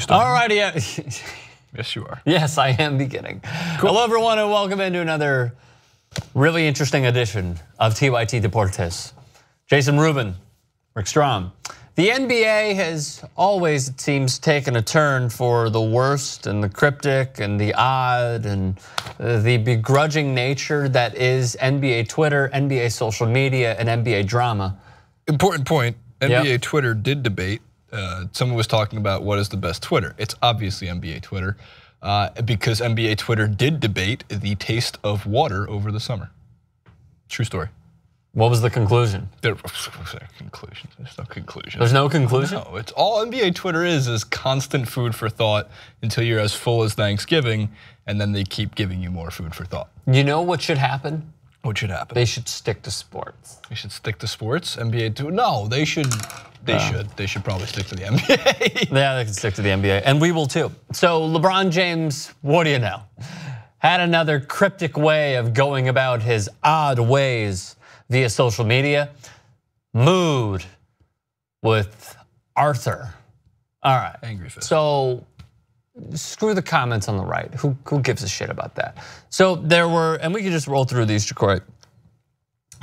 All righty. Yes, you are. Yes, I am beginning. Cool. Hello, everyone, and welcome into another really interesting edition of TYT Deportes. Jason Rubin, Rick Strom. The NBA has always, it seems, taken a turn for the worst and the cryptic and the odd and the begrudging nature that is NBA Twitter, NBA social media, and NBA drama. Important point. NBA Twitter did debate. Someone was talking about what is the best Twitter. It's obviously NBA Twitter because NBA Twitter did debate the taste of water over the summer. True story. What was the conclusion? There's no conclusion. There's no conclusion? No, it's all NBA Twitter is constant food for thought until you're as full as Thanksgiving, and then they keep giving you more food for thought. You know what should happen? What should happen? They should stick to sports. They should stick to sports? NBA Twitter? No, they should. They should probably stick to the NBA. Yeah, they can stick to the NBA, and we will too. So LeBron James, what do you know? Had another cryptic way of going about his odd ways via social media. Mood with Arthur. All right. Angry fist. So screw the comments on the right. Who gives a shit about that? So there were, and we can just roll through these quick.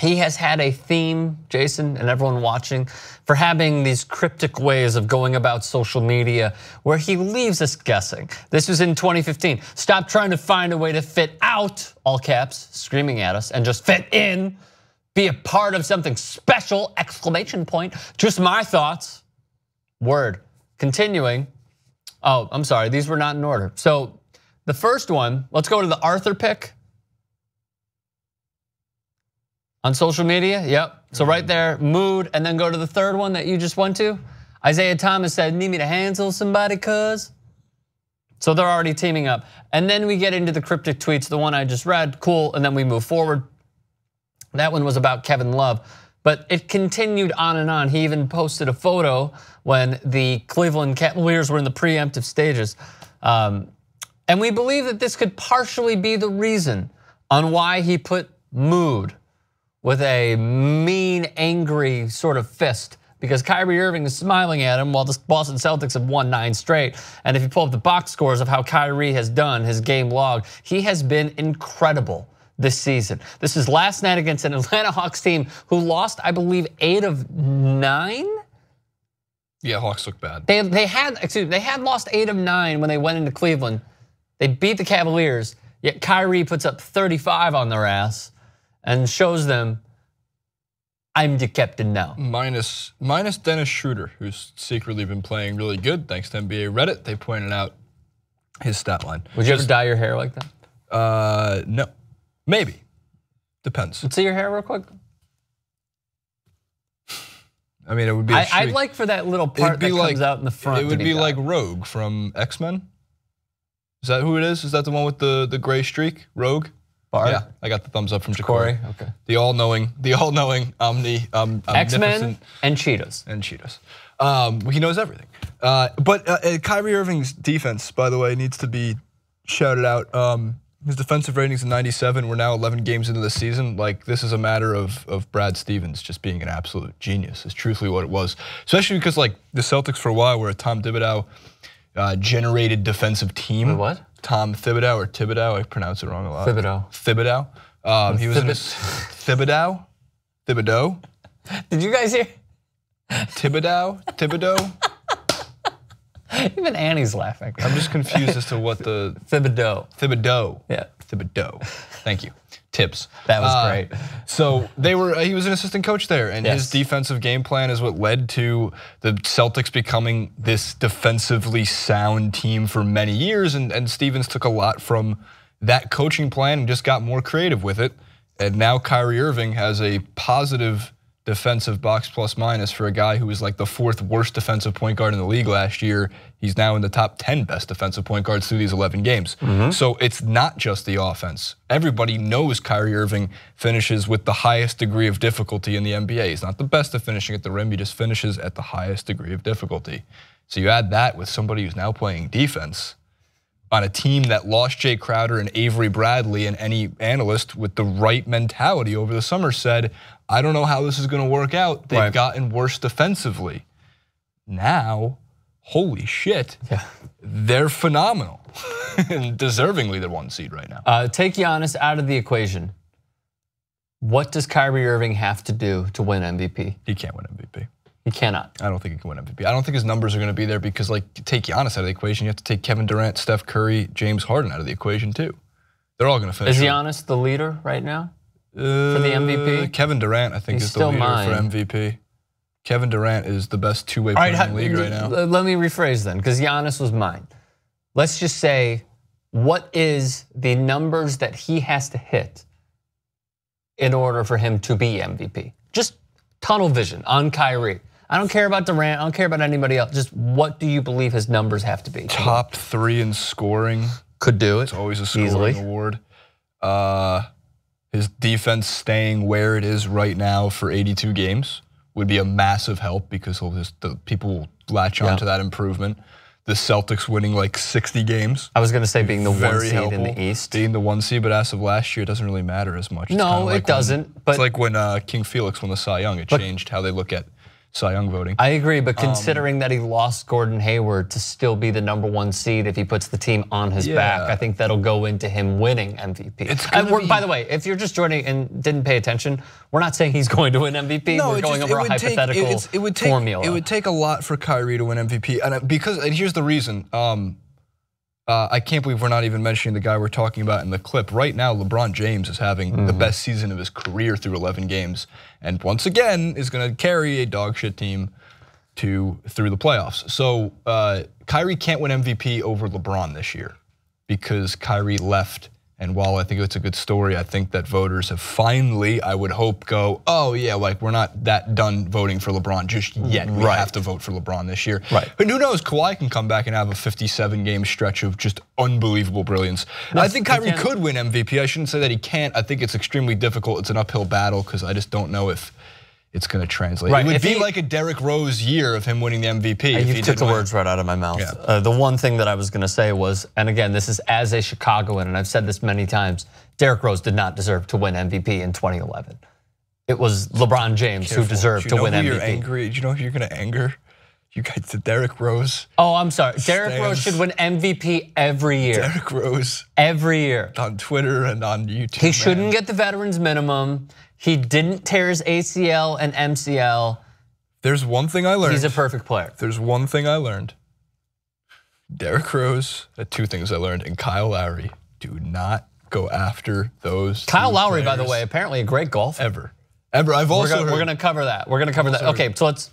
He has had a theme, Jason, and everyone watching, for having these cryptic ways of going about social media where he leaves us guessing. This was in 2015. Stop trying to find a way to fit out, all caps, screaming at us, and just fit in. Be a part of something special, exclamation point. Just my thoughts. Word. Continuing. Oh, I'm sorry, these were not in order. So the first one, let's go to the Arthur pick. On social media, yep. So right there, mood, and then go to the third one that you just went to. Isaiah Thomas said, need me to handle somebody, cuz? So they're already teaming up. And then we get into the cryptic tweets, the one I just read, cool, and then we move forward. That one was about Kevin Love, but it continued on and on. He even posted a photo when the Cleveland Cavaliers were in the preemptive stages. And we believe that this could partially be the reason on why he put mood with a mean, angry sort of fist, because Kyrie Irving is smiling at him while the Boston Celtics have won 9 straight. And if you pull up the box scores of how Kyrie has done, his game log, he has been incredible this season. This is last night against an Atlanta Hawks team who lost, I believe, 8 of 9? Yeah, Hawks look bad. They had lost 8 of 9 when they went into Cleveland. They beat the Cavaliers, yet Kyrie puts up 35 on their ass and shows them, I'm the captain now. Minus Dennis Schroeder, who's secretly been playing really good, thanks to NBA Reddit. They pointed out his stat line. Would you ever dye your hair like that? No, maybe, depends. Let's see your hair real quick. I mean, it would be. I'd like for that little part that comes out in the front. It would be like Rogue from X-Men. Is that who it is? Is that the one with the gray streak, Rogue? Bart? Yeah, I got the thumbs up from Jacory. Okay. The all-knowing, X-Men and Cheetos. And Cheetos. He knows everything. But Kyrie Irving's defense, by the way, needs to be shouted out. His defensive rating's 97. We're now 11 games into the season. Like, this is a matter of Brad Stevens just being an absolute genius. Is truthfully what it was. Especially because like the Celtics for a while were a Tom Thibodeau generated defensive team. Wait, what? Tom Thibodeau or Thibodeau, I pronounce it wrong a lot. Thibodeau. He was in his Thibodeau. Did you guys hear? Thibodeau. Even Annie's laughing. I'm just confused as to what the Thibodeau. Yeah. Thibodeau. Thank you. Tips. That was great. So he was an assistant coach there, and his defensive game plan is what led to the Celtics becoming this defensively sound team for many years, and Stevens took a lot from that coaching plan and just got more creative with it. And now Kyrie Irving has a positive defensive box plus minus for a guy who was like the 4th worst defensive point guard in the league last year. He's now in the top 10 best defensive point guards through these 11 games. So it's not just the offense. Everybody knows Kyrie Irving finishes with the highest degree of difficulty in the NBA. He's not the best at finishing at the rim, he just finishes at the highest degree of difficulty. So you add that with somebody who's now playing defense on a team that lost Jay Crowder and Avery Bradley, and any analyst with the right mentality over the summer said, I don't know how this is going to work out. They've gotten worse defensively. Now, holy shit, they're phenomenal. And deservingly the 1 seed right now. Take Giannis out of the equation. What does Kyrie Irving have to do to win MVP? He can't win MVP. He cannot. I don't think he can win MVP. I don't think his numbers are going to be there because, like, take Giannis out of the equation, you have to take Kevin Durant, Steph Curry, James Harden out of the equation too. They're all going to finish. Is Giannis the leader right now for the MVP? Kevin Durant, I think, is the leader for MVP. Kevin Durant is the best two-way player in the league right now. Let me rephrase then, because Giannis was mine. Let's just say, what is the numbers that he has to hit in order for him to be MVP? Just tunnel vision on Kyrie. I don't care about Durant. I don't care about anybody else. Just what do you believe his numbers have to be? Top 3 in scoring. Could do it. It's always a scoring award. His defense staying where it is right now for 82 games would be a massive help because the people will latch on to that improvement. The Celtics winning like 60 games. I was going to say being the 1 seed in the East. Being the 1 seed, but as of last year, it doesn't really matter as much. No, it doesn't. But it's like when King Felix won the Cy Young. It changed how they look at Cy Young voting. I agree, but considering that he lost Gordon Hayward to still be the #1 seed if he puts the team on his back, I think that'll go into him winning MVP. By the way, if you're just joining and didn't pay attention, we're not saying he's going to win MVP. No, we're going over a hypothetical formula. It would take a lot for Kyrie to win MVP, and here's the reason. I can't believe we're not even mentioning the guy we're talking about in the clip. Right now, LeBron James is having the best season of his career through 11 games. And once again, is going to carry a dog shit team through the playoffs. So Kyrie can't win MVP over LeBron this year because Kyrie left. And while I think it's a good story, I think that voters have finally, I would hope, go, oh yeah, like we're not that done voting for LeBron just yet. We have to vote for LeBron this year. But who knows, Kawhi can come back and have a 57-game stretch of just unbelievable brilliance. I think Kyrie could win MVP. I shouldn't say that he can't. I think it's extremely difficult. It's an uphill battle because I just don't know if it's going to translate. It would be like a Derrick Rose year of him winning the MVP. You took the words right out of my mouth. The one thing that I was going to say was, and again, this is as a Chicagoan, and I've said this many times, Derrick Rose did not deserve to win MVP in 2011. It was LeBron James who deserved to win MVP. You're angry. Do you know who you're going to anger? You guys, the Derrick Rose. Oh, I'm sorry. Derrick Rose should win MVP every year. Derrick Rose. Every year. On Twitter and on YouTube. He shouldn't get the veterans minimum. He didn't tear his ACL and MCL. There's one thing I learned. He's a perfect player. There's one thing I learned. Derrick Rose, 2 things I learned, and Kyle Lowry, do not go after those Kyle Lowry, by the way, apparently a great golfer. Ever. I've also We're going to cover that. We're going to cover that. Okay, so let's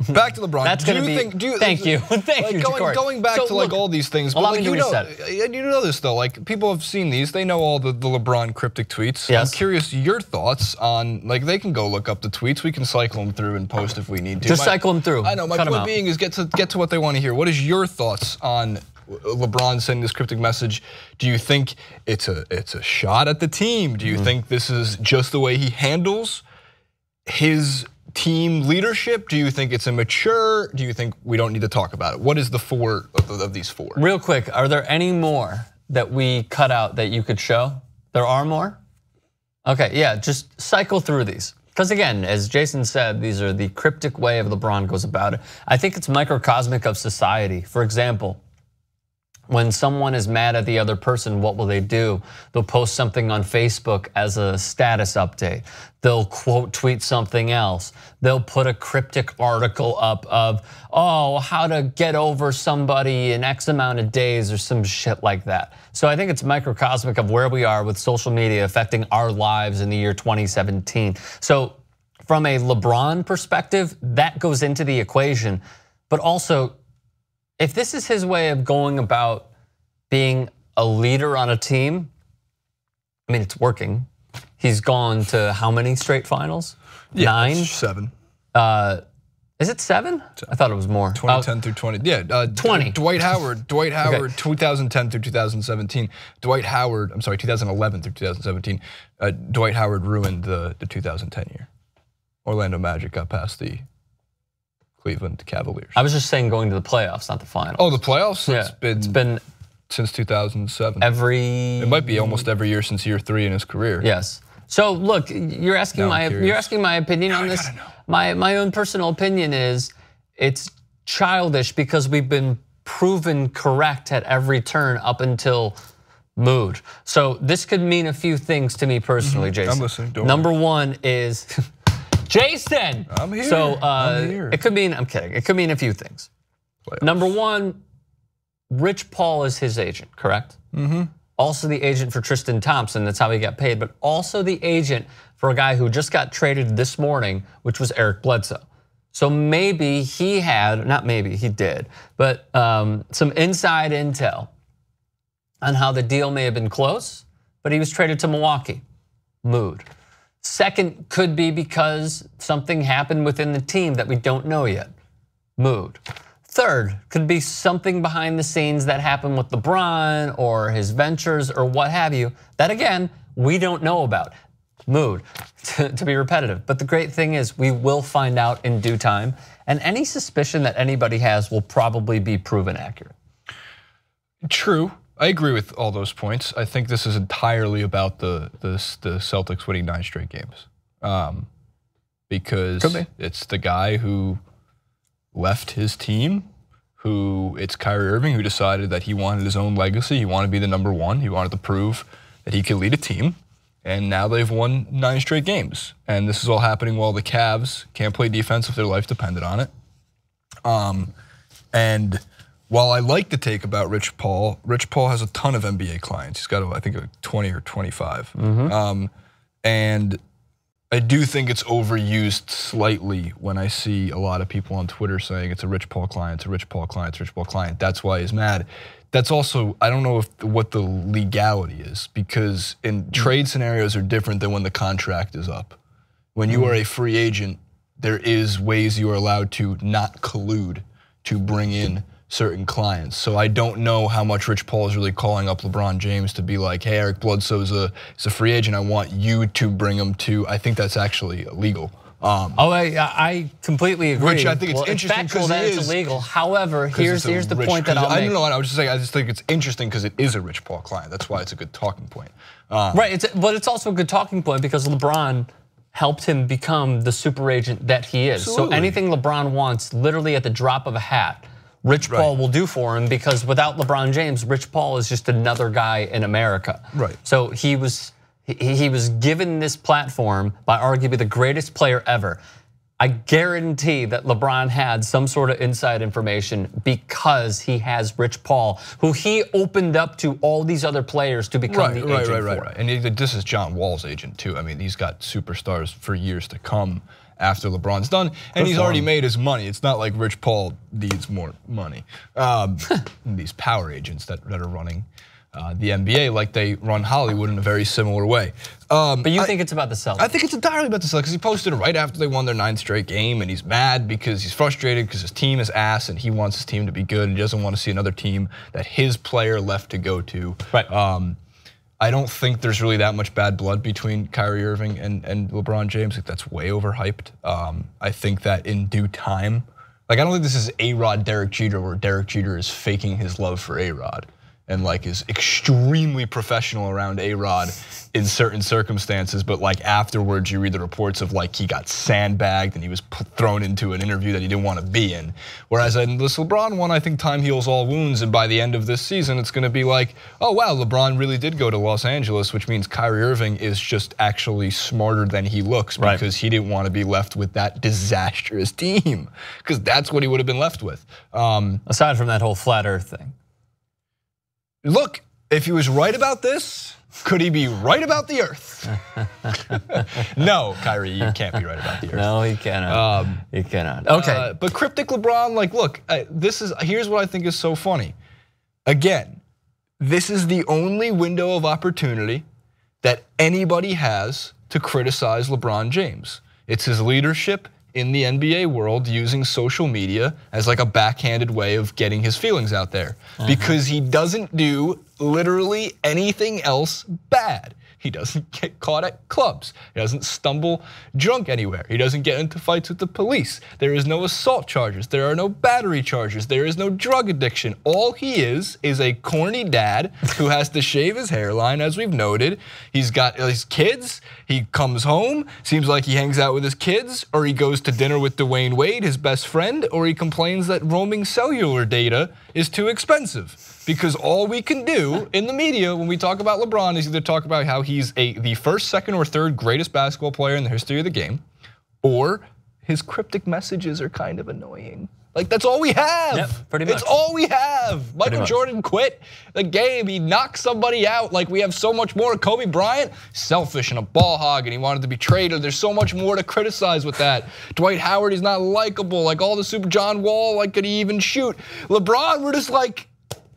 back to LeBron. That's going to be. Thank you, Jacory. Going back to like all these things. Allow but me to reset. You know this though. Like people have seen these. They know all the LeBron cryptic tweets. Yes. I'm curious your thoughts on. Like they can go look up the tweets. We can cycle them through and post if we need to. Just cycle them through. I know. My point being is get to what they want to hear. What is your thoughts on LeBron sending this cryptic message? Do you think it's a shot at the team? Do you think this is just the way he handles his team leadership? Do you think it's immature? Do you think we don't need to talk about it? What is the 4 of these 4? Real quick, are there any more that we cut out that you could show? There are more? Okay, yeah, just cycle through these. Because again, as Jason said, these are the cryptic way of LeBron goes about it. I think it's microcosmic of society. For example, when someone is mad at the other person, what will they do? They'll post something on Facebook as a status update. They'll quote tweet something else. They'll put a cryptic article up of, oh, how to get over somebody in X amount of days or some shit like that. So I think it's microcosmic of where we are with social media affecting our lives in the year 2017. So from a LeBron perspective, that goes into the equation, but also, if this is his way of going about being a leader on a team, I mean, it's working. He's gone to how many straight finals? 9? 7. Is it 7? I thought it was more. 2010 through 20. Yeah, 20. Dwight Howard, okay. 2010 through 2017. 2011 through 2017. Dwight Howard ruined the 2010 year. Orlando Magic got past the Cleveland Cavaliers. I was just saying going to the playoffs, not the finals. Oh, the playoffs? Yeah, it's been since 2007. It might be almost every year since year 3 in his career. Yes. So look, you're asking my opinion on this. My own personal opinion is it's childish because we've been proven correct at every turn up until Mood. So this could mean a few things to me personally, Jason. I'm listening. Number one is Jason. I'm here. So I'm here. it could mean, I'm kidding. It could mean a few things. Number one, Rich Paul is his agent, correct? Also the agent for Tristan Thompson, that's how he got paid, but also the agent for a guy who just got traded this morning, which was Eric Bledsoe. So maybe he had, not maybe, he did, but some inside intel on how the deal may have been close, but he was traded to Milwaukee. Mood. Second could be because something happened within the team that we don't know yet. Mood. Third could be something behind the scenes that happened with LeBron or his ventures or what have you, that again, we don't know about. Mood, to be repetitive. But the great thing is we will find out in due time, and any suspicion that anybody has will probably be proven accurate. True. I agree with all those points. I think this is entirely about the Celtics winning 9 straight games. Because it's the guy who left his team, it's Kyrie Irving who decided that he wanted his own legacy. He wanted to be the number one. He wanted to prove that he could lead a team. And now they've won 9 straight games. And this is all happening while the Cavs can't play defense if their life depended on it. And while I like the take about Rich Paul has a ton of NBA clients. He's got, I think, 20 or 25. And I do think it's overused slightly when I see a lot of people on Twitter saying it's a Rich Paul client, it's a Rich Paul client, it's a Rich Paul client. That's why he's mad. That's also, I don't know what the legality is, because in trade scenarios are different than when the contract is up. When you are a free agent, there is ways you are allowed to not collude to bring in certain clients. So I don't know how much Rich Paul is really calling up LeBron James to be like, hey, Eric Bledsoe's a free agent, I want you to bring him to, I think that's actually illegal. I completely agree. Which I think it's interesting because it's illegal. However, here's the point that I'll make. I don't know. I was just saying. I just think it's interesting because it is a Rich Paul client. That's why it's a good talking point. Right. But it's also a good talking point because LeBron helped him become the super agent that he is. Absolutely. So anything LeBron wants, literally at the drop of a hat, Rich Paul will do for him, because without LeBron James, Rich Paul is just another guy in America. Right. So he was given this platform by arguably the greatest player ever. I guarantee that LeBron had some sort of inside information because he has Rich Paul, who he opened up to all these other players to become the agent for. Right. And this is John Wall's agent too. I mean, he's got superstars for years to come after LeBron's done, and he's already made his money. It's not like Rich Paul needs more money. These power agents that are running the NBA, like they run Hollywood in a very similar way. But you think it's about the Celtics? I think it's entirely about the Celtics, because he posted it right after they won their 9th straight game, and he's mad because he's frustrated because his team is ass and he wants his team to be good. He doesn't want to see another team that his player left to go to. Right. I don't think there's really that much bad blood between Kyrie Irving and LeBron James. Like, that's way overhyped. I think that in due time, like, I don't think this is A-Rod Derek Jeter, where Derek Jeter is faking his love for A-Rod and like is extremely professional around A-Rod in certain circumstances, but like afterwards you read the reports of like he got sandbagged and he was thrown into an interview that he didn't want to be in. Whereas in this LeBron one, I think time heals all wounds, and by the end of this season it's going to be like, oh wow, LeBron really did go to Los Angeles, which means Kyrie Irving is just actually smarter than he looks, because he didn't want to be left with that disastrous team, because that's what he would have been left with. Aside from that whole flat earth thing. Look, if he was right about this, could he be right about the earth? No, Kyrie, you can't be right about the earth. No, he cannot. He cannot. Okay. But cryptic LeBron, like, look, here's what I think is so funny. Again, this is the only window of opportunity that anybody has to criticize LeBron James. It's his leadership in the NBA world, using social media as like a backhanded way of getting his feelings out there. Because he doesn't do literally anything else bad. He doesn't get caught at clubs. He doesn't stumble drunk anywhere. He doesn't get into fights with the police. There is no assault charges. There are no battery charges. There is no drug addiction. All he is a corny dad who has to shave his hairline, as we've noted. He's got his kids. He comes home, seems like he hangs out with his kids, or he goes to dinner with Dwayne Wade, his best friend, or he complains that roaming cellular data is too expensive. Because all we can do in the media when we talk about LeBron is either talk about how he's the first, second, or third greatest basketball player in the history of the game, or his cryptic messages are kind of annoying. Like, that's all we have. Yep, pretty much. It's all we have. Michael Jordan quit the game. He knocked somebody out. Like, we have so much more. Kobe Bryant, selfish and a ball hog, and he wanted to be traded. There's so much more to criticize with that. Dwight Howard, he's not likable. Like, all the Super John Wall, like, could he even shoot? LeBron, we're just like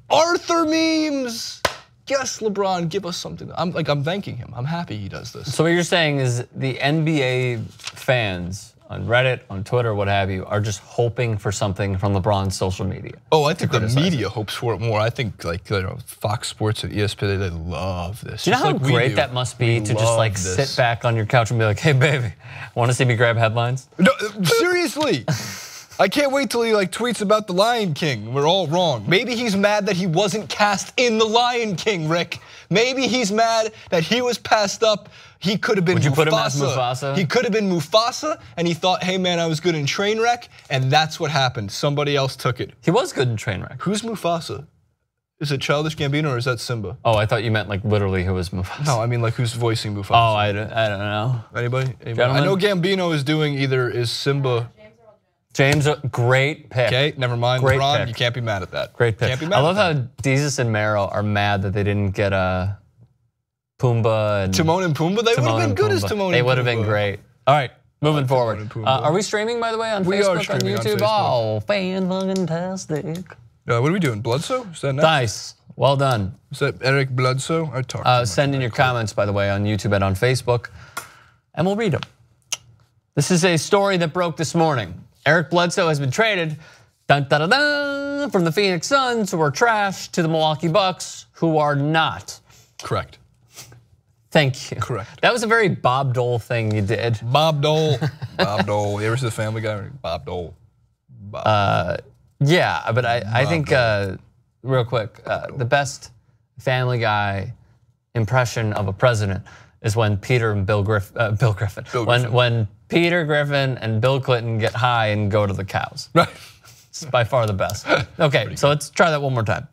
Arthur memes. Yes, LeBron, give us something. I'm thanking him. I'm happy he does this. So what you're saying is the NBA fans on Reddit, on Twitter, what have you, are just hoping for something from LeBron's social media. Oh, I think the media hopes for it more. I think like Fox Sports and ESPN, they love this. Do you know how great that must be to just like sit back on your couch and be like, hey baby, want to see me grab headlines? No, seriously. I can't wait till he like tweets about the Lion King. We're all wrong. Maybe he's mad that he wasn't cast in the Lion King, Rick. Maybe he's mad that he was passed up. He could have been Mufasa. Would you put him as Mufasa? He could have been Mufasa, and he thought, hey man, I was good in Trainwreck, and that's what happened. Somebody else took it. He was good in Trainwreck. Who's Mufasa? Is it Childish Gambino or is that Simba? Oh, I thought you meant like literally who was Mufasa. No, I mean like who's voicing Mufasa. Oh, I don't know. Anybody? I know Gambino is doing is Simba. James, great pick. Okay, never mind. Great LeBron, pick. You can't be mad at that. Great pick. Can't be mad I love how Desus and Mero are mad that they didn't get Pumbaa and Timon and Pumbaa. They would have been good as Timon and Pumbaa. They would have been great. All right, moving forward. Are we streaming, by the way, on Facebook, on YouTube? Oh, fan-fantastic. What are we doing? Bledsoe? Is that next? Nice. Well done. Is that Eric Bledsoe? I talked. Send in your comments, by the way, on YouTube and on Facebook, and we'll read them. This is a story that broke this morning. Eric Bledsoe has been traded from the Phoenix Suns, who are trash, to the Milwaukee Bucks, who are not. Correct. Thank you. Correct. That was a very Bob Dole thing you did. Bob Dole. Bob Dole. You ever see the Family Guy? Bob Dole. Yeah, but I think, real quick, the best Family Guy impression of a president is when Peter and Bill Griffin. When Peter Griffin and Bill Clinton get high and go to the cows. Right. It's by far the best. Okay, so let's try that one more time.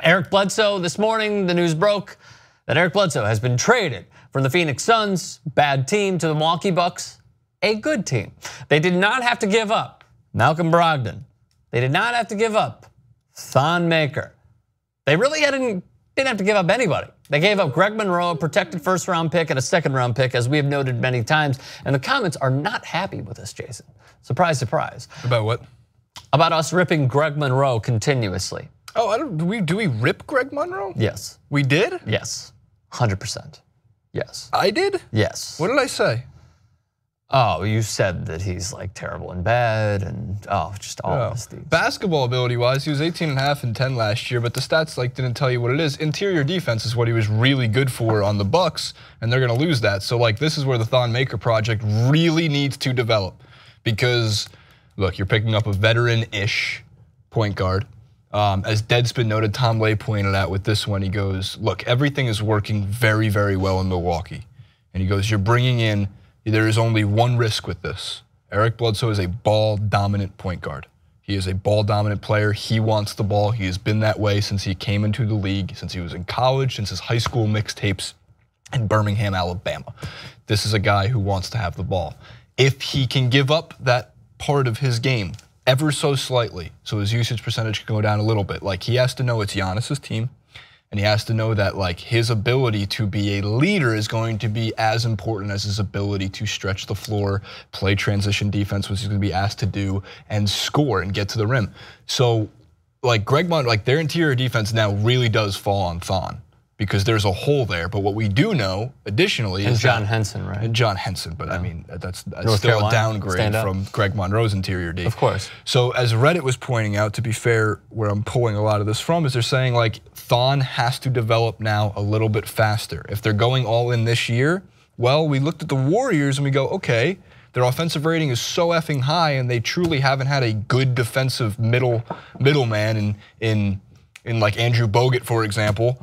Eric Bledsoe, this morning the news broke that Eric Bledsoe has been traded from the Phoenix Suns, bad team, to the Milwaukee Bucks, a good team. They did not have to give up Malcolm Brogdon. They did not have to give up Thon Maker. They really didn't have to give up anybody. They gave up Greg Monroe, a protected first-round pick and a second-round pick, as we have noted many times. And the comments are not happy with this, Jason. Surprise, surprise. About what? About us ripping Greg Monroe continuously. Oh, do we rip Greg Monroe? Yes. We did? Yes. 100%. Yes. I did? Yes. What did I say? Oh, you said that he's like terrible in bed and just all of these. Basketball ability wise, he was 18.5 and 10 last year, but the stats like didn't tell you what it is. Interior defense is what he was really good for on the Bucks, and they're gonna lose that. So like this is where the Thon Maker project really needs to develop. Because look, you're picking up a veteran-ish point guard. As Deadspin noted, Tom Lay pointed out with this one, he goes, look, everything is working very, very well in Milwaukee. And he goes, you're bringing in, there is only one risk with this. Eric Bledsoe is a ball-dominant point guard. He is a ball-dominant player. He wants the ball. He has been that way since he came into the league, since he was in college, since his high school mixtapes in Birmingham, Alabama. This is a guy who wants to have the ball. If he can give up that part of his game ever so slightly, so his usage percentage can go down a little bit, like he has to know it's Giannis's team, and he has to know that like his ability to be a leader is going to be as important as his ability to stretch the floor, play transition defense, which he's going to be asked to do, and score and get to the rim. So like Greg Monroe, like their interior defense now really does fall on Thon, because there's a hole there. But what we do know, additionally, is John Henson, right? And John Henson, but I mean, that's North still Carolina, a downgrade from Greg Monroe's interior D. Of course. So as Reddit was pointing out, to be fair, where I'm pulling a lot of this from is they're saying like Thon has to develop now a little bit faster. If they're going all in this year, well, we looked at the Warriors and we go, okay, their offensive rating is so effing high, and they truly haven't had a good defensive middleman in like Andrew Bogut, for example,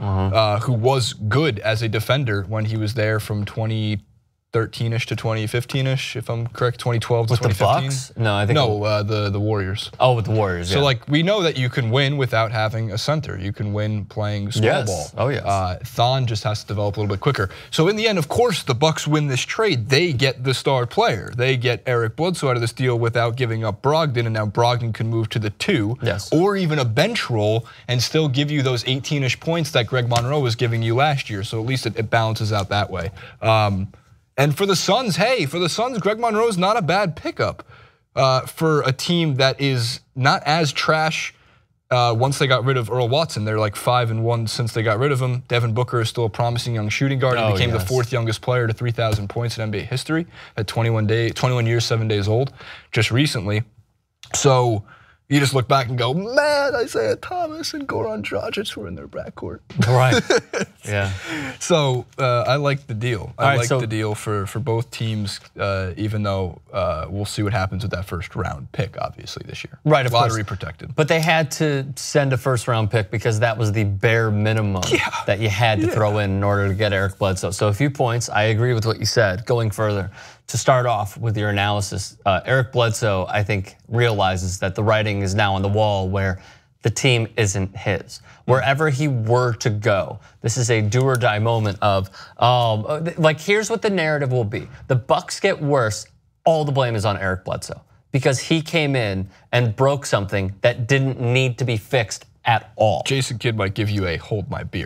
who was good as a defender when he was there from 2013-ish to 2015-ish, if I'm correct, 2012 to 2015. The Bucks? No, I think the Warriors. Oh, with the Warriors. So like we know that you can win without having a center. You can win playing small ball. Oh yes. Thon just has to develop a little bit quicker. So in the end, of course, the Bucks win this trade. They get the star player. They get Eric Bledsoe out of this deal without giving up Brogdon, and now Brogdon can move to the 2, or even a bench role and still give you those 18-ish points that Greg Monroe was giving you last year. So at least it balances out that way. And for the Suns, hey, Greg Monroe is not a bad pickup for a team that is not as trash once they got rid of Earl Watson. They're like 5-1 since they got rid of him. Devin Booker is still a promising young shooting guard. He became the 4th youngest player to 3,000 points in NBA history at 21 years, 7 days old, just recently. So you just look back and go, man, Isaiah Thomas and Goran Dragic were in their backcourt. Right. Yeah. So I like the deal. I like the deal for both teams, even though we'll see what happens with that first round pick, obviously, this year. Right, of course. Lottery protected. But they had to send a first round pick because that was the bare minimum that you had to throw in order to get Eric Bledsoe. So a few points. I agree with what you said. Going further, to start off with your analysis, Eric Bledsoe, I think, realizes that the writing is now on the wall where the team isn't his. Wherever he were to go, this is a do or die moment of, like, here's what the narrative will be. The Bucks get worse, all the blame is on Eric Bledsoe because he came in and broke something that didn't need to be fixed at all. Jason Kidd might give you a hold my beer.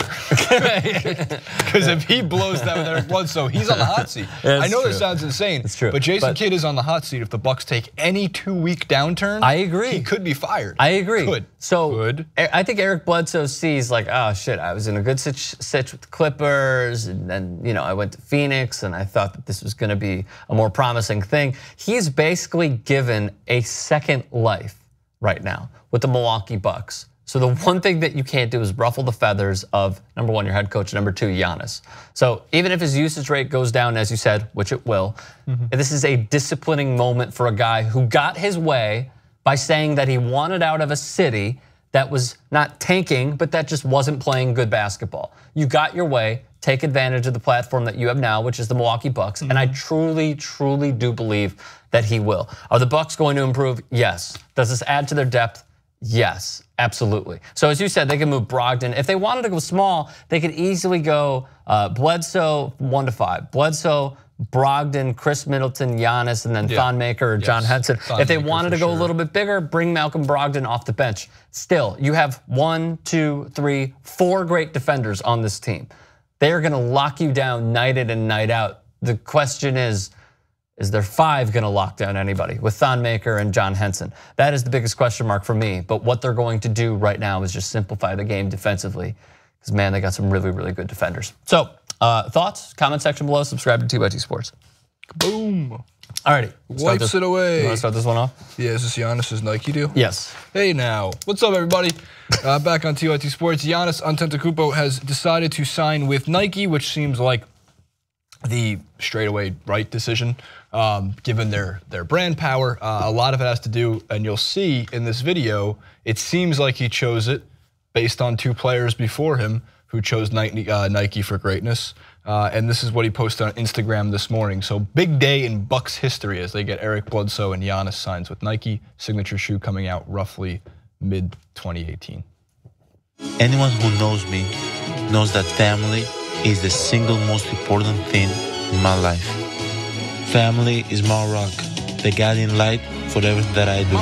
Because if he blows that with Eric Bledsoe, he's on the hot seat. I know this sounds insane, but Jason Kidd is on the hot seat if the Bucks take any 2-week downturn. I agree. He could be fired. I agree. Could. So I think Eric Bledsoe sees like, oh shit, I was in a good sitch with the Clippers, and then I went to Phoenix, and I thought that this was going to be a more promising thing. He's basically given a second life right now with the Milwaukee Bucks. So the one thing that you can't do is ruffle the feathers of, number 1, your head coach, number 2, Giannis. So even if his usage rate goes down, as you said, which it will, this is a disciplining moment for a guy who got his way by saying that he wanted out of a city that was not tanking, but that just wasn't playing good basketball. You got your way, take advantage of the platform that you have now, which is the Milwaukee Bucks, and I truly, truly do believe that he will. Are the Bucks going to improve? Yes. Does this add to their depth? Yes, absolutely. So as you said, they can move Brogdon. If they wanted to go small, they could easily go Bledsoe 1 to 5, Bledsoe, Brogdon, Chris Middleton, Giannis, and then Thon Maker or John Henson. If they wanted to go a little bit bigger, bring Malcolm Brogdon off the bench. Still, you have 1, 2, 3, 4 great defenders on this team. They are going to lock you down night in and night out. The question is there 5 going to lock down anybody with Thon Maker and John Henson? That is the biggest question mark for me. But what they're going to do right now is just simplify the game defensively. Because, man, they got some really, really good defenders. So, thoughts? Comment section below. Subscribe to TYT Sports. Boom. All righty. Wipes it away. You want to start this one off? Yeah, is this Giannis's Nike deal? Yes. Hey now. What's up, everybody? Back on TYT Sports. Giannis Antetokounmpo has decided to sign with Nike, which seems like the straightaway right decision, given their brand power. A lot of it has to do, and you'll see in this video, it seems like he chose it based on 2 players before him who chose Nike for greatness. And this is what he posted on Instagram this morning. So big day in Bucks history as they get Eric Bledsoe and Giannis signs with Nike. Signature shoe coming out roughly mid-2018. Anyone who knows me knows that family is the single most important thing in my life. Family is my rock, the guiding light for everything that I do.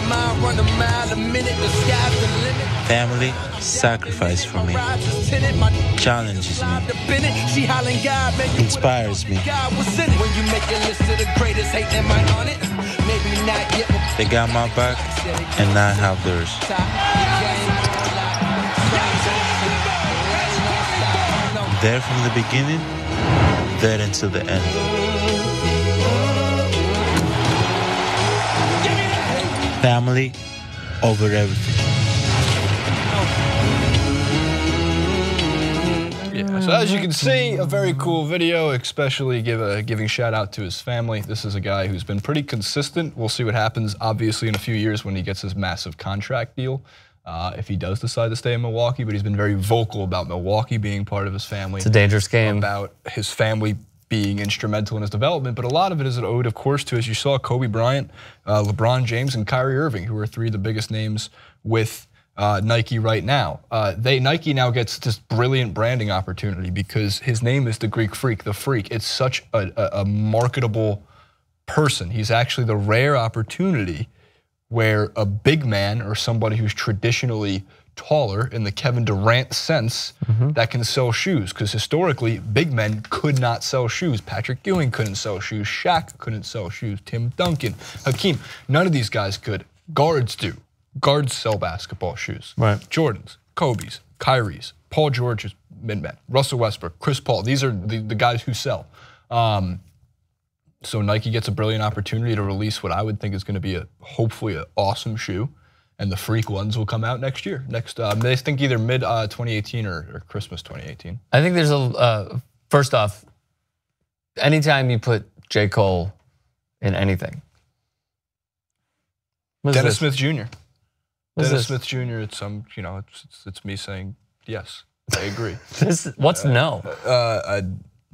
Family sacrifices for me, challenges me, inspires me. They got my back and I have theirs. There from the beginning, there until the end. Family over everything. Yeah, so as you can see, a very cool video, especially giving shout out to his family. This is a guy who's been pretty consistent. We'll see what happens, obviously, in a few years when he gets his massive contract deal, if he does decide to stay in Milwaukee, but he's been very vocal about Milwaukee being part of his family. It's a dangerous game. About his family being instrumental in his development, but a lot of it is owed, of course, to, as you saw, Kobe Bryant, LeBron James, and Kyrie Irving, who are three of the biggest names with Nike right now. Nike now gets this brilliant branding opportunity because his name is the Greek Freak, the Freak. It's such a marketable person. He's actually the rare opportunity where a big man or somebody who's traditionally taller in the Kevin Durant sense that can sell shoes, because historically big men could not sell shoes. Patrick Ewing couldn't sell shoes, Shaq couldn't sell shoes, Tim Duncan, Hakeem, none of these guys could. Guards do. Guards sell basketball shoes. Right. Jordans, Kobe's, Kyrie's, Paul George's min-men, Russell Westbrook, Chris Paul, these are the guys who sell. So Nike gets a brilliant opportunity to release what I would think is going to be hopefully an awesome shoe, and the Freak ones will come out next year. They think either mid 2018 or Christmas 2018. I think there's first off, anytime you put J. Cole in anything. Dennis Smith Jr. Dennis Smith Jr. It's me saying yes. I agree. What's no?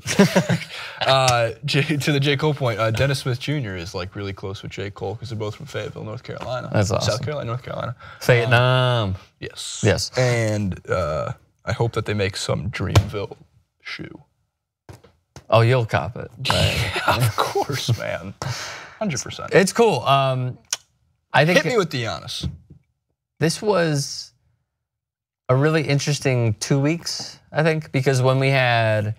To the J. Cole point, Dennis Smith Jr. is like really close with J. Cole because they're both from Fayetteville, North Carolina. That's awesome. South Carolina, North Carolina. Vietnam. Yes. Yes. And I hope that they make some Dreamville shoe. Oh, you'll cop it. Right? Yeah, of course, man. 100%. It's cool. I think hit me with Giannis. This was a really interesting 2 weeks, I think, because when we had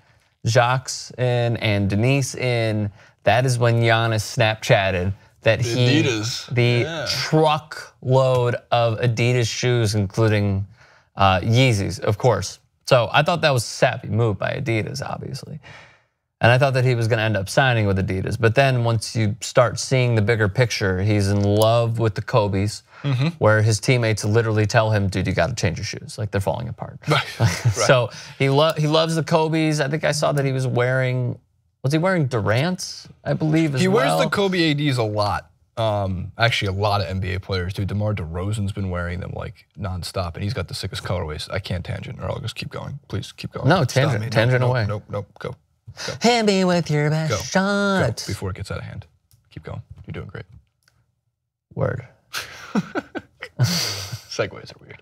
Jacques in and Denise in, that is when Giannis Snapchatted that the truckload of Adidas shoes, including Yeezys, of course. So I thought that was a savvy move by Adidas, obviously. And I thought that he was going to end up signing with Adidas. But then once you start seeing the bigger picture, he's in love with the Kobe's, where his teammates literally tell him, dude, you got to change your shoes. Like, they're falling apart. Right. So he loves the Kobe's. I think I saw that he was wearing Durant's, I believe, as well. He wears the Kobe ADs a lot. Actually, a lot of NBA players do. DeMar DeRozan's been wearing them like nonstop, and he's got the sickest colorways. I can't tangent, or I'll just keep going. Please keep going. No, tangent away. Nope, go. Hit me with your best shot. Go before it gets out of hand. Keep going. You're doing great. Word. Segues are weird.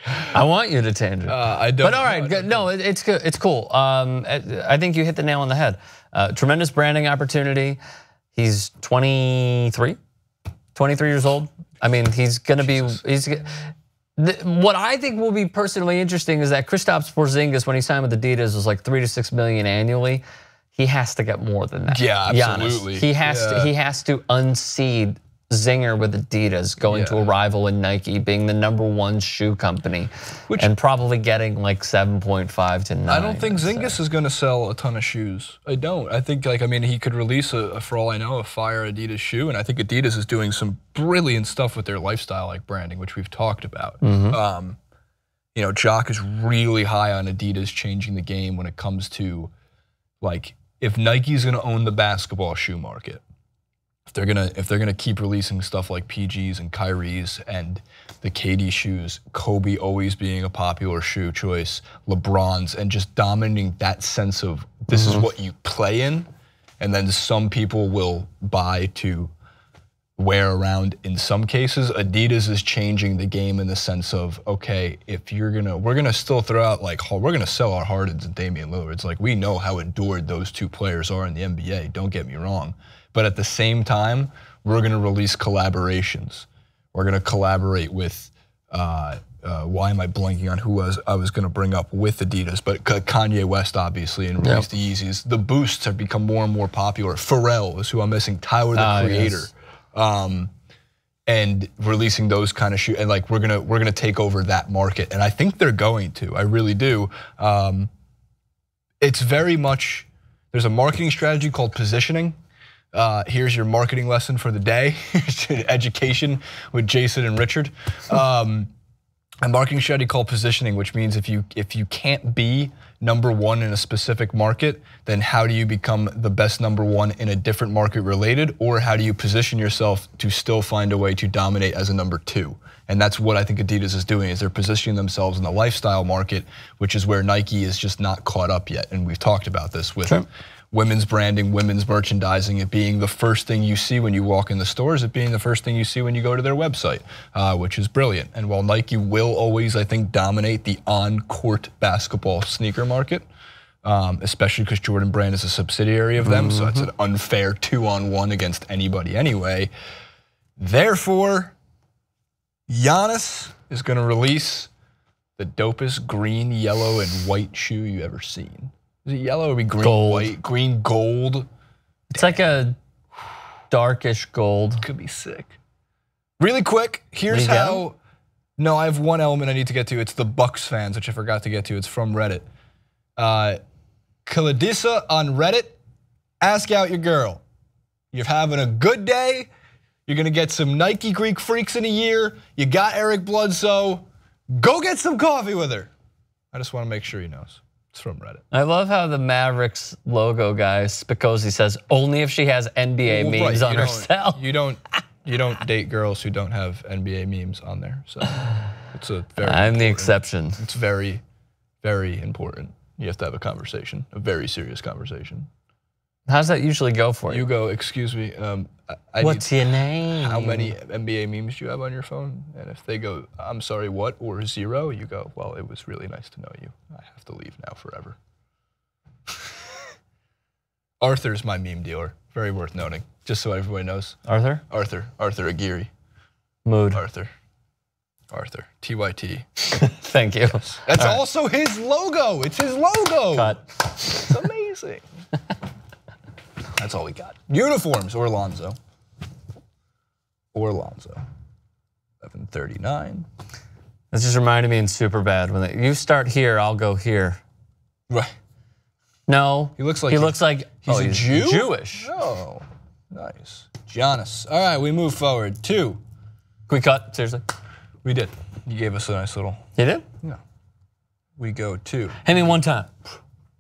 I want you to tangent. I don't. But all right, good. No, it's good. It's cool. I think you hit the nail on the head. Tremendous branding opportunity. He's 23 years old. I mean, he's going to be. What I think will be personally interesting is that Kristaps Porzingis, when he signed with Adidas, was like $3 to $6 million annually. He has to get more than that. Yeah, absolutely. Giannis. He has to unseed Zinger with Adidas, going to a rival in Nike, being the #1 shoe company, and probably getting like 7.5 to 9. I don't think Zingis is going to sell a ton of shoes. I don't. I think he could release for all I know, a fire Adidas shoe, and I think Adidas is doing some brilliant stuff with their lifestyle like branding, which we've talked about. Jock is really high on Adidas changing the game when it comes to, like, if Nike's going to own the basketball shoe market. If they're gonna keep releasing stuff like PGs and Kyrie's and the KD shoes, Kobe always being a popular shoe choice, LeBron's, and just dominating that sense of this is what you play in, and then some people will buy to wear around. In some cases, Adidas is changing the game in the sense of, okay, if we're gonna still throw out, like, we're gonna sell our Hardens and Damian Lillards. Like, we know how adored those two players are in the NBA. Don't get me wrong. But at the same time, we're going to release collaborations. We're going to collaborate with, why am I blanking on who I was going to bring up with Adidas, but Kanye West, obviously, and release the Yeezys. The Boosts have become more and more popular. Pharrell is who I'm missing, Tyler, the Creator. Yes. And releasing those kind of shoes, and like we're gonna take over that market, and I think they're going to. I really do. it's very much, there's a marketing strategy called positioning. Here's your marketing lesson for the day. Education with Jason and Richard. A marketing strategy called positioning, which means if you can't be number one in a specific market, then how do you become the best number one in a different market related, or how do you position yourself to still find a way to dominate as a number two? And that's what I think Adidas is doing, is they're positioning themselves in the lifestyle market, which is where Nike is just not caught up yet. And we've talked about this with women's branding, women's merchandising, it being the first thing you see when you walk in the stores, it being the first thing you see when you go to their website, which is brilliant. And while Nike will always, I think, dominate the on-court basketball sneaker market, especially because Jordan Brand is a subsidiary of them, so it's an unfair 2-on-1 against anybody anyway. Therefore, Giannis is gonna release the dopest green, yellow, and white shoe you ever seen. Is it yellow or be green, gold. White, green, gold? It's like a darkish gold. Could be sick. Really quick, here's how. No, I have one element I need to get to. It's the Bucks fans, which I forgot to get to. It's from Reddit. Kaladisa on Reddit, ask out your girl. You're having a good day. You're gonna get some Nike Greek Freaks in a year. You got Eric Bledsoe. Go get some coffee with her. I just want to make sure he knows. It's from Reddit. I love how the Mavericks logo guy, Spicozzi, says only if she has NBA memes on herself. You don't date girls who don't have NBA memes on there. So it's a very I'm the exception. It's very, very important. You have to have a conversation, a very serious conversation. How does that usually go for you? You go, excuse me, what's your name? How many NBA memes do you have on your phone? And if they go, I'm sorry, what, or 0, you go, well, it was really nice to know you. I have to leave now forever. Arthur's my meme dealer. Very worth noting, just so everybody knows. Arthur? Arthur Aguirre. Mood. Arthur, TYT. Thank you. That's also his logo. It's his logo. Cut. It's amazing. That's all we got. Uniforms, Orlando. 11:39. This just reminded me in Superbad when you start here, I'll go here. Right. No. He looks like he's a Jew? Jewish. Oh, nice. Giannis. All right, we move forward. 2. Can we cut? Seriously? We did. You gave us a nice little. You did? No. We go 2. Hit me one time.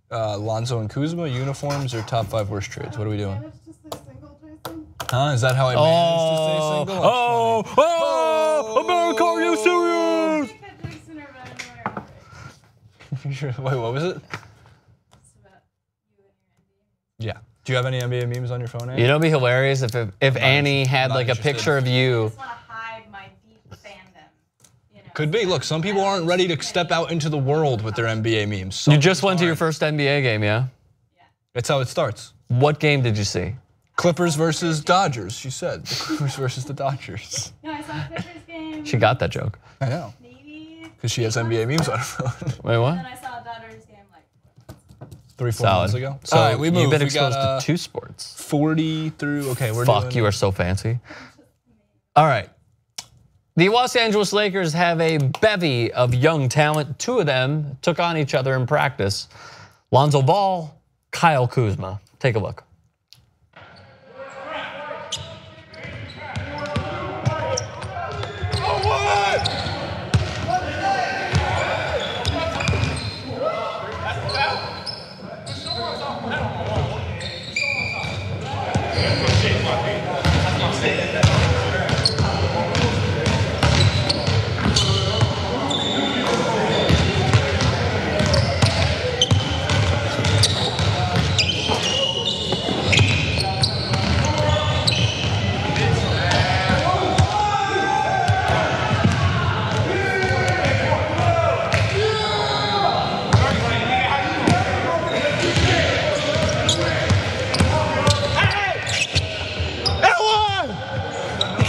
Lonzo and Kuzma, uniforms, or top 5 worst trades? What are we doing? Huh? Is that how I managed to stay single? America, are you serious? Wait, what was it? Yeah. Do you have any NBA memes on your phone, Annie? You know, it'd be hilarious if Annie had like a picture of you. Could be. Look, some people aren't ready to step out into the world with their NBA memes. You just went to your first NBA game, yeah? That's how it starts. What game did you see? Clippers versus Dodgers, she said. The Clippers versus the Dodgers. No, I saw Clippers game. She got that joke. I know. Maybe. Because she has NBA memes on her phone. Wait, what? And then I saw a Dodgers game like 3-4 months ago. So all right, we moved. You've been exposed to 2 sports. 40 through, okay, we're Fuck, you are so fancy. All right. The Los Angeles Lakers have a bevy of young talent. 2 of them took on each other in practice. Lonzo Ball, Kyle Kuzma. Take a look.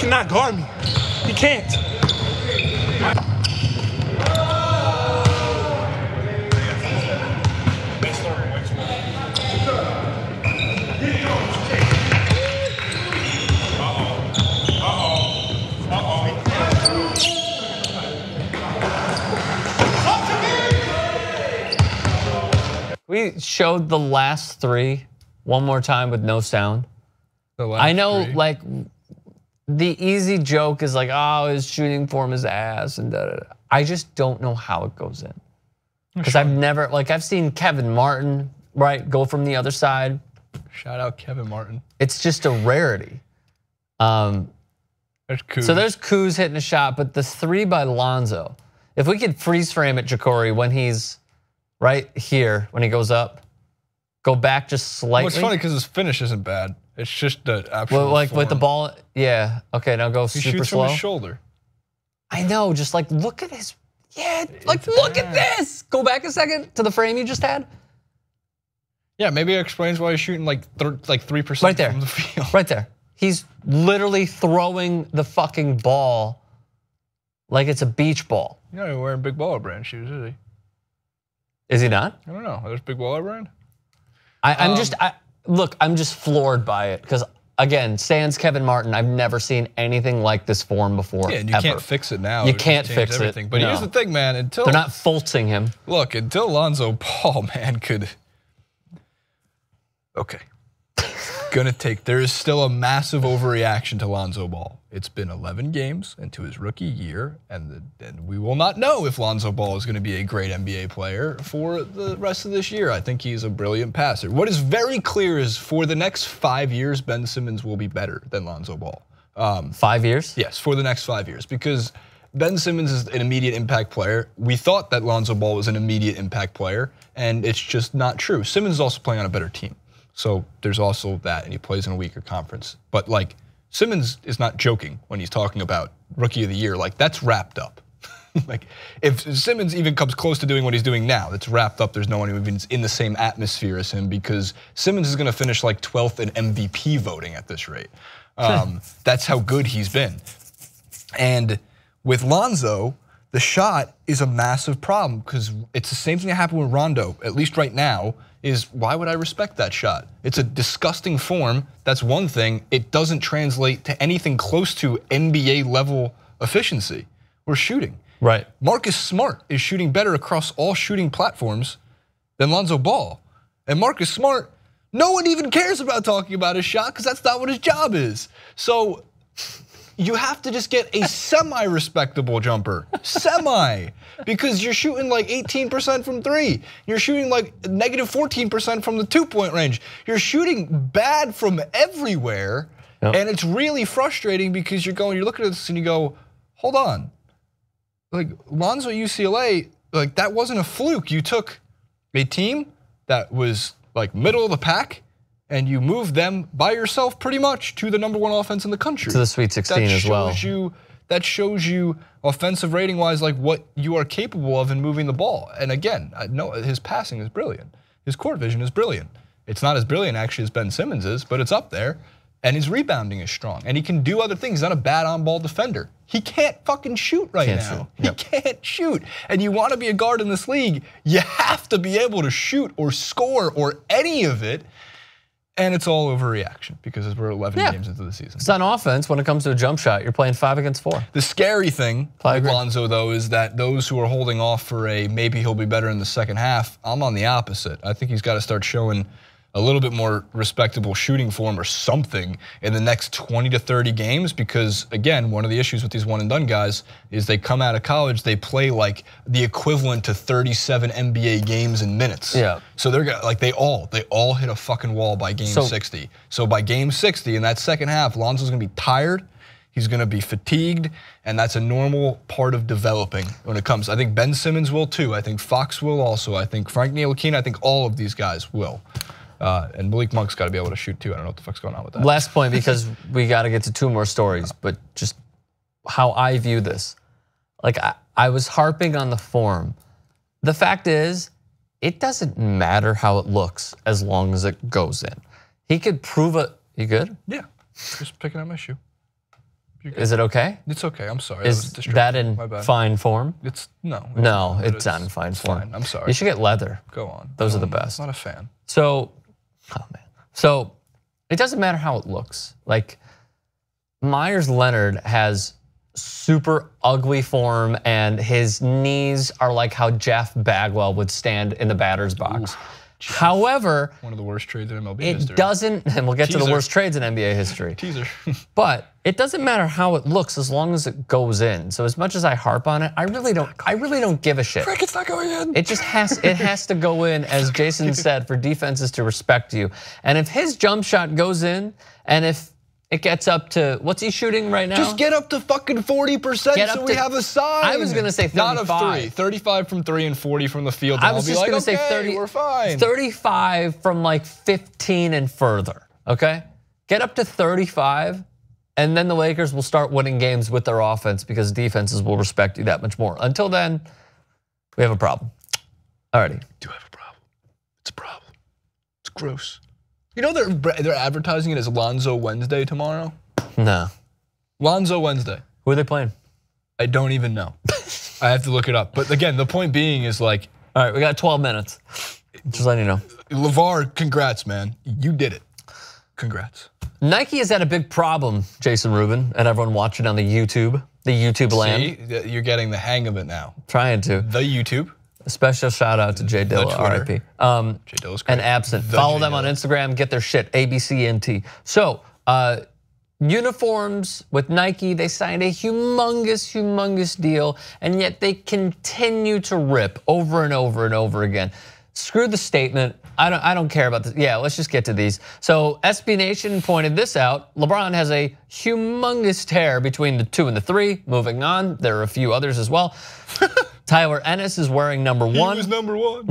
Not guard me. He can't. we showed the last 3 one more time with no sound? I know, 3. like, the easy joke is like, oh, his shooting form is ass and da da da. I just don't know how it goes in. Because I've never, like, I've seen Kevin Martin, right, go from the other side. Shout out Kevin Martin. It's just a rarity. There's Kuz. So there's Kuz hitting a shot, but the 3 by Lonzo, if we could freeze frame it, Ja'Cory, when he's right here, when he goes up, go back just slightly. Well, it's funny because his finish isn't bad. It's just the actual well, like form. with the ball, yeah. Okay, now go He super shoots slow. from his shoulder. I know, just like look at his, yeah, like look at this. Go back a second to the frame you just had. Yeah, maybe it explains why he's shooting like 3% Right there. from the field. Right there. He's literally throwing the fucking ball like it's a beach ball. You're not even wearing Big Baller Brand shoes, is he? Is he not? I don't know. There's Big Baller Brand? I'm just floored by it because again, sans Kevin Martin, I've never seen anything like this form before. Yeah, and you can't fix it now. You It can't just fix changed it, everything. But no. here's the thing, man. Until they're not Fultzing him. Look, until Lonzo Ball, man, could. Okay. There is still a massive overreaction to Lonzo Ball. It's been 11 games into his rookie year, and we will not know if Lonzo Ball is going to be a great NBA player for the rest of this year. I think he's a brilliant passer. What is very clear is for the next 5 years, Ben Simmons will be better than Lonzo Ball. 5 years? Yes, for the next 5 years, because Ben Simmons is an immediate impact player. We thought that Lonzo Ball was an immediate impact player, and it's just not true. Simmons is also playing on a better team. So there's also that, and he plays in a weaker conference. But like, Simmons is not joking when he's talking about rookie of the year. Like, that's wrapped up. Like, if Simmons even comes close to doing what he's doing now, that's wrapped up. There's no one who even is in the same atmosphere as him because Simmons is going to finish like 12th in MVP voting at this rate. That's how good he's been. And with Lonzo, the shot is a massive problem because it's the same thing that happened with Rondo, at least right now, is why would I respect that shot? It's a disgusting form, that's one thing. It doesn't translate to anything close to NBA level efficiency or shooting. Right. Marcus Smart is shooting better across all shooting platforms than Lonzo Ball. And Marcus Smart, no one even cares about talking about his shot because that's not what his job is. So you have to just get a semi-respectable jumper. Semi. Because you're shooting like 18% from 3. You're shooting like negative 14% from the 2-point range. You're shooting bad from everywhere. Yep. And it's really frustrating because you're looking at this and you go, hold on. Like Lonzo UCLA, like that wasn't a fluke. You took a team that was like middle of the pack and you moved them by yourself pretty much to the #1 offense in the country. To the Sweet 16 as well. That shows you offensive rating wise like what you are capable of in moving the ball. And again, I know his passing is brilliant. His court vision is brilliant. It's not as brilliant actually as Ben Simmons is, but it's up there. And his rebounding is strong. And he can do other things. He's not a bad on-ball defender. He can't fucking shoot right now. Yep. He can't shoot. And you want to be a guard in this league, you have to be able to shoot or score or any of it. And it's all overreaction because we're 11 games into the season. It's on offense when it comes to a jump shot. You're playing 5 against 4. The scary thing with Lonzo, though, is that those who are holding off for a maybe he'll be better in the second half, I'm on the opposite. I think he's got to start showing a little bit more respectable shooting form or something in the next 20 to 30 games because, again, one of the issues with these one-and-done guys is they come out of college, they play like the equivalent to 37 NBA games in minutes. Yeah. So they're like they all hit a fucking wall by game 60. So by game 60 in that second half, Lonzo's gonna be tired, he's gonna be fatigued, and that's a normal part of developing when it comes. I think Ben Simmons will too. I think Fox will also. I think Frank Ntilikina, I think all of these guys will. And Malik Monk's got to be able to shoot too. I don't know what the fuck's going on with that. Last point because we got to get to 2 more stories, but just how I view this. Like I was harping on the form. The fact is, it doesn't matter how it looks as long as it goes in. He could prove it. You good? Yeah, just picking up my shoe. Is it okay? It's okay. I'm sorry. Is that in fine form? It's no. No, it's not in fine form. Fine. I'm sorry. You should get leather. Go on. Those are the best. I'm not a fan. So, oh man. So it doesn't matter how it looks. Like Myers Leonard has super ugly form and his knees are like how Jeff Bagwell would stand in the batter's box. However, one of the worst trades in MLB it history. doesn't, and we'll get to the Teaser. worst trades in NBA history. Teaser. But it doesn't matter how it looks as long as it goes in. So as much as I harp on it, I really don't give a shit. Frick, it's not going in. It just has to go in, as Jason said, for defenses to respect you. And if his jump shot goes in, and if it gets up to, what's he shooting right now? Just get up to fucking 40% so we have a sign. I was gonna say 35. Not of 3, 35 from 3 and 40 from the field. I was just like, gonna say okay, 30. we're fine. 35 from like 15 and further, okay? Get up to 35, and then the Lakers will start winning games with their offense because defenses will respect you that much more. Until then, we have a problem. Alrighty. Do have a problem. It's a problem. It's gross. You know they're advertising it as Lonzo Wednesday tomorrow? No. Lonzo Wednesday. Who are they playing? I don't even know. I have to look it up. But again, the point being is like, all right, we got 12 minutes. Just letting you know. LeVar, congrats, man. You did it. Congrats. Nike has had a big problem, Jason Rubin, and everyone watching on the YouTube land. See, you're getting the hang of it now. Trying to. The YouTube. A special shout out to Jay Dilla, RIP. Jay Dilla's great. And Absent. Follow them on Instagram, get their shit, ABCNT. So, uniforms with Nike, they signed a humongous deal, and yet they continue to rip over and over and over again. Screw the statement. I don't care about this. Yeah, let's just get to these. So SB Nation pointed this out. LeBron has a humongous tear between the 2 and the 3. Moving on, there are a few others as well. Tyler Ennis is wearing number 1. He was number 1.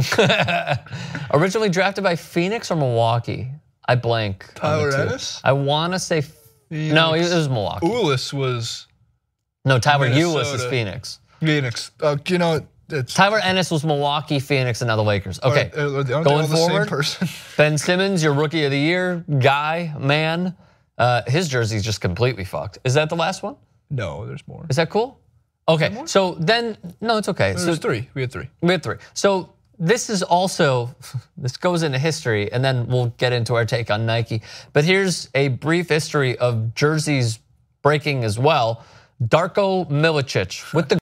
Originally drafted by Phoenix or Milwaukee? I blank. Tyler Ennis? I want to say, Phoenix. No, it was Milwaukee. Ulis was. No, Tyler Minnesota. Ulis is Phoenix. Phoenix. You know, it's Tyler Ennis was Milwaukee, Phoenix, and now the Lakers. Okay, going forward. Ben Simmons, your rookie of the year guy, man. His jersey's just completely fucked. Is that the last one? No, there's more. Is that cool? Okay, so then, no, it's okay. There's 3, we had 3. We had 3. So this is also, this goes into history, and then we'll get into our take on Nike. But here's a brief history of jerseys breaking as well. Darko Milicic with the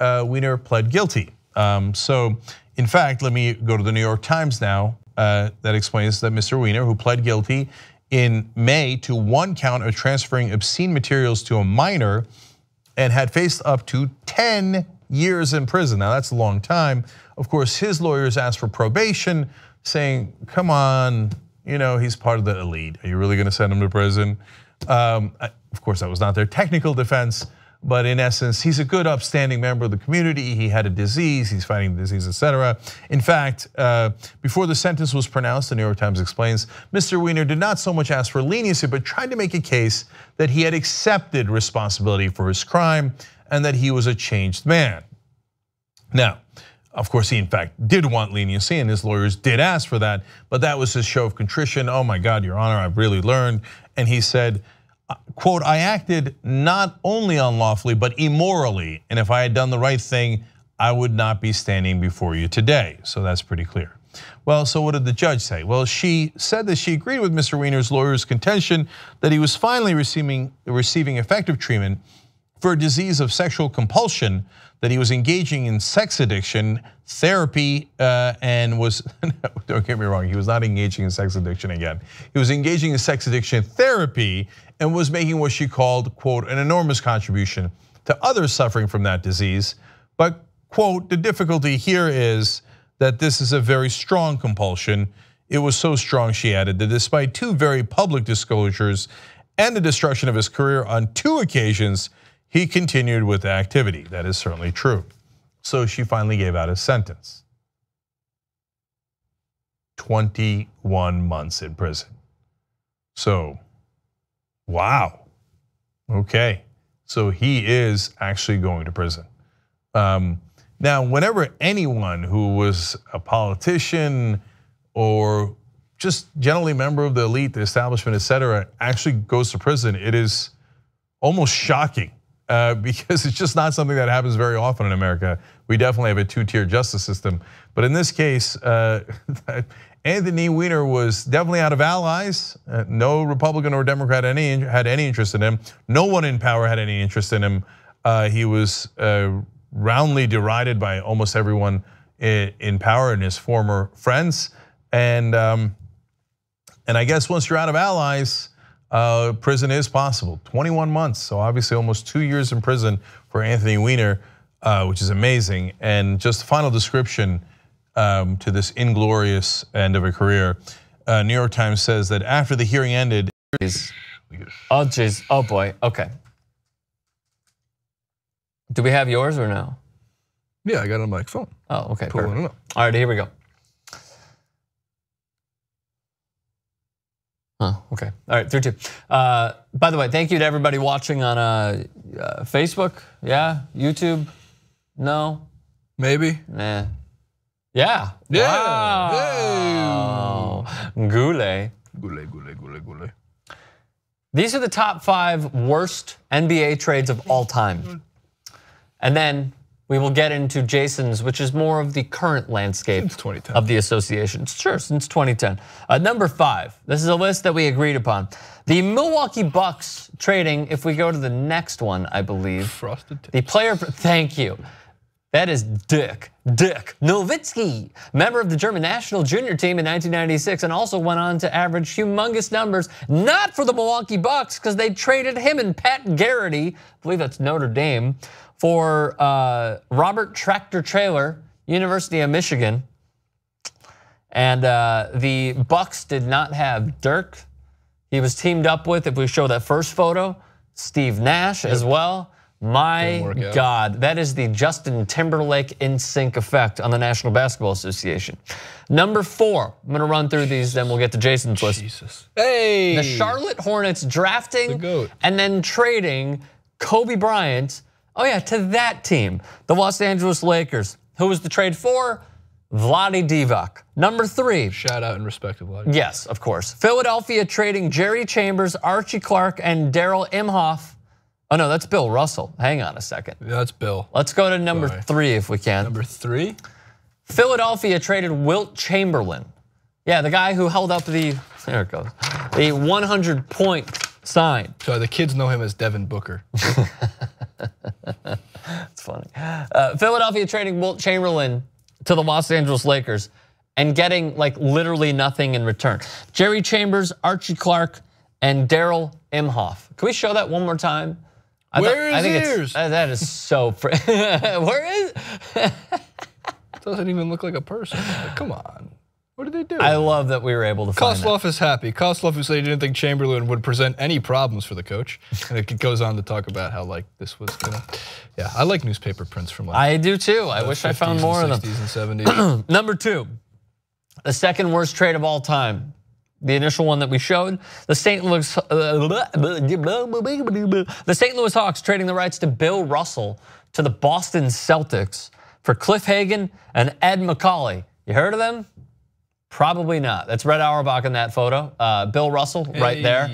Wiener pled guilty. So, in fact, let me go to the New York Times now. That explains that Mr. Wiener, who pled guilty in May to 1 count of transferring obscene materials to a minor and had faced up to 10 years in prison. Now, that's a long time. Of course, his lawyers asked for probation, saying, come on, you know, he's part of the elite. Are you really going to send him to prison? Of course, that was not their technical defense. But in essence, he's a good, upstanding member of the community. He had a disease, he's fighting the disease, etc. In fact, before the sentence was pronounced, the New York Times explains, Mr. Wiener did not so much ask for leniency, but tried to make a case that he had accepted responsibility for his crime and that he was a changed man. Now, of course, he in fact did want leniency, and his lawyers did ask for that, but that was his show of contrition. Oh my God, Your Honor, I've really learned. And he said, quote, I acted not only unlawfully, but immorally. And if I had done the right thing, I would not be standing before you today. So that's pretty clear. Well, so what did the judge say? Well, she said that she agreed with Mr. Wiener's lawyer's contention that he was finally receiving effective treatment for a disease of sexual compulsion, that he was engaging in sex addiction therapy and was, don't get me wrong, he was not engaging in sex addiction again. He was engaging in sex addiction therapy and was making what she called, quote, an enormous contribution to others suffering from that disease. But, quote, the difficulty here is that this is a very strong compulsion. It was so strong, she added, that despite 2 very public disclosures and the destruction of his career on 2 occasions, he continued with the activity. That is certainly true. So she finally gave out his sentence. 21 months in prison. So, wow. Okay, so he is actually going to prison. Now, whenever anyone who was a politician or just generally a member of the elite, the establishment, etc., actually goes to prison, it is almost shocking because it's just not something that happens very often in America. We definitely have a two-tier justice system. But in this case, Anthony Weiner was definitely out of allies. No Republican or Democrat had any interest in him. No one in power had any interest in him. He was roundly derided by almost everyone in power and his former friends. And I guess once you're out of allies, prison is possible. 21 months, so obviously almost 2 years in prison for Anthony Weiner, which is amazing. And just the final description to this inglorious end of a career. New York Times says that after the hearing ended. Oh jeez, oh boy, okay. Do we have yours or no? Yeah, I got it on my phone. Oh, okay, Pulling perfect. it up. All right, here we go. Oh, okay. All right, 3, 2. By the way, thank you to everybody watching on Facebook. Yeah, YouTube. No, maybe. Nah. Yeah. Wow. Goulet. Goulet. These are the top 5 worst NBA trades of all time. And then we will get into Jason's, which is more of the current landscape of the association. Sure, since 2010. Number 5, this is a list that we agreed upon. The Milwaukee Bucks trading, if we go to the next one, I believe. Frosted tips. The player, thank you. That is Dick Nowitzki, member of the German national junior team in 1996, and also went on to average humongous numbers, not for the Milwaukee Bucks, because they traded him and Pat Garrity, I believe that's Notre Dame, for Robert Tractor Trailer, University of Michigan. And the Bucks did not have Dirk. He was teamed up with, if we show that first photo, Steve Nash as well. My God, that is the Justin Timberlake in sync effect on the National Basketball Association. Number 4, I'm gonna run through these, then we'll get to Jason's list. Jesus. Hey! The Charlotte Hornets drafting and then trading Kobe Bryant, oh yeah, to that team, the Los Angeles Lakers. Who was the trade for? Vlade Divac. Number 3. Shout out and respect to Vlade. Yes, of course. Philadelphia trading Jerry Chambers, Archie Clark, and Daryl Imhoff. Oh no, that's Bill Russell. Hang on a second. Yeah, that's Bill. Let's go to number 3 if we can. Number 3? Philadelphia traded Wilt Chamberlain. Yeah, the guy who held up the, there it goes, the 100-point sign. So the kids know him as Devin Booker. That's funny. Philadelphia trading Wilt Chamberlain to the Los Angeles Lakers and getting like literally nothing in return. Jerry Chambers, Archie Clark, and Daryl Imhoff. Can we show that one more time? Where is yours? That is so, where is? Doesn't even look like a person. Like, come on. What did they do? I love that we were able to find that. Kosloff is happy. Kosloff, who said he didn't think Chamberlain would present any problems for the coach. And it goes on to talk about how like this was gonna, yeah, I like newspaper prints from like I do too. I wish I found more of them. 60s and 70s. Number 2, the second worst trade of all time. The initial one that we showed, the St. Louis Hawks trading the rights to Bill Russell to the Boston Celtics for Cliff Hagan and Ed McCauley. You heard of them? Probably not. That's Red Auerbach in that photo. Bill Russell right there.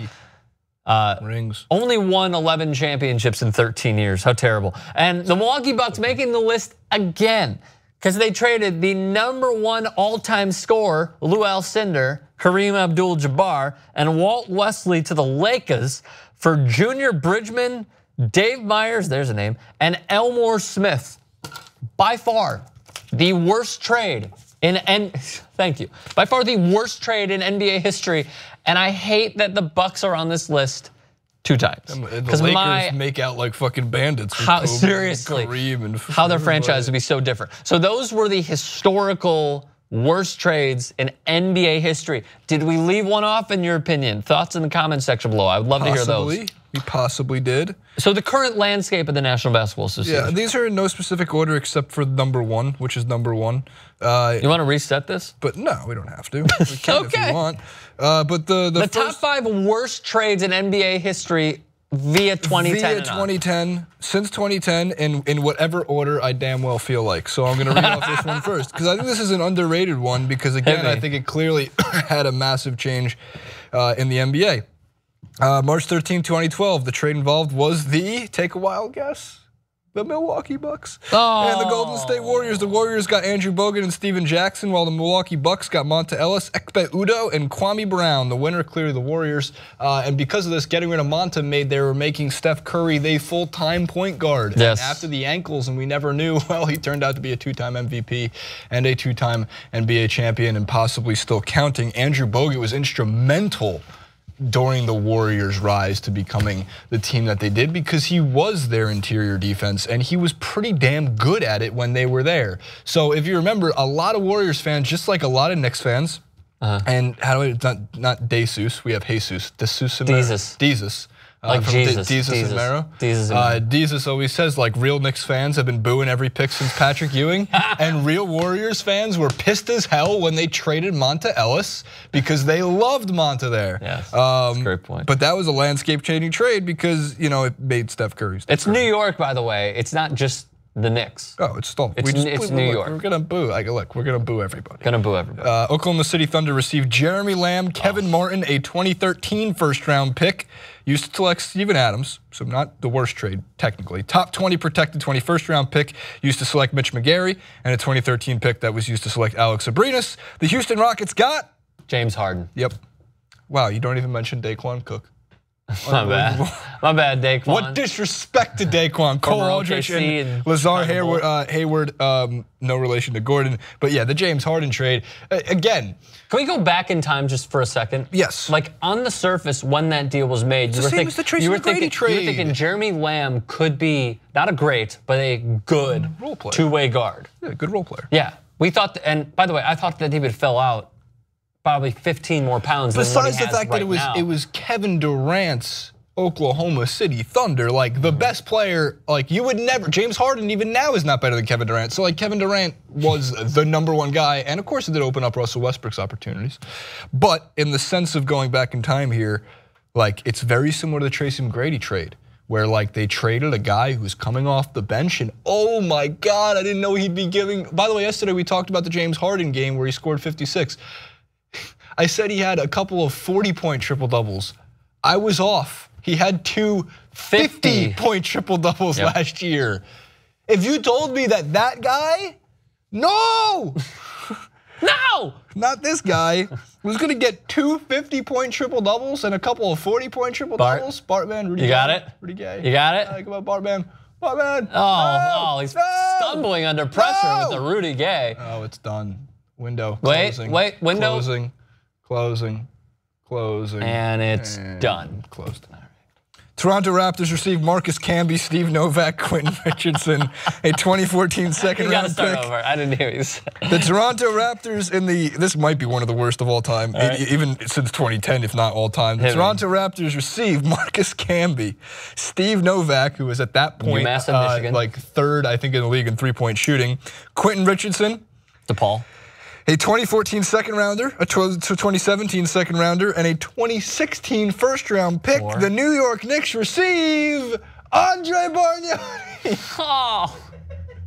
Rings. Only won 11 championships in 13 years. How terrible. And the Milwaukee Bucks making the list again because they traded the #1 all-time scorer, Lou Alcindor, Kareem Abdul-Jabbar, and Walt Wesley to the Lakers for Junior Bridgman, Dave Myers, there's a name, and Elmore Smith. By far, the worst trade thank you. By far the worst trade in NBA history, and I hate that the Bucks are on this list 2 times. The Lakers make out like fucking bandits. How, seriously, how their franchise would be so different. So those were the historical worst trades in NBA history. Did we leave one off in your opinion? Thoughts in the comment section below. I would love to hear those. We possibly did. So the current landscape of the National Basketball Association. Yeah, these are in no specific order except for #1, which is #1. You want to reset this? But no, we don't have to. We can if you want. But the top 5 worst trades in NBA history via 2010. Via 2010, since 2010, in whatever order I damn well feel like. So I'm gonna read off this one first because I think this is an underrated one because again I think it clearly had a massive change in the NBA. March 13, 2012, the trade involved was take a wild guess, the Milwaukee Bucks and the Golden State Warriors. The Warriors got Andrew Bogut and Steven Jackson, while the Milwaukee Bucks got Monta Ellis, Ekpe Udoh, and Kwame Brown. The winner, clearly the Warriors. And because of this, getting rid of Monta they were making Steph Curry the full-time point guard. Yes. And after the ankles, and we never knew, well, he turned out to be a 2-time MVP and a 2-time NBA champion, and possibly still counting. Andrew Bogut was instrumental during the Warriors' rise to becoming the team that they did, because he was their interior defense and he was pretty damn good at it when they were there. So if you remember, a lot of Warriors fans, just like a lot of Knicks fans, and how do I, not Jesus, we have Jesus, Jesus. Like Jesus. Jesus and Mero. Jesus Jesus always says, like, real Knicks fans have been booing every pick since Patrick Ewing, and real Warriors fans were pissed as hell when they traded Monta Ellis because they loved Monta there. Yes, that's a great point. But that was a landscape-changing trade because, you know, it made Steph Curry. It's New York, by the way. It's not just the Knicks. Oh, it's still. It's New York. We're gonna boo. Look, we're gonna boo everybody. Gonna boo everybody. Oklahoma City Thunder received Jeremy Lamb, Kevin Martin, a 2013 first-round pick, used to select Steven Adams, so not the worst trade technically. Top 20 protected 21st-round pick, used to select Mitch McGary, and a 2013 pick that was used to select Alex Abrinas. The Houston Rockets got James Harden. Yep. Wow, you don't even mention Daquan Cook. My bad, Daquan. What disrespect to Daquan. Cole Aldrich and Lazar Hayward, no relation to Gordon. But yeah, the James Harden trade, again. Can we go back in time just for a second? Yes. Like, on the surface, when that deal was made, you were thinking Jeremy Lamb could be not a great, but a good two-way guard. Yeah, good role player. Yeah, we thought, and by the way, I thought that he would fill out probably 15 more pounds than what he has Besides the fact that it was Kevin Durant's Oklahoma City Thunder, like the best player, like you would never, James Harden even now is not better than Kevin Durant. So like Kevin Durant was the #1 guy, and of course it did open up Russell Westbrook's opportunities. But in the sense of going back in time here, like it's very similar to the Tracy McGrady trade, where like they traded a guy who's coming off the bench, and oh my God, I didn't know he'd be giving. By the way, yesterday we talked about the James Harden game where he scored 56. I said he had a couple of 40-point triple-doubles. I was off. He had two 50-point triple-doubles last year. If you told me that guy, no! No! Not this guy, was gonna get two 50-point triple-doubles and a couple of 40-point triple-doubles. Bartman, Rudy Gay. You got it? Rudy Gay. You got it? Come on, Bartman. Bartman. Oh, he's stumbling under pressure with the Rudy Gay. Oh, it's done. Window, closing. Wait, window. Closing. And it's done. Closed. Toronto Raptors received Marcus Camby, Steve Novak, Quentin Richardson, a 2014 second-round pick. You gotta start over. I didn't hear you say. The Toronto Raptors this might be one of the worst of all time, even since 2010, if not all time. The Toronto Raptors received Marcus Camby, Steve Novak, who was at that point like third, I think, in the league in three-point shooting, Quentin Richardson, DePaul, a 2014 second rounder, a 2017 second rounder, and a 2016 first round pick. The New York Knicks receive Andre Bargnani. Oh.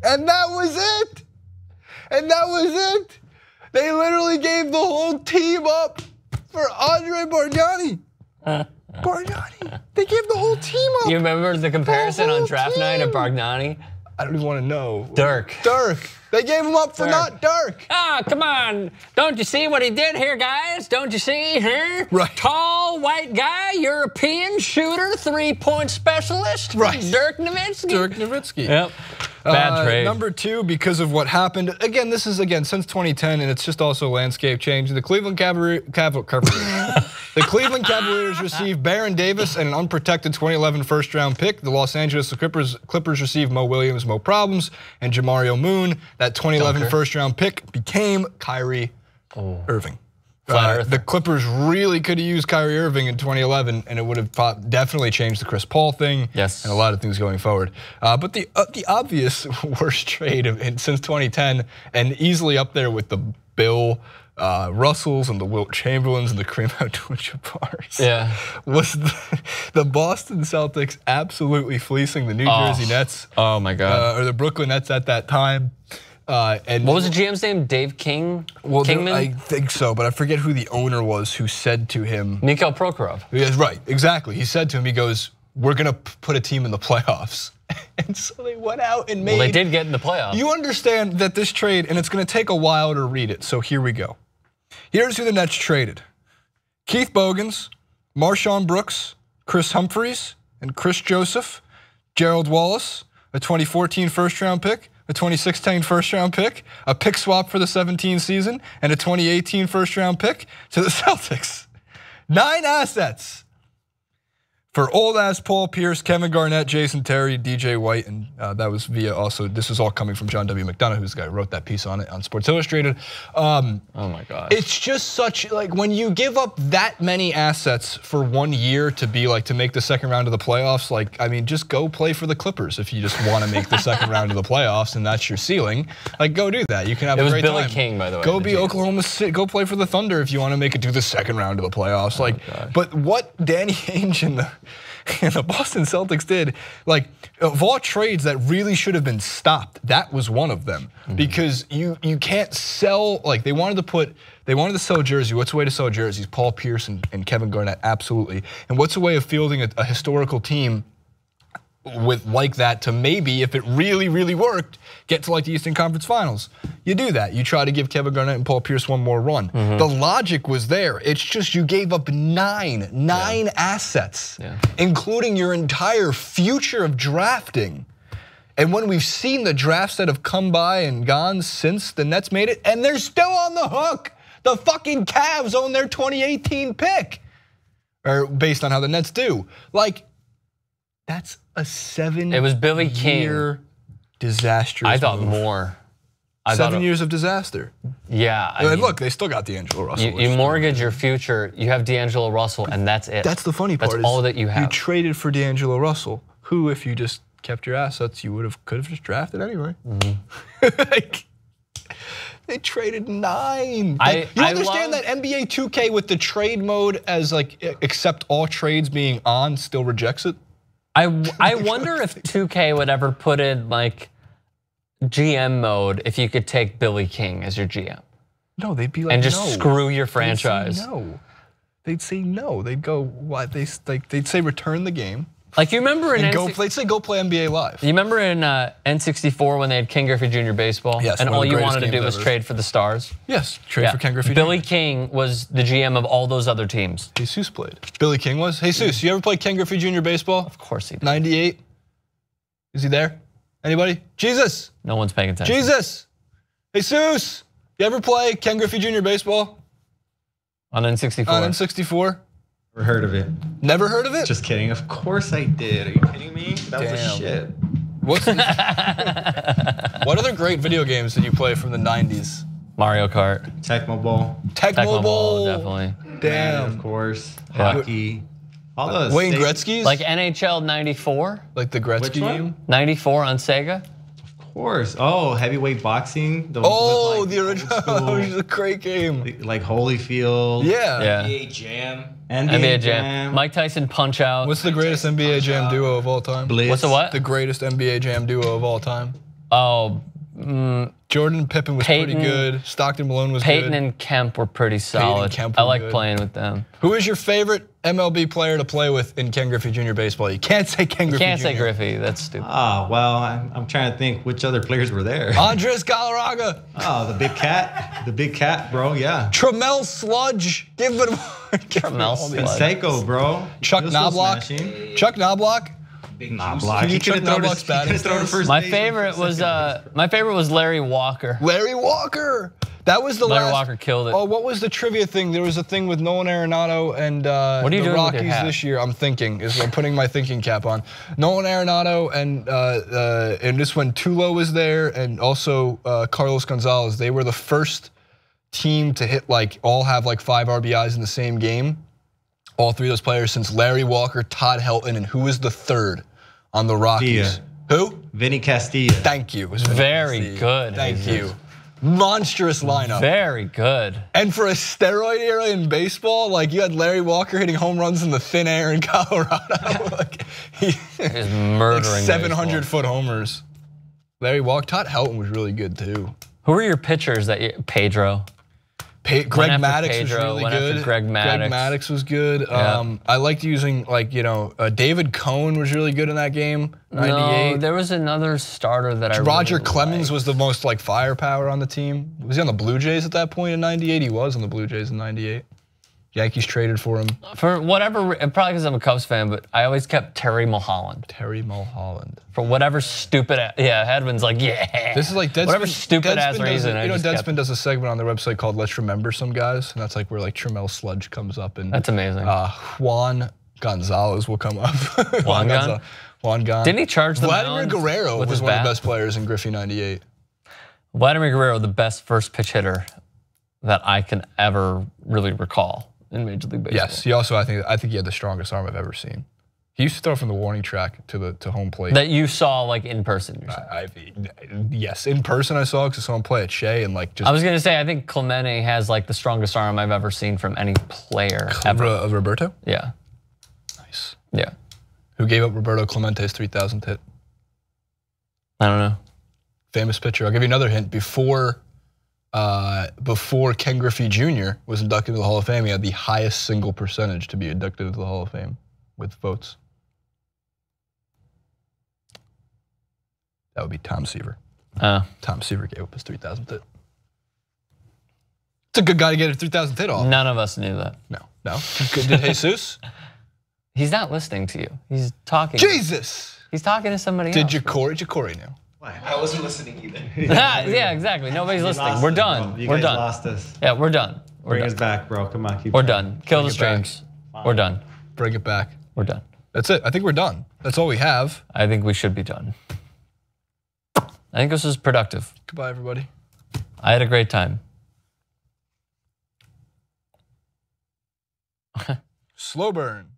And that was it. They literally gave the whole team up for Andre Bargnani. They gave the whole team up. You remember the comparison on draft night of Bargnani? I don't even want to know. Dirk. They gave him up for not Dirk. Ah, come on. Don't you see what he did here, guys? Don't you see, huh? Right. Tall, white guy, European shooter, three-point specialist. Right. Dirk Nowitzki. Yep. Bad trade. #2, because of what happened. Again, this is since 2010, and it's just also a landscape change. The Cleveland Cavaliers received Baron Davis and an unprotected 2011 first-round pick. The Los Angeles Clippers received Mo Williams, Mo Problems, and Jamario Moon. That 2011 first-round pick became Kyrie Irving. The Clippers really could have used Kyrie Irving in 2011, and it would have definitely changed the Chris Paul thing, and a lot of things going forward. But the obvious worst trade since 2010, and easily up there with the Bill Russells and the Wilt Chamberlains and the Kareem Abdul-Jabbars, was the Boston Celtics absolutely fleecing the New Jersey Nets. Oh my God. Or the Brooklyn Nets at that time. And what was the GM's name? Dave King? Well, Kingman? I think so, but I forget who the owner was who said to him. Mikhail Prokhorov. Yes, right, exactly. He said to him, he goes, "We're gonna put a team in the playoffs." And so they went out and made. Well, they did get in the playoffs. You understand that this trade, and it's gonna take a while to read it, so here we go. Here's who the Nets traded: Keith Bogans, Marshawn Brooks, Chris Humphries, and Chris Joseph, Gerald Wallace, a 2014 first-round pick, a 2016 first-round pick, a pick swap for the 17 season, and a 2018 first-round pick to the Celtics. 9 assets for old-ass Paul Pierce, Kevin Garnett, Jason Terry, DJ White, and that was via also, this is all coming from John W. McDonough, who's the guy who wrote that piece on it on Sports Illustrated. Oh my God. It's just such, like, when you give up that many assets for 1 year to be like, to make the second round of the playoffs, like, I mean, just go play for the Clippers if you just want to make the second round of the playoffs and that's your ceiling. Like, go do that. You can have a great time. It was Billy King, by the way. Go be Oklahoma City, go play for the Thunder if you want to make it to the second round of the playoffs. Like, but what Danny Ainge and the Boston Celtics did, like, of all trades that really should have been stopped, that was one of them. Because you can't sell, like, they wanted to sell jersey. What's a way to sell jerseys? Paul Pierce and Kevin Garnett, absolutely. And what's a way of fielding a historical team with like that to maybe, if it really, really worked, get to like the Eastern Conference Finals? You do that. You try to give Kevin Garnett and Paul Pierce one more run. The logic was there. It's just you gave up nine assets, including your entire future of drafting. And when we've seen the drafts that have come by and gone since the Nets made it, and they're still on the hook. The fucking Cavs own their 2018 pick, or based on how the Nets do. Like, that's a 7 It was Billy year King. Disastrous I thought move. more. 7 years of disaster. Yeah. I And mean, look, they still got D'Angelo Russell. you mortgage your future, you have D'Angelo Russell, and that's it. That's the funny part. That's all that you have. You traded for D'Angelo Russell, who, if you just kept your assets, you could have just drafted anyway. Like, they traded 9. Like, you understand that NBA 2K with the trade mode as like accept all trades being on still rejects it? I wonder if 2K would ever put in like GM mode if you could take Billy King as your GM. No, they'd be like, and just screw your franchise. They'd say no. They'd go, what? They'd say return the game. Like, you remember in they'd say go play NBA Live. You remember in N64 when they had Ken Griffey Jr. baseball? Yes, and all you wanted to do was trade for the stars? Yes, trade for Ken Griffey Jr. Billy King was the GM of all those other teams. Jesus played. Billy King was? Jesus, you ever play Ken Griffey Jr. baseball? Of course he did. 98? Is he there? Anybody? Jesus! No one's paying attention. Jesus! Jesus! You ever play Ken Griffey Jr. baseball? On N64? On N64? Never heard of it. Never heard of it? Just kidding. Of course I did. Are you kidding me? That was a shit. What other great video games did you play from the 90s? Mario Kart. Tecmo Bowl. Tecmo Bowl. Definitely. Damn. Of course. Hockey. All those. Wayne Gretzky's? Like NHL 94? Like the Gretzky game? 94 on Sega? Of course. Oh, heavyweight boxing. The original. That was a great game. Like Holyfield. Yeah. NBA Jam. NBA Jam. Mike Tyson Punch Out. What's the greatest NBA Jam duo of all time? Blitz. What's the what? The greatest NBA Jam duo of all time. Oh. Jordan and Pippen was pretty good. Stockton Malone was good. Peyton and Kemp were pretty solid. Kemp I like good. playing with them. Who is your favorite MLB player to play with in Ken Griffey Jr. baseball? You can't say Ken Griffey Jr. You can't say Griffey, that's stupid. Oh, well, I'm trying to think which other players were there. Andres Galarraga. Oh, the big cat. The big cat, bro, yeah. Tramel Sludge. Give it Tramel Sludge. Seiko, bro. Chuck Knobloch. Chuck Knobloch. Knobloch. He Chuck Knobloch's batting stance. My favorite was Larry Walker. Larry Walker. That was the Larry Walker killed it. Oh, what was the trivia thing? There was a thing with Nolan Arenado and what are you the doing Rockies with your hat? this year. I'm putting my thinking cap on. Nolan Arenado and this when Tulo was there and also Carlos Gonzalez. They were the first team to hit all have 5 RBIs in the same game. All 3 of those players since Larry Walker, Todd Helton, and who was the third on the Rockies? Who? Vinny Castilla. Thank you. It was Very good. Thank you. Monstrous lineup. Very good. And for a steroid era in baseball, you had Larry Walker hitting home runs in the thin air in Colorado. He's murdering 700-foot homers. Larry Walk, Todd Helton was really good too. Who were your pitchers Pedro? Greg Maddux was really good. Greg Maddux was good. Yeah. I liked using David Cohn was really good in that game. 98. No, there was another starter that Roger really Clemens liked. was the most firepower on the team. Was he on the Blue Jays at that point in 98? He was on the Blue Jays in 98. Yankees traded for him. For whatever, probably because I'm a Cubs fan, but I always kept Terry Mulholland. Terry Mulholland. For whatever stupid, Hedman's like, yeah. This is like Deadspin. Whatever stupid ass reason. Deadspin does a segment on their website called Let's Remember Some Guys, and that's like where Tramel Sludge comes up, and that's amazing. Juan Gonzalez will come up. Juan Gon. Didn't he charge the Vladimir Guerrero was one of the best players in Griffey '98. Vladimir Guerrero, the best first pitch hitter that I can ever really recall in Major League Baseball. Yes, he also I think he had the strongest arm I've ever seen. He used to throw from the warning track to home plate. That you saw in person. Yes, in person I saw because I saw him play at Shea and just. I was gonna say I think Clemente has the strongest arm I've ever seen from any player ever. Roberto? Yeah. Nice. Yeah. Who gave up Roberto Clemente's 3,000th hit? I don't know. Famous pitcher. I'll give you another hint. Before Ken Griffey Jr. was inducted into the Hall of Fame, he had the highest single percentage to be inducted into the Hall of Fame with votes. That would be Tom Seaver. Tom Seaver gave up his 3,000th hit. It's a good guy to get a 3,000th hit off. None of us knew that. No. Did Jesus? He's not listening to you. He's talking. Jesus! He's talking to somebody else. Did Ja'Cory knew? I wasn't listening either. Yeah, exactly. Nobody's listening. We're done. You We're guys done. lost us. Yeah, we're done. Bring us back, bro. Come on, keep We're going. done. Kill the Bring it back. streams. We're done. Bring it back. We're done. That's it. I think we're done. That's all we have. I think we should be done. I think this was productive. Goodbye, everybody. I had a great time. Slow burn.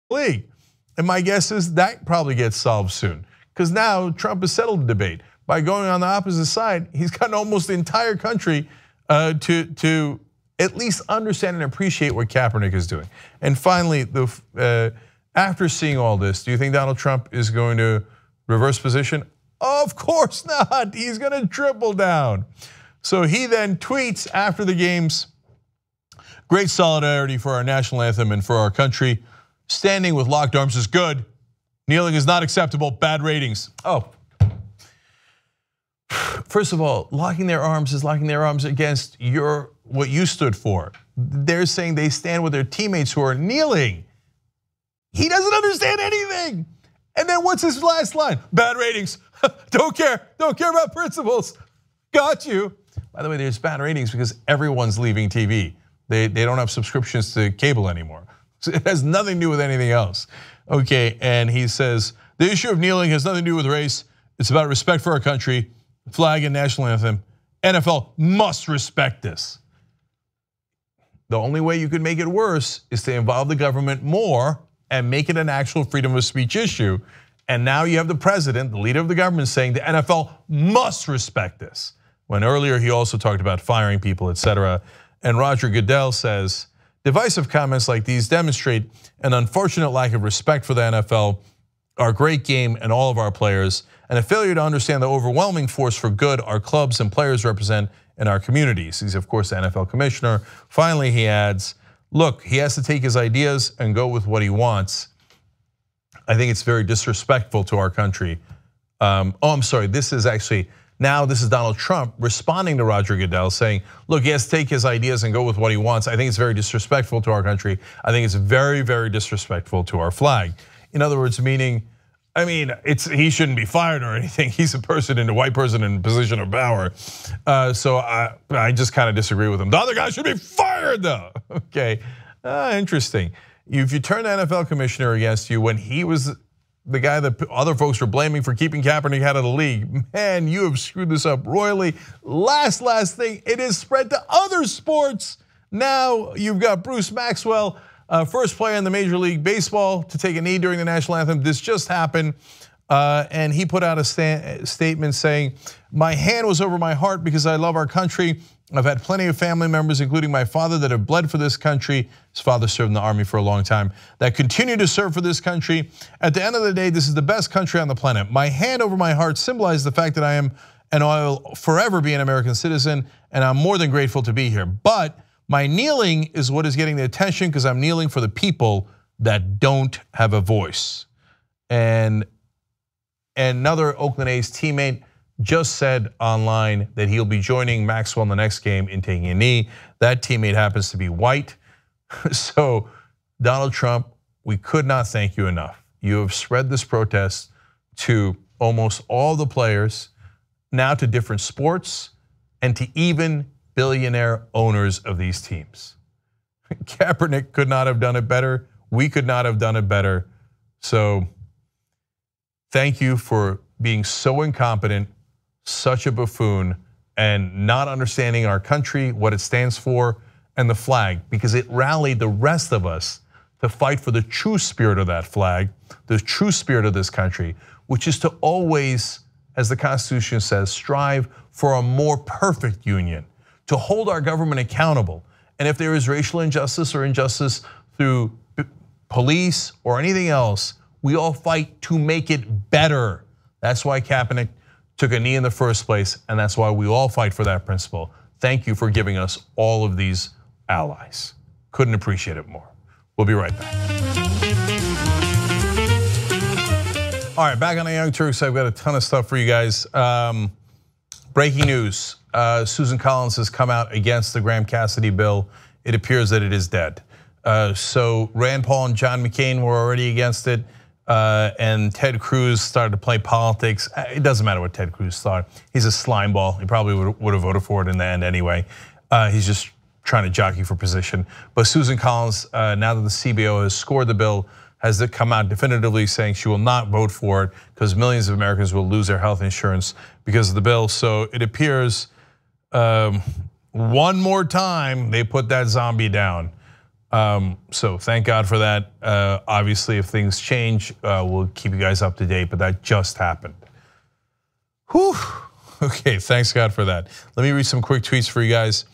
League. And my guess is that probably gets solved soon. Because now Trump has settled the debate. By going on the opposite side, he's gotten almost the entire country to at least understand and appreciate what Kaepernick is doing. And finally, after seeing all this, do you think Donald Trump is going to reverse position? Of course not. He's going to triple down. So he then tweets after the games, great solidarity for our national anthem and for our country. Standing with locked arms is good. Kneeling is not acceptable. Bad ratings. Oh. First of all, locking their arms is locking their arms against what you stood for. They're saying they stand with their teammates who are kneeling. He doesn't understand anything. And then what's his last line? Bad ratings. Don't care about principles. Got you. By the way, there's bad ratings because everyone's leaving TV. They don't have subscriptions to cable anymore. So it has nothing to do with anything else. Okay, and he says, the issue of kneeling has nothing to do with race. It's about respect for our country, flag and national anthem. NFL must respect this. The only way you could make it worse is to involve the government more and make it an actual freedom of speech issue. And now you have the president, the leader of the government, saying the NFL must respect this. When earlier he also talked about firing people, etc. And Roger Goodell says, divisive comments like these demonstrate an unfortunate lack of respect for the NFL, our great game, and all of our players, and a failure to understand the overwhelming force for good our clubs and players represent in our communities. He's, of course, the NFL commissioner. Finally, he adds, look, he has to take his ideas and go with what he wants. I think it's very disrespectful to our country. I'm sorry, this is Donald Trump responding to Roger Goodell saying, look, he has to take his ideas and go with what he wants. I think it's very disrespectful to our country. I think it's very, very disrespectful to our flag. In other words, meaning, he shouldn't be fired or anything. He's a white person in a position of power. So I just kind of disagree with him. The other guy should be fired though. Okay, interesting. If you turn the NFL commissioner against you when he was the guy that other folks were blaming for keeping Kaepernick out of the league, man, you have screwed this up royally. Last thing, it is spread to other sports. Now you've got Bruce Maxwell, first player in the Major League Baseball to take a knee during the national anthem. This just happened, and he put out a statement saying, my hand was over my heart because I love our country. I've had plenty of family members, including my father, that have bled for this country. His father served in the Army for a long time, that continue to serve for this country. At the end of the day, this is the best country on the planet. My hand over my heart symbolizes the fact that I am and I will forever be an American citizen, and I'm more than grateful to be here. But my kneeling is what is getting the attention because I'm kneeling for the people that don't have a voice. And another Oakland A's teammate just said online that he'll be joining Maxwell in the next game in taking a knee. That teammate happens to be white. So Donald Trump, we could not thank you enough. You have spread this protest to almost all the players, now to different sports, and to even billionaire owners of these teams. Kaepernick could not have done it better. We could not have done it better. So thank you for being so incompetent, such a buffoon, and not understanding our country, what it stands for, and the flag, because it rallied the rest of us to fight for the true spirit of that flag, the true spirit of this country, which is to always, as the Constitution says, strive for a more perfect union, to hold our government accountable. And if there is racial injustice or injustice through police or anything else, we all fight to make it better. That's why Kaepernick took a knee in the first place, and that's why we all fight for that principle. Thank you for giving us all of these allies. Couldn't appreciate it more. We'll be right back. All right, back on the Young Turks. I've got a ton of stuff for you guys. Breaking news, Susan Collins has come out against the Graham Cassidy bill. It appears that it is dead. So Rand Paul and John McCain were already against it. And Ted Cruz started to play politics. It doesn't matter what Ted Cruz thought. He's a slime ball. He probably would have voted for it in the end anyway. He's just trying to jockey for position. But Susan Collins, now that the CBO has scored the bill, has come out definitively saying she will not vote for it because millions of Americans will lose their health insurance because of the bill. So it appears one more time they put that zombie down. So thank God for that. Obviously, if things change, we'll keep you guys up to date, but that just happened. Whew. Okay, thanks God for that. Let me read some quick tweets for you guys.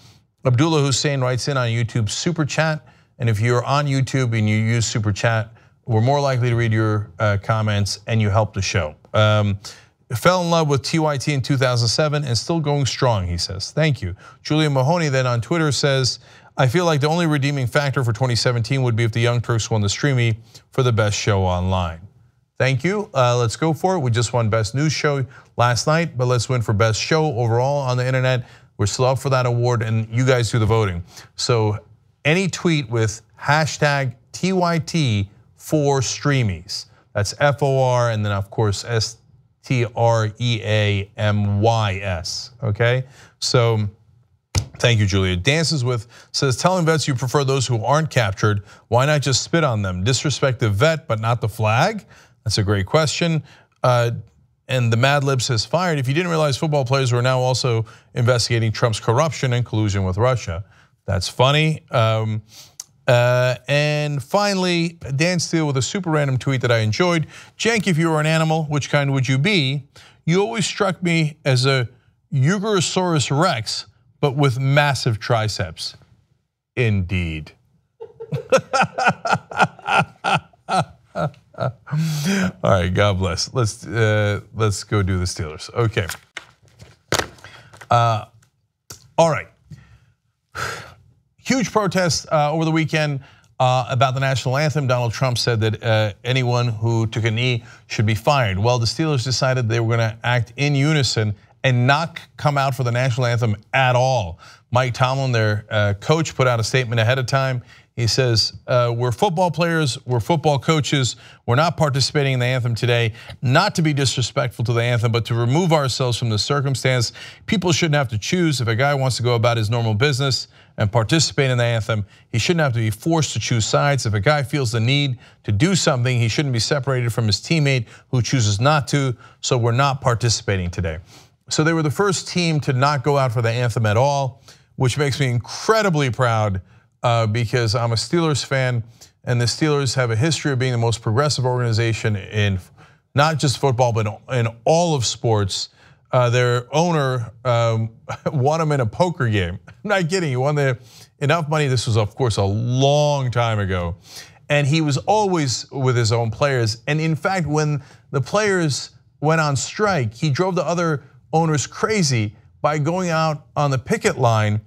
Abdullah Hussein writes in on YouTube Super Chat, and if you're on YouTube and you use Super Chat, we're more likely to read your comments and you help the show. Fell in love with TYT in 2007 and still going strong, he says. Thank you. Julian Mahoney then on Twitter says, I feel like the only redeeming factor for 2017 would be if the Young Turks won the Streamy for the best show online. Thank you, let's go for it. We just won best news show last night, but let's win for best show overall on the internet. We're still up for that award and you guys do the voting. So any tweet with hashtag TYT for Streamies, that's FOR and then of course STREAMYS, okay? So thank you, Julia. Dances with says, telling vets you prefer those who aren't captured. Why not just spit on them? Disrespect the vet, but not the flag? That's a great question. And the Mad Lib says, fired. If you didn't realize football players were now also investigating Trump's corruption and collusion with Russia. That's funny. And finally, Dan Steele with a super random tweet that I enjoyed. Cenk, if you were an animal, which kind would you be? You always struck me as a Eugerosaurus Rex, but with massive triceps. Indeed. All right, God bless. Let's go do the Steelers. Okay. All right. Huge protest over the weekend about the national anthem. Donald Trump said that anyone who took a knee should be fired. Well, the Steelers decided they were going to act in unison and not come out for the national anthem at all. Mike Tomlin, their coach, put out a statement ahead of time. He says, we're football players, we're football coaches, we're not participating in the anthem today, not to be disrespectful to the anthem, but to remove ourselves from the circumstance. People shouldn't have to choose. If a guy wants to go about his normal business and participate in the anthem, he shouldn't have to be forced to choose sides. If a guy feels the need to do something, he shouldn't be separated from his teammate who chooses not to, so we're not participating today. So they were the first team to not go out for the anthem at all, which makes me incredibly proud because I'm a Steelers fan, and the Steelers have a history of being the most progressive organization in not just football, but in all of sports. Their owner won them in a poker game. I'm not kidding, he won enough money. This was, of course, a long time ago. And he was always with his own players. And in fact, when the players went on strike, he drove the other owners crazy by going out on the picket line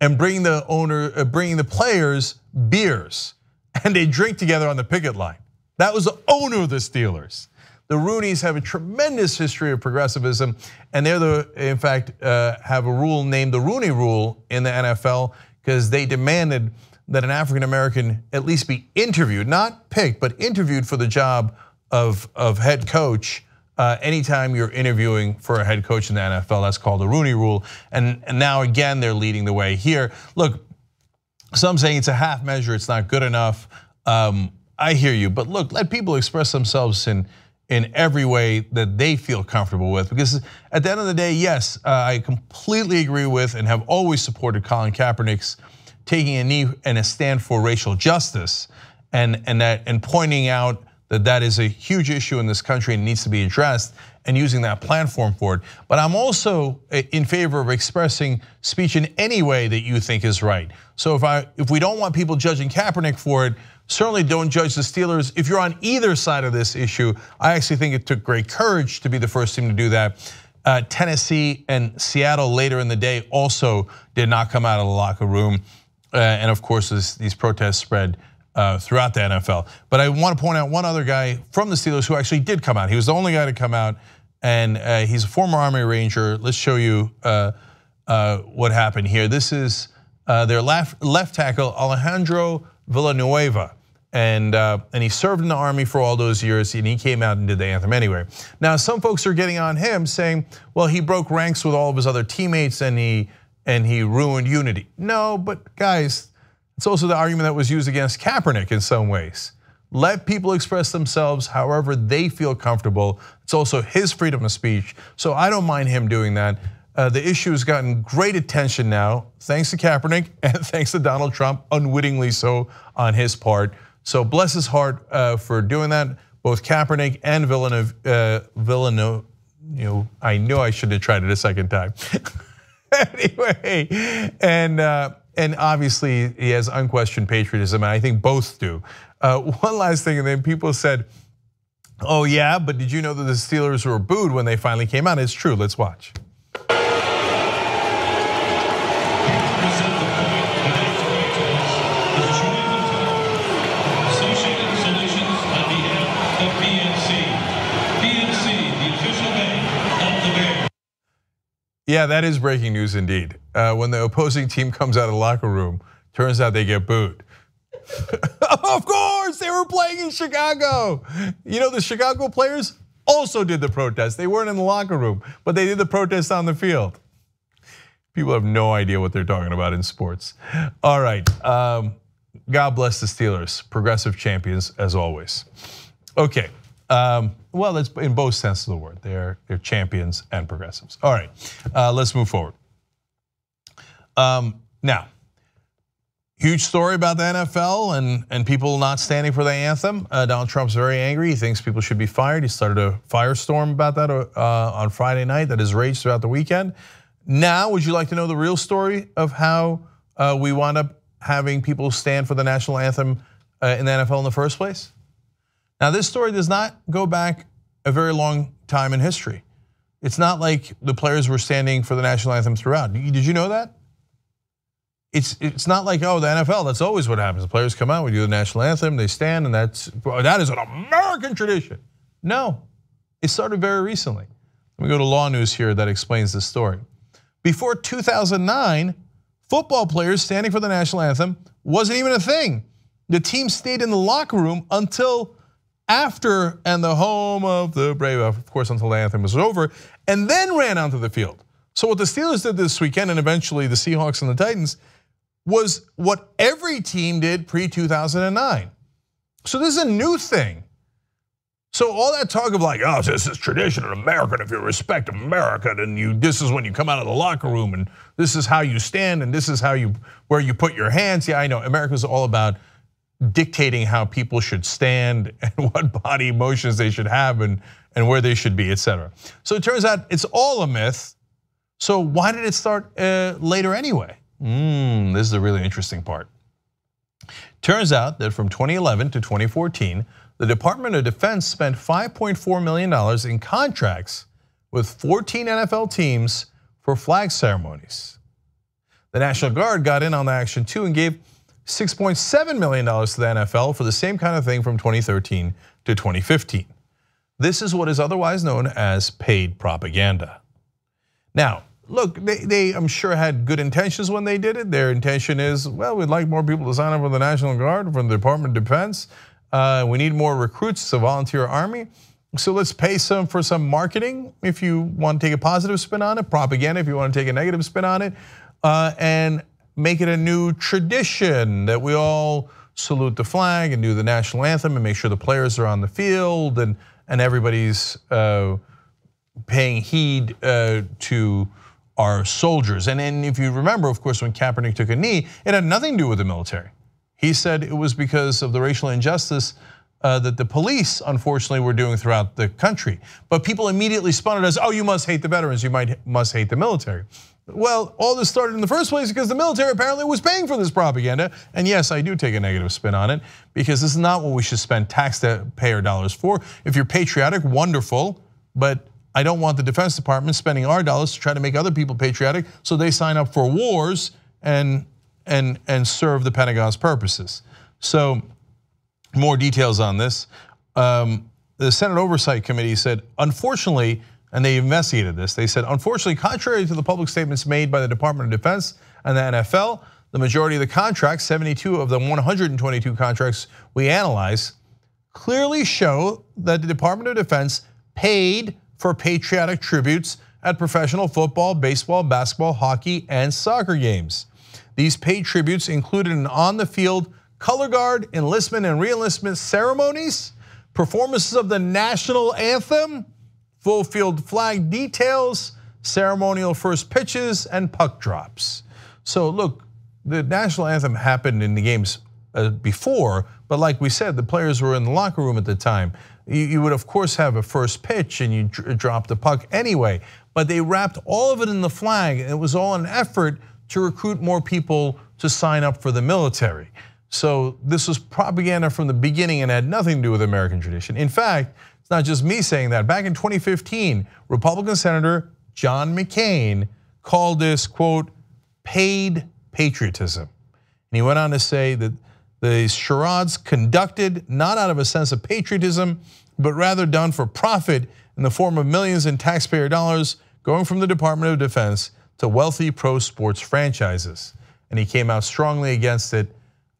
and bringing the players beers, and they drink together on the picket line. That was the owner of the Steelers. The Rooneys have a tremendous history of progressivism, and they're in fact, have a rule named the Rooney Rule in the NFL because they demanded that an African American at least be interviewed, not picked, but interviewed for the job of head coach. Anytime you're interviewing for a head coach in the NFL, that's called the Rooney Rule. And now again, they're leading the way here. Look, some saying it's a half measure, it's not good enough. I hear you, but look, let people express themselves in every way that they feel comfortable with. Because at the end of the day, yes, I completely agree with and have always supported Colin Kaepernick's taking a knee and a stand for racial justice, and pointing out that is a huge issue in this country and needs to be addressed, and using that platform for it. But I'm also in favor of expressing speech in any way that you think is right. So if we don't want people judging Kaepernick for it, certainly don't judge the Steelers. If you're on either side of this issue, I actually think it took great courage to be the first team to do that. Tennessee and Seattle later in the day also did not come out of the locker room. And of course, these protests spread throughout the NFL. But I want to point out one other guy from the Steelers who actually did come out. He was the only guy to come out, and he's a former Army Ranger. Let's show you what happened here. This is their left tackle, Alejandro Villanueva. And he served in the Army for all those years, and he came out and did the anthem anyway. Now, some folks are getting on him saying, well, he broke ranks with all of his other teammates and he ruined unity. No, but guys, it's also the argument that was used against Kaepernick in some ways. Let people express themselves however they feel comfortable. It's also his freedom of speech, so I don't mind him doing that. The issue has gotten great attention now, thanks to Kaepernick and thanks to Donald Trump, unwittingly so on his part. So bless his heart for doing that. Both Kaepernick and Villanueva, I knew I should have tried it a second time. Anyway, and obviously he has unquestioned patriotism, and I think both do. One last thing, and then people said, oh yeah, but did you know that the Steelers were booed when they finally came out? It's true, let's watch. Yeah, that is breaking news indeed. When the opposing team comes out of the locker room, turns out they get booed. Of course, they were playing in Chicago. You know, the Chicago players also did the protest. They weren't in the locker room, but they did the protest on the field. People have no idea what they're talking about in sports. All right, God bless the Steelers, progressive champions as always. Okay. Well, that's in both senses of the word. They're champions and progressives. All right, let's move forward. Now, huge story about the NFL and people not standing for the anthem. Donald Trump's very angry. He thinks people should be fired. He started a firestorm about that on Friday night that has raged throughout the weekend. Now, would you like to know the real story of how we wound up having people stand for the national anthem in the NFL in the first place? Now, this story does not go back a very long time in history. It's not like the players were standing for the national anthem throughout. Did you know that? it's not like, oh, the NFL, that's always what happens. The players come out, we do the national anthem, they stand, and that is an American tradition. No, it started very recently. Let me go to Law News here that explains this story. Before 2009, football players standing for the national anthem wasn't even a thing. The team stayed in the locker room until after and the home of the brave, of course, until the anthem was over, and then ran onto the field. So what the Steelers did this weekend, and eventually the Seahawks and the Titans, was what every team did pre-2009. So this is a new thing. So all that talk of like, oh, this is tradition in America, and if you respect America, then this is when you come out of the locker room, and this is how you stand, and this is where you put your hands. Yeah, I know, America's all about dictating how people should stand and what body motions they should have and where they should be, etc. So it turns out it's all a myth. So why did it start later anyway? This is the really interesting part. Turns out that from 2011 to 2014, the Department of Defense spent $5.4 million in contracts with 14 NFL teams for flag ceremonies. The National Guard got in on the action too and gave $6.7 million to the NFL for the same kind of thing from 2013 to 2015. This is what is otherwise known as paid propaganda. Now, look, they I'm sure had good intentions when they did it. Their intention is, well, we'd like more people to sign up for the National Guard, from the Department of Defense. We need more recruits to volunteer army. So let's pay for some marketing if you want to take a positive spin on it, propaganda if you want to take a negative spin on it, and make it a new tradition that we all salute the flag and do the national anthem and make sure the players are on the field and everybody's paying heed to our soldiers. And then if you remember, of course, when Kaepernick took a knee, it had nothing to do with the military. He said it was because of the racial injustice that the police, unfortunately, were doing throughout the country. But people immediately spun it as, oh, you must hate the veterans, you must hate the military. Well, all this started in the first place because the military apparently was paying for this propaganda. And yes, I do take a negative spin on it because this is not what we should spend taxpayer dollars for. If you're patriotic, wonderful, but I don't want the Defense Department spending our dollars to try to make other people patriotic so they sign up for wars and serve the Pentagon's purposes. So more details on this. The Senate Oversight Committee said, unfortunately, and they investigated this, they said, unfortunately, contrary to the public statements made by the Department of Defense and the NFL, the majority of the contracts, 72 of the 122 contracts we analyzed, clearly show that the Department of Defense paid for patriotic tributes at professional football, baseball, basketball, hockey, and soccer games. These paid tributes included an on-the-field color guard, enlistment and re-enlistment ceremonies, performances of the national anthem, full field flag details, ceremonial first pitches, and puck drops. So look, the national anthem happened in the games before, but like we said, the players were in the locker room at the time. You would of course have a first pitch and you drop the puck anyway, but they wrapped all of it in the flag, and it was all an effort to recruit more people to sign up for the military. So this was propaganda from the beginning and had nothing to do with American tradition. In fact, it's not just me saying that. Back in 2015, Republican Senator John McCain called this, quote, paid patriotism. And he went on to say that the charades conducted not out of a sense of patriotism, but rather done for profit in the form of millions in taxpayer dollars going from the Department of Defense to wealthy pro sports franchises. And he came out strongly against it.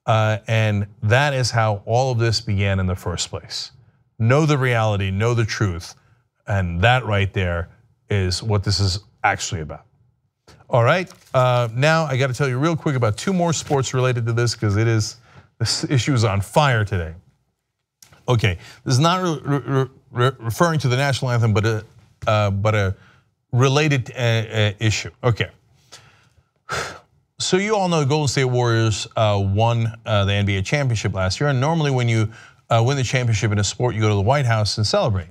And that is how all of this began in the first place. Know the reality, know the truth. And that right there is what this is actually about. All right, now I got to tell you real quick about two more sports related to this because this issue is on fire today. Okay, this is not referring to the national anthem, but a related issue. Okay. So you all know the Golden State Warriors won the NBA championship last year, and normally when you win the championship in a sport, you go to the White House and celebrate.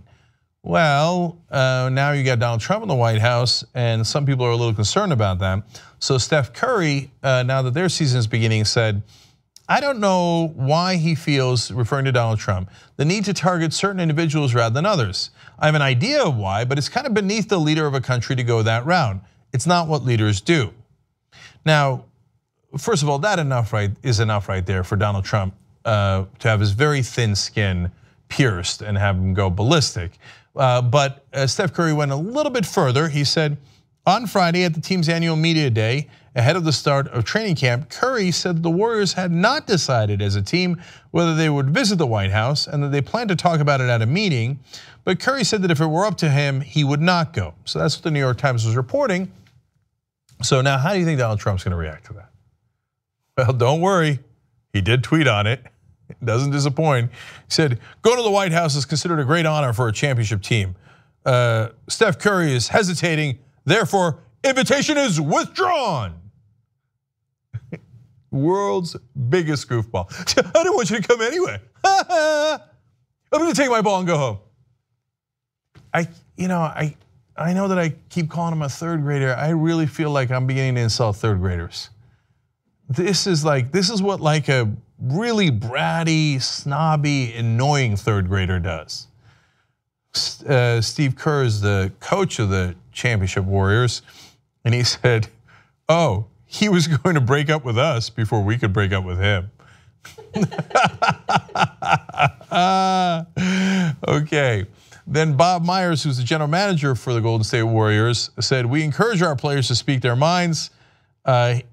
Well, now you got Donald Trump in the White House, and some people are a little concerned about that. So Steph Curry, now that their season is beginning, said, I don't know why he feels, referring to Donald Trump, the need to target certain individuals rather than others. I have an idea of why, but it's kind of beneath the leader of a country to go that route. It's not what leaders do. Now, first of all, that is enough right there for Donald Trump to have his very thin skin pierced and have him go ballistic. But Steph Curry went a little bit further. He said, on Friday at the team's annual media day, ahead of the start of training camp, Curry said the Warriors had not decided as a team whether they would visit the White House and that they planned to talk about it at a meeting. But Curry said that if it were up to him, he would not go. So that's what the New York Times was reporting. So now how do you think Donald Trump's gonna react to that? Well, don't worry, he did tweet on it. It doesn't disappoint. He said, going to the White House is considered a great honor for a championship team. Steph Curry is hesitating, therefore, invitation is withdrawn. World's biggest goofball. I didn't want you to come anyway. I'm gonna take my ball and go home. I know that I keep calling him a third grader. I really feel like I'm beginning to insult third graders. This is what like a really bratty, snobby, annoying third grader does. Steve Kerr is the coach of the championship Warriors, and he said, oh, he was going to break up with us before we could break up with him. Okay. Then Bob Myers, who's the general manager for the Golden State Warriors, said, we encourage our players to speak their minds. And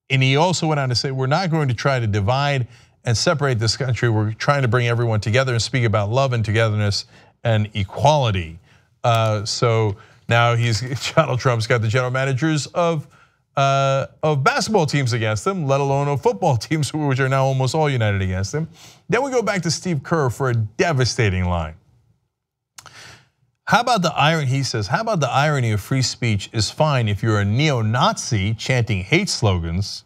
he also went on to say, we're not going to try to divide and separate this country. We're trying to bring everyone together and speak about love and togetherness and equality. So now Donald Trump's got the general managers of basketball teams against him, let alone of football teams, which are now almost all united against him. Then we go back to Steve Kerr for a devastating line. How about the irony, he says, how about the irony of free speech is fine if you're a neo-Nazi chanting hate slogans,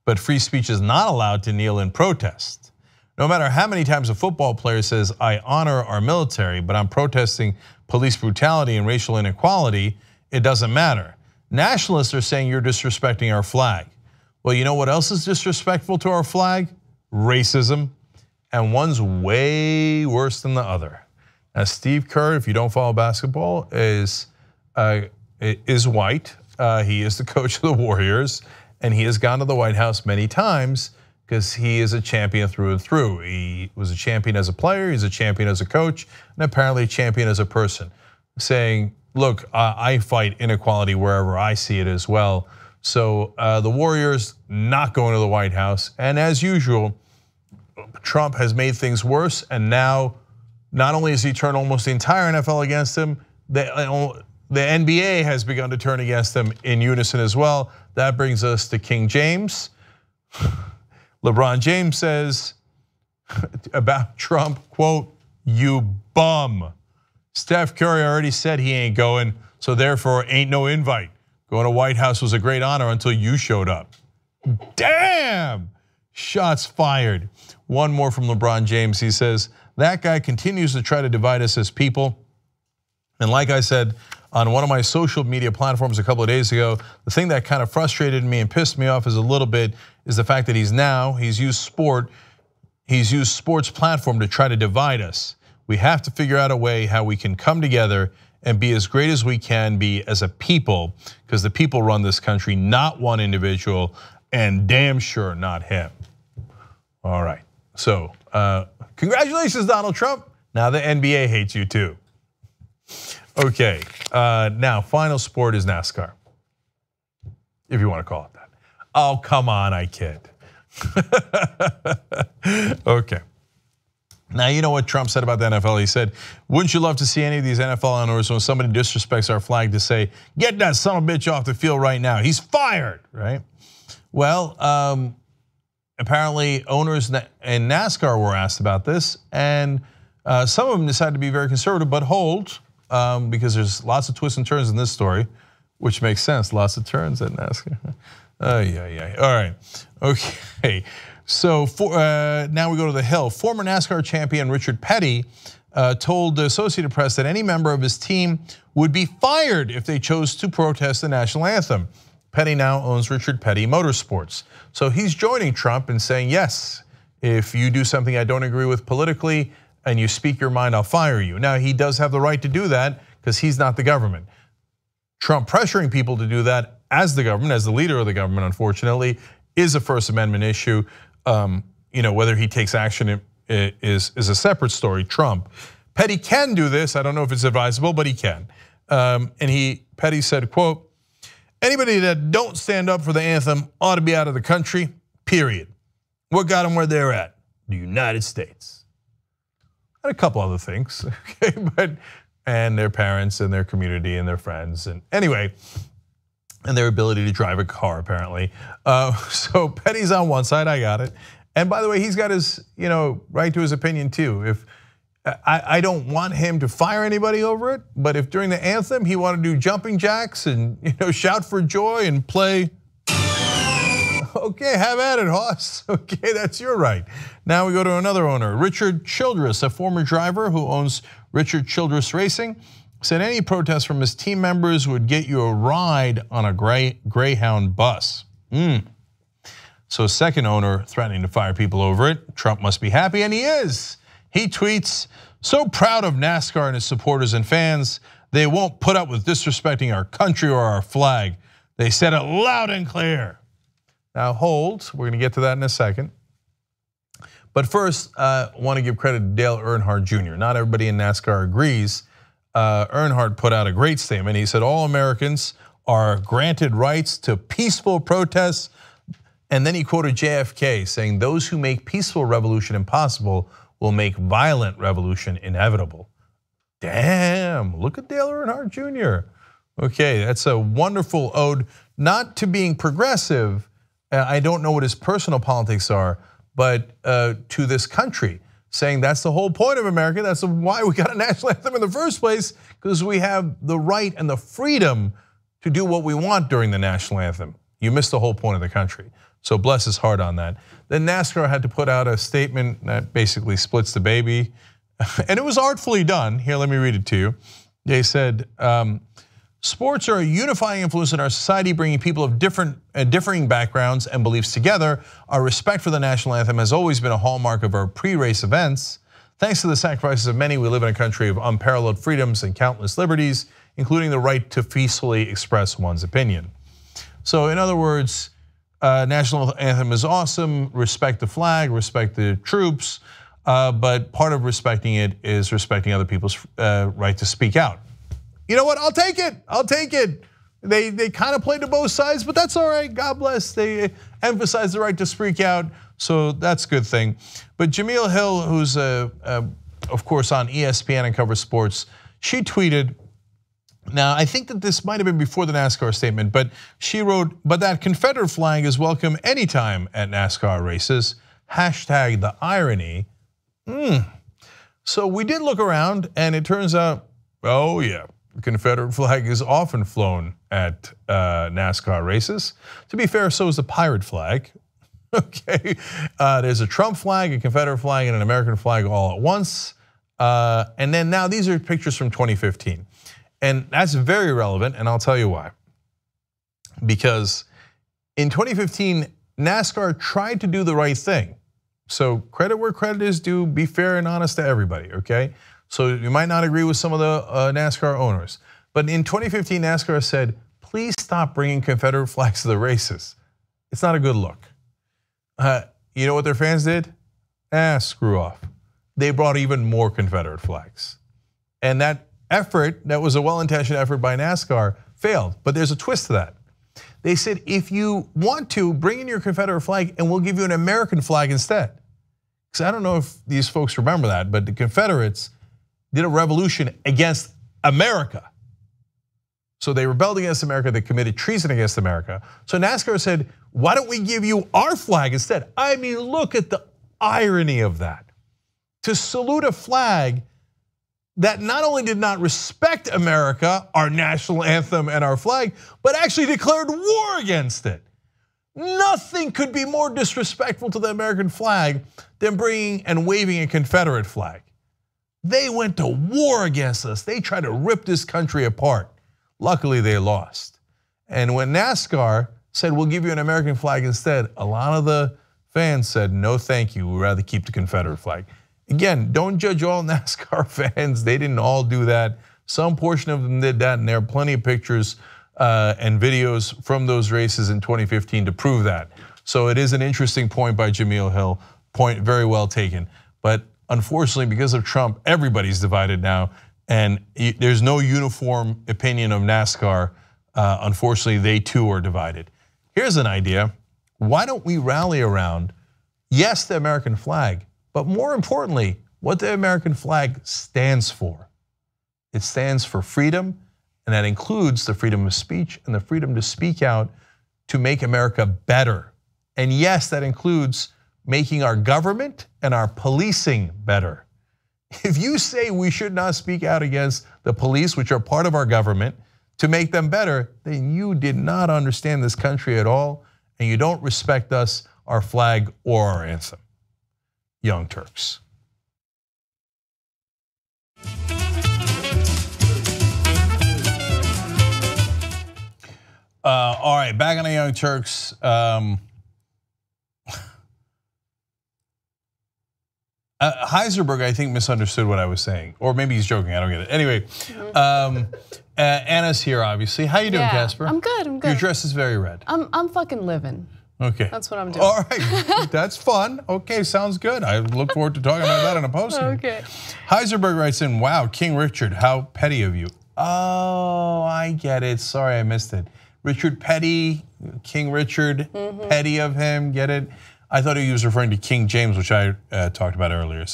but free speech is not allowed to kneel in protest. No matter how many times a football player says, I honor our military, but I'm protesting police brutality and racial inequality, it doesn't matter. Nationalists are saying you're disrespecting our flag. Well, you know what else is disrespectful to our flag? Racism, and one's way worse than the other. Now, Steve Kerr, if you don't follow basketball, is white. He is the coach of the Warriors, and he has gone to the White House many times because he is a champion through and through. He was a champion as a player, he's a champion as a coach, and apparently a champion as a person, saying, look, I fight inequality wherever I see it as well. So the Warriors not going to the White House, and as usual, Trump has made things worse, and now not only has he turned almost the entire NFL against him, the NBA has begun to turn against him in unison as well. That brings us to King James. LeBron James says about Trump, quote, you bum. Steph Curry already said he ain't going, so therefore ain't no invite. Going to White House was a great honor until you showed up. Damn, shots fired. One more from LeBron James, he says, that guy continues to try to divide us as people. And like I said on one of my social media platforms a couple of days ago, the thing that kind of frustrated me and pissed me off is a little bit is the fact that he's used sports platform to try to divide us. We have to figure out a way how we can come together and be as great as we can be as a people, because the people run this country, not one individual, and damn sure not him. All right, so congratulations, Donald Trump. Now the NBA hates you too. Okay, now final sport is NASCAR, if you want to call it that. Oh, come on, I kid. Okay. Now, you know what Trump said about the NFL? He said, wouldn't you love to see any of these NFL owners when somebody disrespects our flag to say, get that son of a bitch off the field right now. He's fired, right? Well, apparently owners in NASCAR were asked about this, and some of them decided to be very conservative, but hold, because there's lots of twists and turns in this story, which makes sense, lots of turns at NASCAR. All right, okay. So now we go to the Hill. Former NASCAR champion Richard Petty told the Associated Press that any member of his team would be fired if they chose to protest the national anthem. Petty now owns Richard Petty Motorsports. So he's joining Trump and saying, yes, if you do something I don't agree with politically and you speak your mind, I'll fire you. Now, he does have the right to do that because he's not the government. Trump pressuring people to do that as the government, as the leader of the government, unfortunately, is a First Amendment issue. Whether he takes action is a separate story. Trump. Petty can do this. I don't know if it's advisable, but he can. Petty said, quote, anybody that don't stand up for the anthem ought to be out of the country, period. What got them where they're at? The United States. And a couple other things, okay, and their parents and their community and their friends. And anyway, and their ability to drive a car, apparently. So Petty's on one side, I got it. And by the way, he's got his right to his opinion too. If I don't want him to fire anybody over it, but if during the anthem he wanted to do jumping jacks and shout for joy and play, okay, have at it, Hoss. Okay, that's your right. Now we go to another owner, Richard Childress, a former driver who owns Richard Childress Racing, said any protest from his team members would get you a ride on a Greyhound bus. So second owner threatening to fire people over it. Trump must be happy, and he is. He tweets, so proud of NASCAR and his supporters and fans. They won't put up with disrespecting our country or our flag. They said it loud and clear. Now hold, we're gonna get to that in a second. But first, I want to give credit to Dale Earnhardt Jr. Not everybody in NASCAR agrees. Earnhardt put out a great statement. He said all Americans are granted rights to peaceful protests. And then he quoted JFK saying, those who make peaceful revolution impossible will make violent revolution inevitable. Damn, look at Dale Earnhardt Jr. Okay, that's a wonderful ode, not to being progressive. I don't know what his personal politics are, but to this country, saying that's the whole point of America. That's why we got a national anthem in the first place, because we have the right and the freedom to do what we want during the national anthem. You missed the whole point of the country. So bless his heart on that. Then NASCAR had to put out a statement that basically splits the baby. And it was artfully done. Here, let me read it to you. They said, sports are a unifying influence in our society, bringing people of differing backgrounds and beliefs together. Our respect for the national anthem has always been a hallmark of our pre-race events. Thanks to the sacrifices of many, we live in a country of unparalleled freedoms and countless liberties, including the right to peacefully express one's opinion. So in other words, national anthem is awesome, respect the flag, respect the troops, but part of respecting it is respecting other people's right to speak out. You know what, I'll take it, I'll take it. They kind of played to both sides, but that's all right, God bless. They emphasize the right to speak out, so that's a good thing. But Jameel Hill, who's of course on ESPN and covers sports, she tweeted, now, I think that this might have been before the NASCAR statement, but she wrote, but that Confederate flag is welcome anytime at NASCAR races. Hashtag the irony. So we did look around and it turns out, oh yeah, the Confederate flag is often flown at NASCAR races. To be fair, so is the pirate flag. Okay, there's a Trump flag, a Confederate flag, and an American flag all at once. And then now these are pictures from 2015. And that's very relevant, and I'll tell you why. Because in 2015, NASCAR tried to do the right thing. So credit where credit is due, be fair and honest to everybody, okay? So you might not agree with some of the NASCAR owners. But in 2015, NASCAR said, please stop bringing Confederate flags to the races. It's not a good look. You know what their fans did? Screw off. They brought even more Confederate flags. And that effort, that was a well-intentioned effort by NASCAR, failed. But there's a twist to that. They said, if you want to, bring in your Confederate flag and we'll give you an American flag instead. Because I don't know if these folks remember that, but the Confederates did a revolution against America. So they rebelled against America, they committed treason against America. So NASCAR said, why don't we give you our flag instead? I mean, look at the irony of that. To salute a flag that not only did not respect America, our national anthem and our flag, but actually declared war against it. Nothing could be more disrespectful to the American flag than bringing and waving a Confederate flag. They went to war against us. They tried to rip this country apart. Luckily, they lost. And when NASCAR said, we'll give you an American flag instead, a lot of the fans said, no thank you, we'd rather keep the Confederate flag. Again, don't judge all NASCAR fans. They didn't all do that. Some portion of them did that, and there are plenty of pictures and videos from those races in 2015 to prove that. So it is an interesting point by Jameel Hill, point very well taken. But unfortunately, because of Trump, everybody's divided now, and there's no uniform opinion of NASCAR. Unfortunately, they too are divided. Here's an idea. Why don't we rally around, yes, the American flag, but more importantly, what the American flag stands for. It stands for freedom, and that includes the freedom of speech and the freedom to speak out to make America better. And yes, that includes making our government and our policing better. If you say we should not speak out against the police, which are part of our government, to make them better, then you did not understand this country at all, and you don't respect us, our flag, or our anthem. Young Turks. All right, back on the Young Turks. Heisenberg, I think, misunderstood what I was saying, or maybe he's joking. I don't get it. Anyway, Anna's here, obviously. How you doing, Casper? I'm good. I'm good. Your dress is very red. I'm fucking living. Okay, that's what I'm doing. All right, that's fun. Okay, sounds good. I look forward to talking about that in a post. Okay. Heisenberg writes in, "Wow, King Richard, how petty of you." Oh, I get it. Sorry, I missed it. Richard Petty, King Richard, petty of him. Get it? I thought he was referring to King James, which I talked about earlier.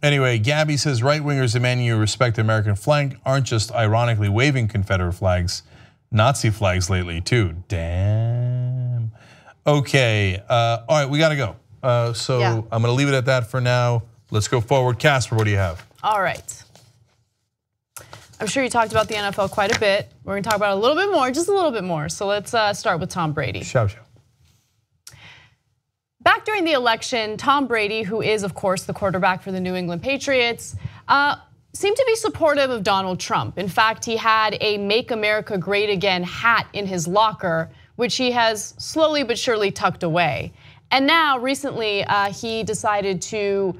Anyway, Gabby says right-wingers demanding you respect the American flag aren't just ironically waving Confederate flags, Nazi flags lately too. Damn. Okay, all right, we gotta go. I'm gonna leave it at that for now. Let's go forward. Casper, what do you have? All right. I'm sure you talked about the NFL quite a bit. We're gonna talk about it a little bit more, just a little bit more. So let's start with Tom Brady. Shout. Back during the election, Tom Brady, who is of course the quarterback for the New England Patriots, seemed to be supportive of Donald Trump. In fact, he had a Make America Great Again hat in his locker, which he has slowly but surely tucked away. And now recently he decided to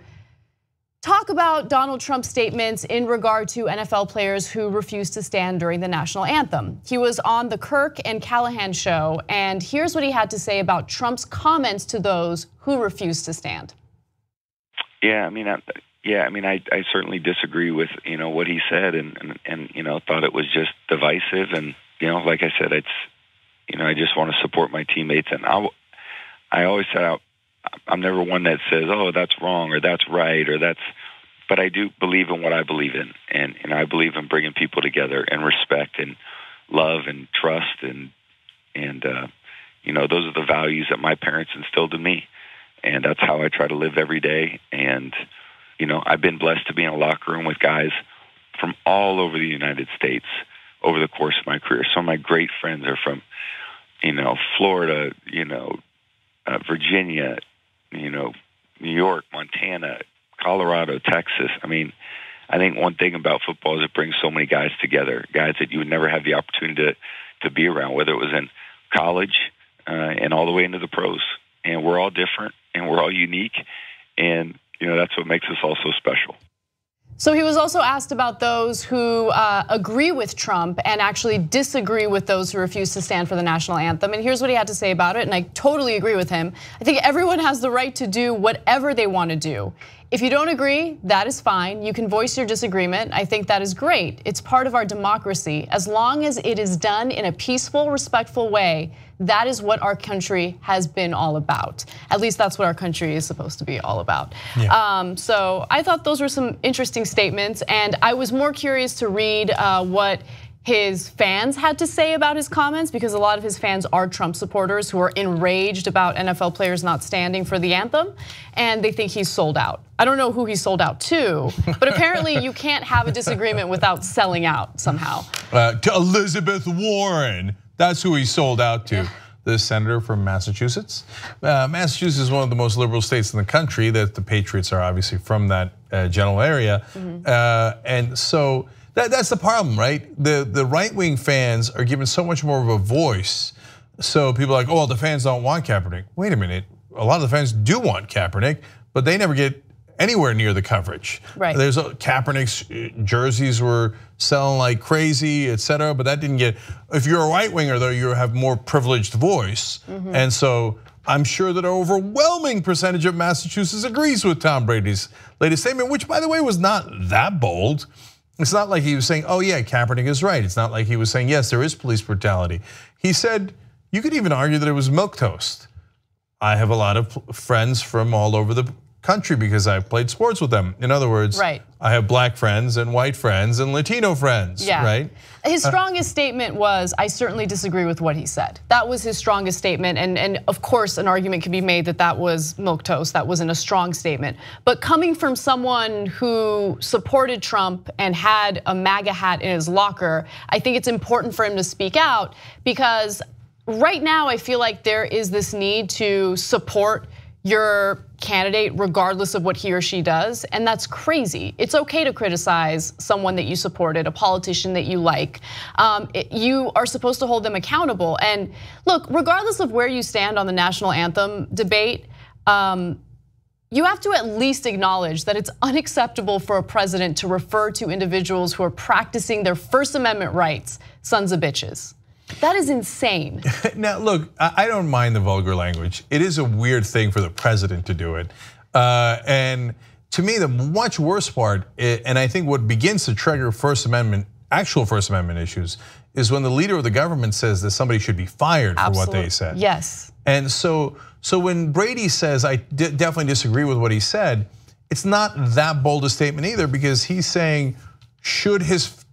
talk about Donald Trump's statements in regard to NFL players who refused to stand during the national anthem. He was on the Kirk and Callahan show, and here's what he had to say about Trump's comments to those who refused to stand. Yeah, I certainly disagree with what he said, and thought it was just divisive, and like I said, I just want to support my teammates, and I always said I'm never one that says, oh, that's wrong or that's right or but I do believe in what I believe in, and I believe in bringing people together and respect and love and trust, and those are the values that my parents instilled in me, and that's how I try to live every day. And I've been blessed to be in a locker room with guys from all over the United States over the course of my career. Some of my great friends are from Florida, Virginia, New York, Montana, Colorado, Texas. I think one thing about football is it brings so many guys together, guys that you would never have the opportunity to be around, whether it was in college and all the way into the pros. And we're all different and we're all unique, and that's what makes us all so special. So he was also asked about those who agree with Trump and actually disagree with those who refuse to stand for the national anthem. And here's what he had to say about it, and I totally agree with him. I think everyone has the right to do whatever they want to do. If you don't agree, that is fine. You can voice your disagreement. I think that is great. It's part of our democracy. As long as it is done in a peaceful, respectful way, that is what our country has been all about. At least that's what our country is supposed to be all about. Yeah. So I thought those were some interesting statements, and I was more curious to read what his fans had to say about his comments, because a lot of his fans are Trump supporters who are enraged about NFL players not standing for the anthem, and they think he's sold out. I don't know who he's sold out to, but apparently you can't have a disagreement without selling out somehow. To Elizabeth Warren, that's who he sold out to. Yeah. The senator from Massachusetts. Massachusetts is one of the most liberal states in the country. That the Patriots are obviously from that general area, and so that's the problem, right? The right-wing fans are given so much more of a voice. So people are like, oh, the fans don't want Kaepernick. Wait a minute, a lot of the fans do want Kaepernick, but they never get anywhere near the coverage. Right. There's Kaepernick's jerseys were selling like crazy, et cetera, but that didn't get. If you're a right winger, though, you have more privileged voice, and so I'm sure that an overwhelming percentage of Massachusetts agrees with Tom Brady's latest statement, which, by the way, was not that bold. It's not like he was saying, oh yeah, Kaepernick is right. It's not like he was saying, yes, there is police brutality. He said, you could even argue that it was milquetoast. I have a lot of friends from all over the country because I played sports with them. In other words, I have black friends and white friends and Latino friends, right? His strongest statement was, I certainly disagree with what he said. That was his strongest statement, and of course an argument can be made that that was milquetoast, that wasn't a strong statement. But coming from someone who supported Trump and had a MAGA hat in his locker, I think it's important for him to speak out, because right now I feel like there is this need to support your candidate regardless of what he or she does, and that's crazy. It's okay to criticize someone that you supported, a politician that you like. You are supposed to hold them accountable. And look, regardless of where you stand on the national anthem debate, you have to at least acknowledge that it's unacceptable for a president to refer to individuals who are practicing their First Amendment rights sons of bitches. That is insane. Now, look, I don't mind the vulgar language. It is a weird thing for the president to do it. And to me, the much worse part, and I think what begins to trigger First Amendment, actual First Amendment issues, is when the leader of the government says that somebody should be fired for what they said. Yes. And so when Brady says, I definitely disagree with what he said, it's not that bold a statement either, because he's saying, should his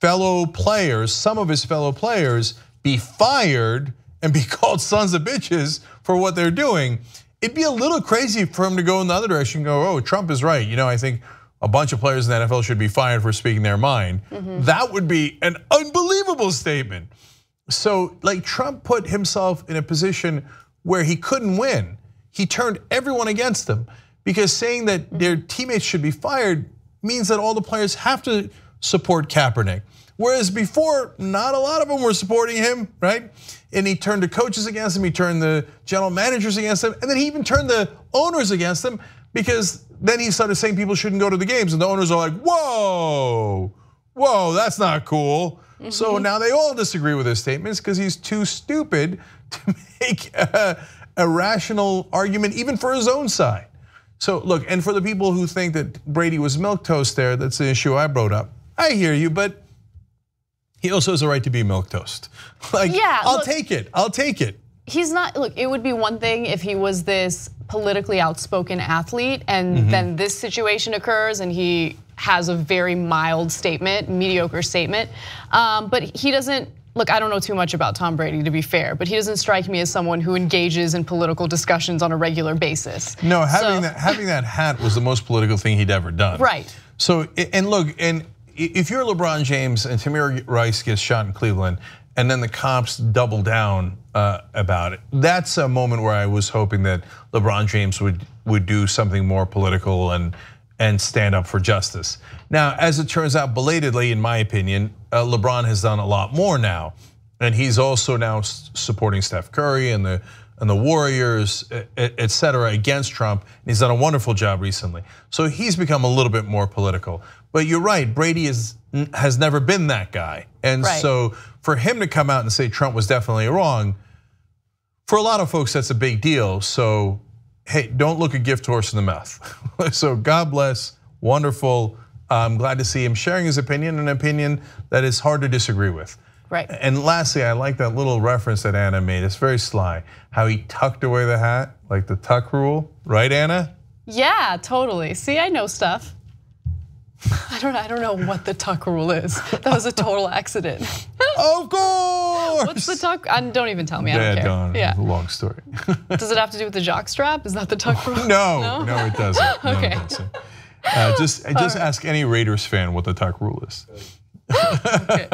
fellow players, some of his fellow players, be fired and be called sons of bitches for what they're doing? It'd be a little crazy for him to go in the other direction and go, oh, Trump is right. You know, I think a bunch of players in the NFL should be fired for speaking their mind. That would be an unbelievable statement. So like, Trump put himself in a position where he couldn't win. He turned everyone against him, because saying that their teammates should be fired means that all the players have to support Kaepernick. Whereas before, not a lot of them were supporting him, right? And he turned the coaches against him, he turned the general managers against him, and then he even turned the owners against him, because then he started saying people shouldn't go to the games, and the owners are like, whoa, that's not cool. So now they all disagree with his statements because he's too stupid to make a rational argument even for his own side. So look, and for the people who think that Brady was milquetoast there, that's the issue I brought up. I hear you, but he also has a right to be milquetoast. Like, yeah, I'll take it. He's not, look, it would be one thing if he was this politically outspoken athlete and then this situation occurs and he has a very mild statement, mediocre statement. But he doesn't, look, I don't know too much about Tom Brady, to be fair, but he doesn't strike me as someone who engages in political discussions on a regular basis. No, having that hat was the most political thing he'd ever done. Right. So, and look, and if you're LeBron James and Tamir Rice gets shot in Cleveland, and then the cops double down about it, that's a moment where I was hoping that LeBron James would do something more political and stand up for justice. Now, as it turns out, belatedly, in my opinion, LeBron has done a lot more now, and he's also now supporting Steph Curry and the Warriors, et cetera, against Trump. And he's done a wonderful job recently. So he's become a little bit more political. But you're right, Brady has never been that guy. And so for him to come out and say Trump was definitely wrong, for a lot of folks, that's a big deal. So, hey, don't look a gift horse in the mouth. So God bless, wonderful. I'm glad to see him sharing his opinion, an opinion that is hard to disagree with. Right. And lastly, I like that little reference that Anna made. It's very sly, how he tucked away the hat, like the tuck rule, right, Anna? Yeah, totally. See, I know stuff. I don't know what the tuck rule is. That was a total accident. Of course. What's the tuck? Don't even tell me. I don't care. Don't. Yeah, it's a long story. Does it have to do with the jock strap? Is that the tuck rule? No, it doesn't. Okay. No, it doesn't. Just ask any Raiders fan what the tuck rule is. Okay.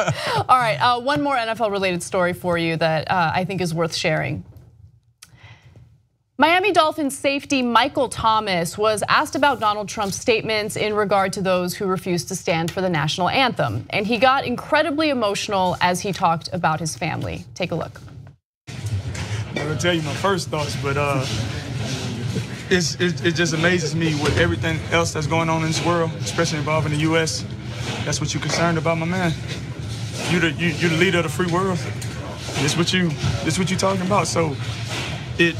All right, one more NFL related story for you that I think is worth sharing. Miami Dolphins safety Michael Thomas was asked about Donald Trump's statements in regard to those who refused to stand for the national anthem. And he got incredibly emotional as he talked about his family. Take a look. I'm gonna tell you my first thoughts, but it just amazes me with everything else that's going on in this world, especially involving the U.S. That's what you're concerned about, my man. You're the leader of the free world. This what you talking about. So it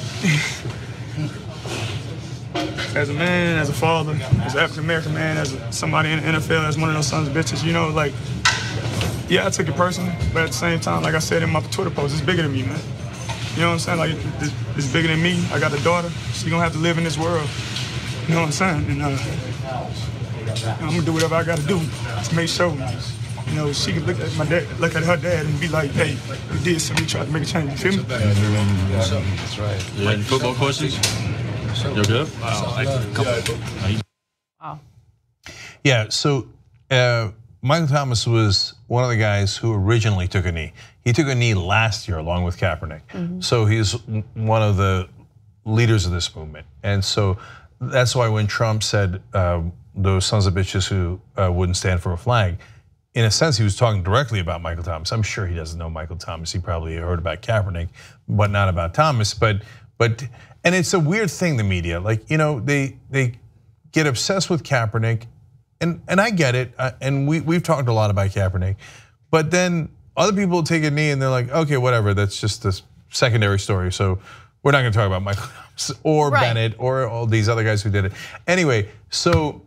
as a man, as a father, as an African American man, as somebody in the NFL, as one of those sons of bitches, you know, like, yeah, I took it personally, but at the same time, like I said in my Twitter post, it's bigger than me, man. You know what I'm saying? Like, it's bigger than me. I got a daughter. She's gonna have to live in this world. You know what I'm saying? And I'm gonna do whatever I gotta do to make sure, you know, she can look at my dad, look at her dad, and be like, "Hey, you did something. You tried to make a change." You feel me? That's right. Yeah. Any football questions? You're good. Wow. Yeah. So Michael Thomas was one of the guys who originally took a knee. He took a knee last year along with Kaepernick. So he's one of the leaders of this movement. And so that's why when Trump said those sons of bitches who wouldn't stand for a flag, in a sense, he was talking directly about Michael Thomas. I'm sure he doesn't know Michael Thomas. He probably heard about Kaepernick, but not about Thomas. But and it's a weird thing, the media. Like, you know, they get obsessed with Kaepernick, and I get it. And we've talked a lot about Kaepernick, but then other people take a knee and they're like, okay, whatever. That's just this secondary story. So we're not going to talk about Michael Thomas or Bennett or all these other guys who did it. Anyway, so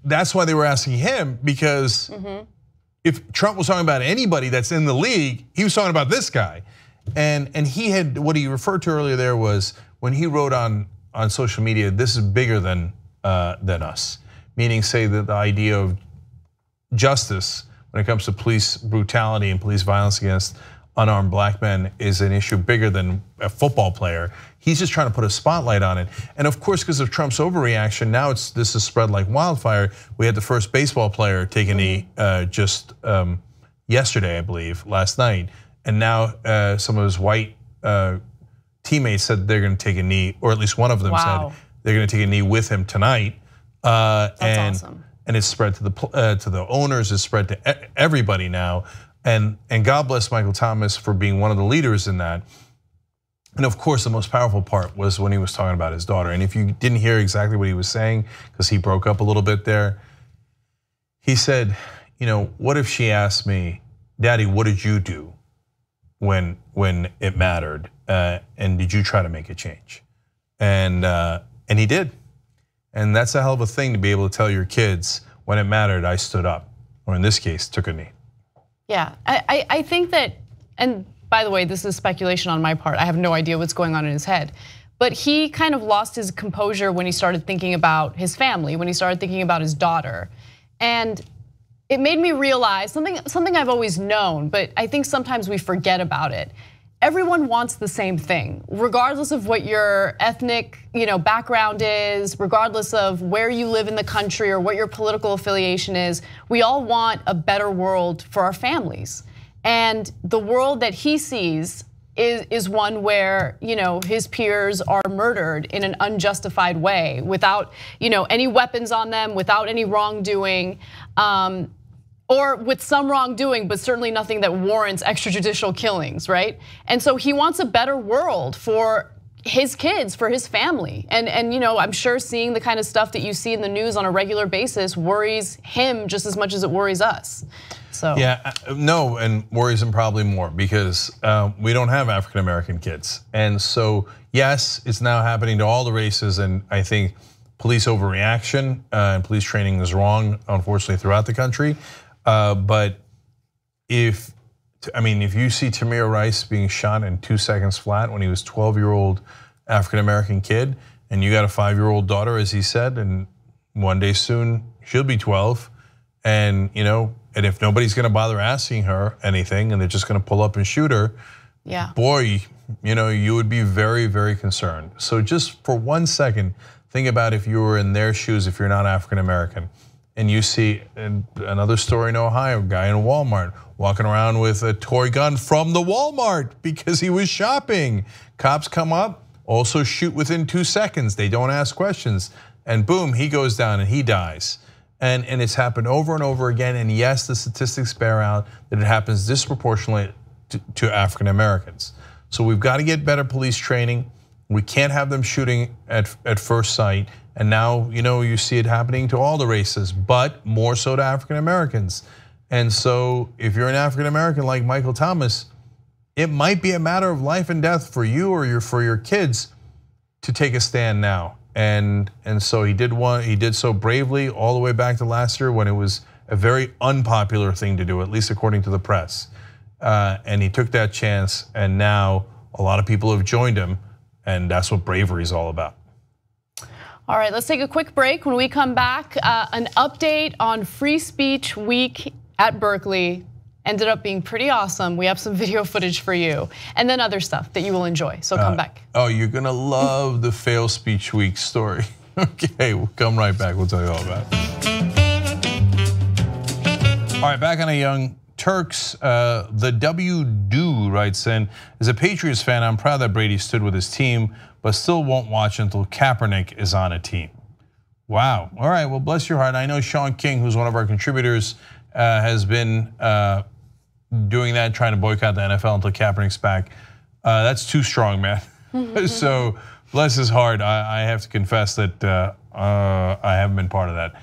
that's why they were asking him, because if Trump was talking about anybody that's in the league, he was talking about this guy. And he had, what he referred to earlier there was when he wrote on social media, this is bigger than us. Meaning, say that the idea of justice when it comes to police brutality and police violence against unarmed black men is an issue bigger than a football player. He's just trying to put a spotlight on it. And of course, because of Trump's overreaction, now this is spread like wildfire. We had the first baseball player take a knee just yesterday, I believe, last night. And now some of his white teammates said they're gonna take a knee, or at least one of them said they're gonna take a knee with him tonight. That's awesome. And it's spread to the owners, it's spread to everybody now. And God bless Michael Thomas for being one of the leaders in that. And of course, the most powerful part was when he was talking about his daughter. And if you didn't hear exactly what he was saying, because he broke up a little bit there, he said, you know, what if she asked me, Daddy, what did you do when it mattered? And did you try to make a change? And he did. And that's a hell of a thing to be able to tell your kids, when it mattered, I stood up, or in this case, took a knee. Yeah, I think that, and by the way, this is speculation on my part. I have no idea what's going on in his head. But he kind of lost his composure when he started thinking about his family, when he started thinking about his daughter. And it made me realize something I've always known, but I think sometimes we forget about it. Everyone wants the same thing, regardless of what your ethnic, background is, regardless of where you live in the country or what your political affiliation is. We all want a better world for our families. And the world that he sees is one where, his peers are murdered in an unjustified way, without, any weapons on them, without any wrongdoing. Or with some wrongdoing, but certainly nothing that warrants extrajudicial killings, right? And so he wants a better world for his kids, for his family. And I'm sure seeing the kind of stuff that you see in the news on a regular basis worries him just as much as it worries us. So yeah, no, and worries him probably more, because we don't have African American kids. And so yes, it's now happening to all the races, and I think police overreaction and police training is wrong, unfortunately, throughout the country. But if you see Tamir Rice being shot in 2 seconds flat when he was 12-year-old African-American kid, and you got a 5-year-old daughter, as he said, and one day soon she'll be 12, and and if nobody's gonna bother asking her anything and they're just gonna pull up and shoot her, boy, you would be very, very concerned. So just for 1 second, think about if you were in their shoes, if you're not African-American. And you see another story in Ohio, a guy in Walmart walking around with a toy gun from the Walmart because he was shopping. Cops come up, also shoot within 2 seconds. They don't ask questions. And boom, he goes down and he dies. And it's happened over and over again. And yes, the statistics bear out that it happens disproportionately to African Americans. So we've got to get better police training. We can't have them shooting at first sight. And now, you see it happening to all the races, but more so to African Americans. And so if you're an African American like Michael Thomas, it might be a matter of life and death for you or for your kids to take a stand now. And so he did so bravely all the way back to last year when it was a very unpopular thing to do, at least according to the press. And he took that chance, and now a lot of people have joined him, and that's what bravery is all about. All right, let's take a quick break. When we come back, an update on Free Speech Week at Berkeley. Ended up being pretty awesome. We have some video footage for you, and then other stuff that you will enjoy, so come back. Oh, you're gonna love the Fail Speech Week story. Okay, we'll come right back, we'll tell you all about it. All right, back on a young Turks, the W Do writes in, as a Patriots fan, I'm proud that Brady stood with his team, but still won't watch until Kaepernick is on a team. Wow, all right, well, bless your heart. I know Sean King, who's one of our contributors, has been doing that, trying to boycott the NFL until Kaepernick's back. That's too strong, man. So bless his heart. I have to confess that I haven't been part of that.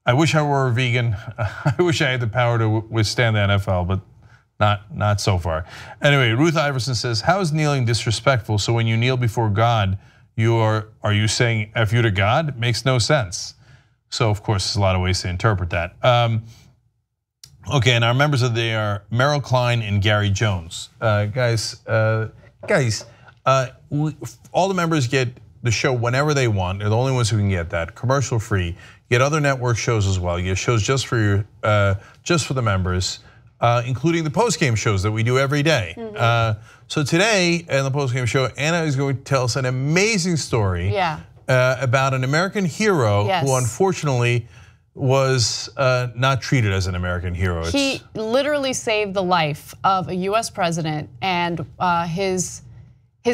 I wish I were a vegan. I wish I had the power to withstand the NFL, but not so far. Anyway, Ruth Iverson says, how is kneeling disrespectful? So when you kneel before God, are you saying F you to God? It makes no sense. So of course, there's a lot of ways to interpret that. Okay, and our members of the day are Merrill Klein and Gary Jones. Guys, all the members get the show whenever they want. They're the only ones who can get that, commercial free. You get other network shows as well. You get shows just for the members, including the post-game shows that we do every day. So today in the post-game show, Anna is going to tell us an amazing story about an American hero who unfortunately was not treated as an American hero. He literally saved the life of a US president, and his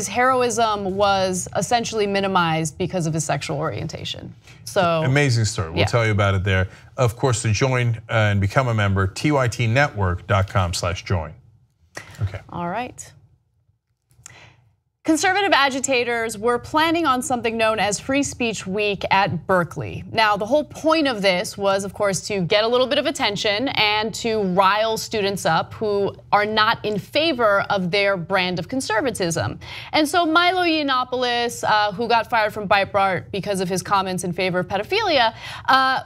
heroism was essentially minimized because of his sexual orientation. So amazing story. We'll tell you about it there. Of course, to join and become a member, tytnetwork.com/join. Okay. All right. Conservative agitators were planning on something known as Free Speech Week at Berkeley. Now, the whole point of this was, of course, to get a little bit of attention and to rile students up who are not in favor of their brand of conservatism. And so Milo Yiannopoulos, who got fired from Breitbart because of his comments in favor of pedophilia,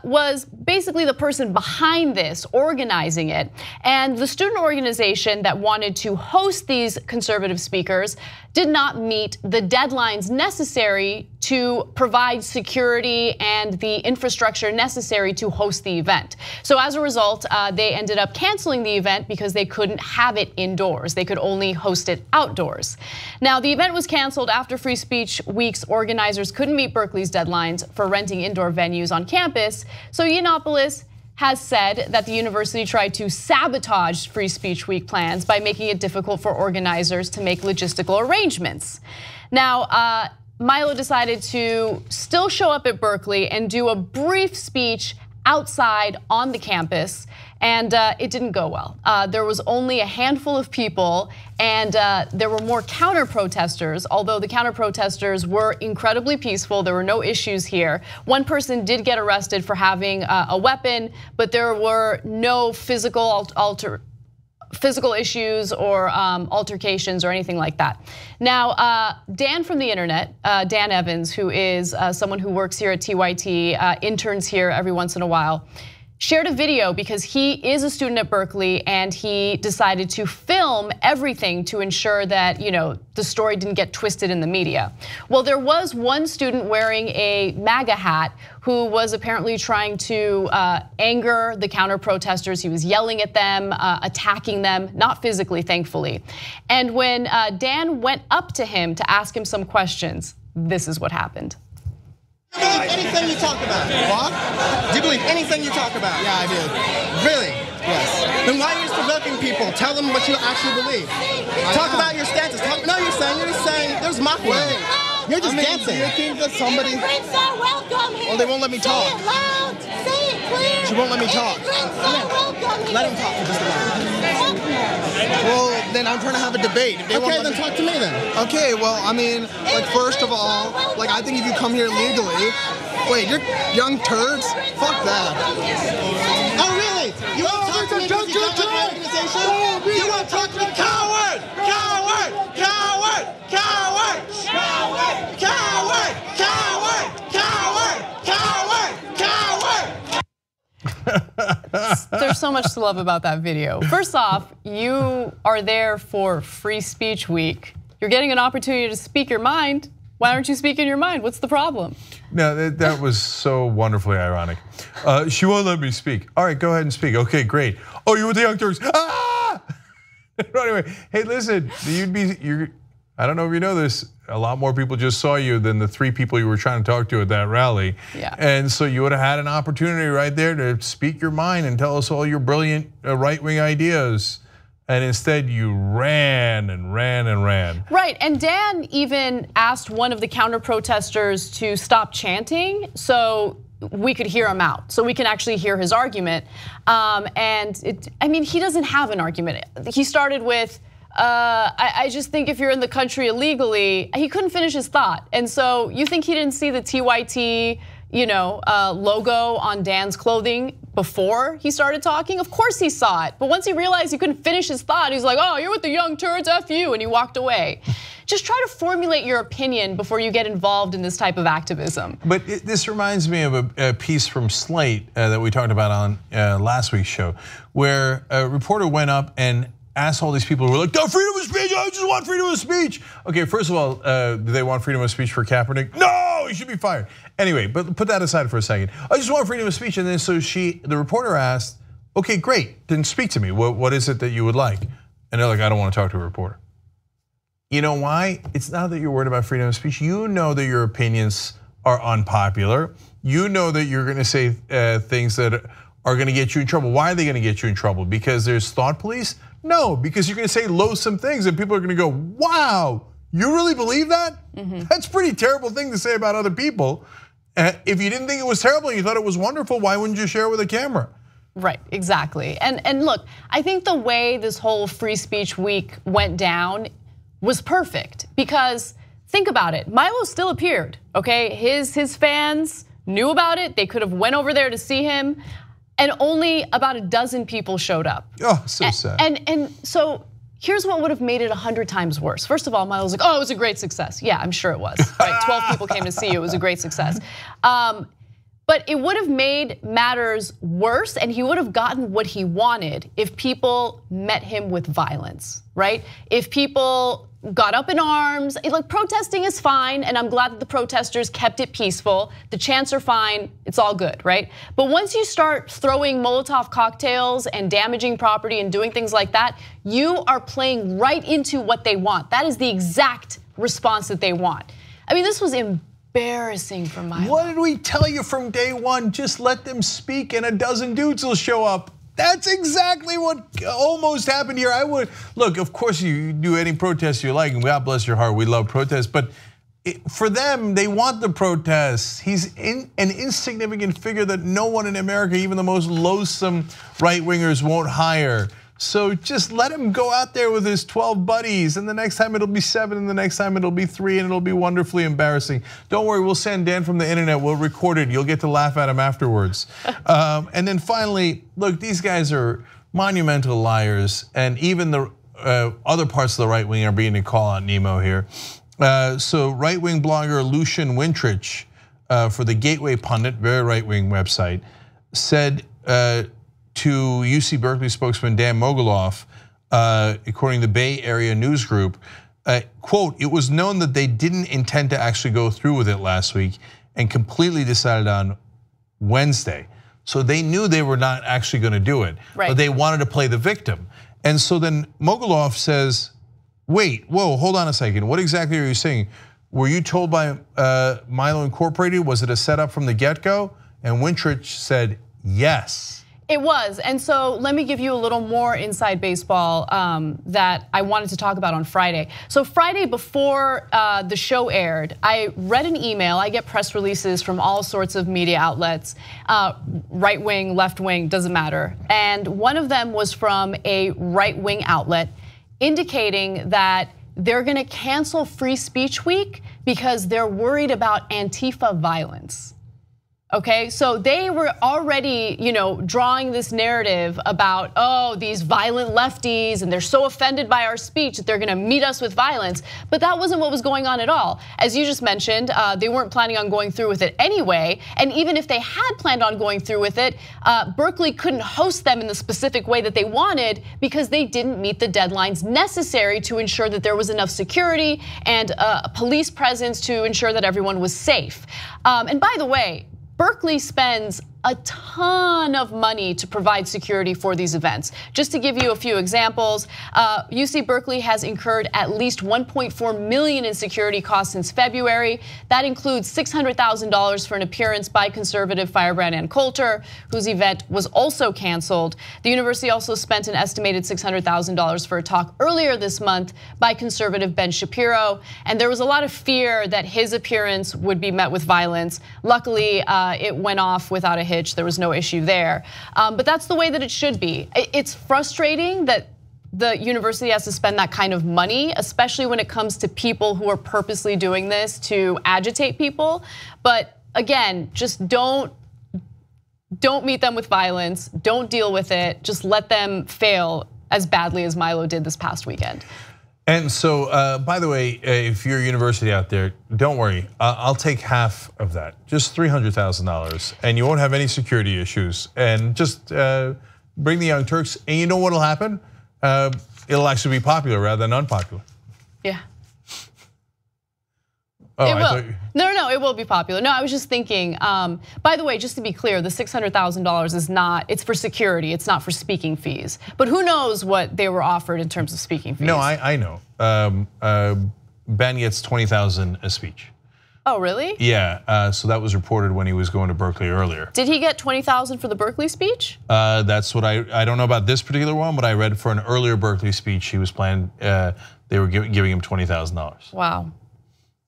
was basically the person behind this, organizing it. And the student organization that wanted to host these conservative speakers did not meet the deadlines necessary to provide security and the infrastructure necessary to host the event. So as a result, they ended up canceling the event because they couldn't have it indoors. They could only host it outdoors. Now, the event was canceled after Free Speech Week's organizers couldn't meet Berkeley's deadlines for renting indoor venues on campus. So Yiannopoulos has said that the university tried to sabotage Free Speech Week plans by making it difficult for organizers to make logistical arrangements. Now, Milo decided to still show up at Berkeley and do a brief speech outside on the campus, and it didn't go well. There was only a handful of people, and there were more counter-protesters, although the counter-protesters were incredibly peaceful. There were no issues here. One person did get arrested for having a weapon, but there were no physical issues or altercations or anything like that. Now, Dan from the internet, Dan Evans, who is someone who works here at TYT, interns here every once in a while, shared a video because he is a student at Berkeley and he decided to film everything to ensure that the story didn't get twisted in the media. Well, there was one student wearing a MAGA hat who was apparently trying to anger the counter-protesters. He was yelling at them, attacking them, not physically, thankfully. And when Dan went up to him to ask him some questions, this is what happened. Do you believe anything you talk about? What? Do you believe anything you talk about? Yeah, I do. Really? Yes. Then why are you just provoking people? Tell them what you actually believe. Talk about your stances. No, you're just saying, there's my way. You're just dancing. Do you think that somebody... Immigrants are welcome here. Well, they won't let me talk. Say it loud. Say it clear. She won't let me talk. Immigrants are welcome here. Let him talk for just a moment. Well, then I'm trying to have a debate. Okay, then talk to me then. Okay, well, I mean, like, first of all, like, I think if you come here legally, wait, you're young Turks? Fuck that. Oh, really? You want to talk to me because you don't like my organization? You want to talk to me? Coward! Coward! Coward! Coward! Coward! Coward! Coward! Coward! Coward! Coward! There's so much to love about that video. First off, you are there for Free Speech Week. You're getting an opportunity to speak your mind. Why aren't you speaking your mind? What's the problem? No, that was so wonderfully ironic. She won't let me speak. All right, go ahead and speak. Okay, great. Oh, you're with the Young Turks. Ah! Anyway, hey, listen, I don't know if you know this, a lot more people just saw you than the 3 people you were trying to talk to at that rally. Yeah. And so you would have had an opportunity right there to speak your mind and tell us all your brilliant right-wing ideas. And instead you ran and ran and ran. Right, and Dan even asked one of the counter protesters to stop chanting so we could hear him out, so we can actually hear his argument. I mean, he doesn't have an argument. He started with, I just think if you're in the country illegally, he couldn't finish his thought. And so you think he didn't see the TYT, logo on Dan's clothing before he started talking? Of course he saw it. But once he realized he couldn't finish his thought, he's like, oh, you're with the Young Turks, F you, and he walked away. Just try to formulate your opinion before you get involved in this type of activism. But this reminds me of a piece from Slate that we talked about on last week's show, where a reporter went up and asked all these people who were like, "The freedom of speech, I just want freedom of speech." Okay, first of all, do they want freedom of speech for Kaepernick? No, he should be fired. Anyway, but put that aside for a second. I just want freedom of speech, and then so the reporter asked, "Okay, great, then speak to me. What is it that you would like?" And they're like, "I don't want to talk to a reporter." You know why? It's not that you're worried about freedom of speech. You know that your opinions are unpopular. You know that you're going to say things that are going to get you in trouble. Why are they going to get you in trouble? Because there's thought police? No, because you're going to say loathsome things and people are going to go, wow, you really believe that? That's a pretty terrible thing to say about other people. If you didn't think it was terrible and you thought it was wonderful, why wouldn't you share it with a camera? Right, exactly. And look, I think the way this whole Free Speech Week went down was perfect, because think about it, Milo still appeared, okay? His fans knew about it, they could have went over there to see him, and only about a dozen people showed up. Oh, so sad. And so here's what would have made it 100 times worse. First of all, Milo's like, oh, it was a great success. Yeah, I'm sure it was, right? 12 people came to see you, it was a great success. But it would have made matters worse, and he would have gotten what he wanted if people met him with violence, right? If people got up in arms, like protesting is fine, and I'm glad that the protesters kept it peaceful. The chants are fine, it's all good, right? But once you start throwing Molotov cocktails and damaging property and doing things like that, you are playing right into what they want. That is the exact response that they want. I mean, this was embarrassing for Milo. What did we tell you from day one? Just let them speak and a dozen dudes will show up. That's exactly what almost happened here. I would, look, of course you do any protest you like, and God bless your heart, we love protests, but for them, they want the protests. He's an insignificant figure that no one in America, even the most loathsome right-wingers, won't hire. So just let him go out there with his 12 buddies, and the next time it'll be 7, and the next time it'll be 3, and it'll be wonderfully embarrassing. Don't worry, we'll send Dan from the internet, we'll record it, you'll get to laugh at him afterwards. And then finally, look, these guys are monumental liars, and even the other parts of the right wing are beginning to call out Nemo here. So right-wing blogger Lucian Wintrich for the Gateway Pundit, very right-wing website, said to UC Berkeley spokesman Dan Mogulof, according to the Bay Area News Group, quote, "It was known that they didn't intend to actually go through with it last week and completely decided on Wednesday." So they knew they were not actually going to do it, but they wanted to play the victim. And so then Mogulof says, wait, whoa, hold on a second. What exactly are you saying? Were you told by Milo Incorporated, was it a setup from the get-go? And Wintrich said, yes. It was, and so let me give you a little more inside baseball that I wanted to talk about on Friday. So Friday before the show aired, I read an email. I get press releases from all sorts of media outlets, right wing, left wing, doesn't matter. And one of them was from a right wing outlet indicating that they're gonna cancel Free Speech Week because they're worried about Antifa violence. Okay, so they were already, drawing this narrative about, oh, these violent lefties, and they're so offended by our speech that they're gonna meet us with violence. But that wasn't what was going on at all. As you just mentioned, they weren't planning on going through with it anyway. And even if they had planned on going through with it, Berkeley couldn't host them in the specific way that they wanted because they didn't meet the deadlines necessary to ensure that there was enough security and a police presence to ensure that everyone was safe. And by the way, Berkeley spends a ton of money to provide security for these events. Just to give you a few examples, UC Berkeley has incurred at least $1.4 million in security costs since February. That includes $600,000 for an appearance by conservative Firebrand and Coulter, whose event was also canceled. The university also spent an estimated $600,000 for a talk earlier this month by conservative Ben Shapiro, and there was a lot of fear that his appearance would be met with violence. Luckily, it went off without a hitch. There was no issue there, but that's the way that it should be. It's frustrating that the university has to spend that kind of money, especially when it comes to people who are purposely doing this to agitate people. But again, just don't meet them with violence. Don't deal with it. Just let them fail as badly as Milo did this past weekend. And so, by the way, if you're a university out there, don't worry. I'll take half of that, just $300,000, and you won't have any security issues. And just bring the Young Turks, and you know what'll happen? It'll actually be popular rather than unpopular. Yeah. Oh, it will. No, it will be popular. No, I was just thinking, by the way, just to be clear, the $600,000 is not, it's for security, it's not for speaking fees. But who knows what they were offered in terms of speaking fees? No, I know. Ben gets $20,000 a speech. Oh, really? Yeah, so that was reported when he was going to Berkeley earlier. Did he get $20,000 for the Berkeley speech? That's what I don't know about this particular one, but I read for an earlier Berkeley speech he was planning, they were giving him $20,000. Wow.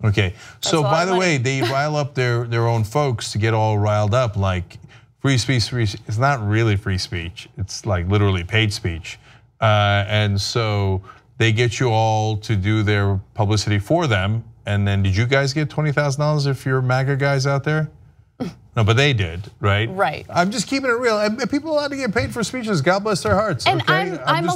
Okay, so by the way, they rile up their own folks to get all riled up, like free speech. It's not really free speech. It's like literally paid speech, and so they get you all to do their publicity for them. And then, did you guys get $20,000 if you're MAGA guys out there? No, but they did, right? Right. I'm just keeping it real. And people are allowed to get paid for speeches. God bless their hearts. And okay? I'm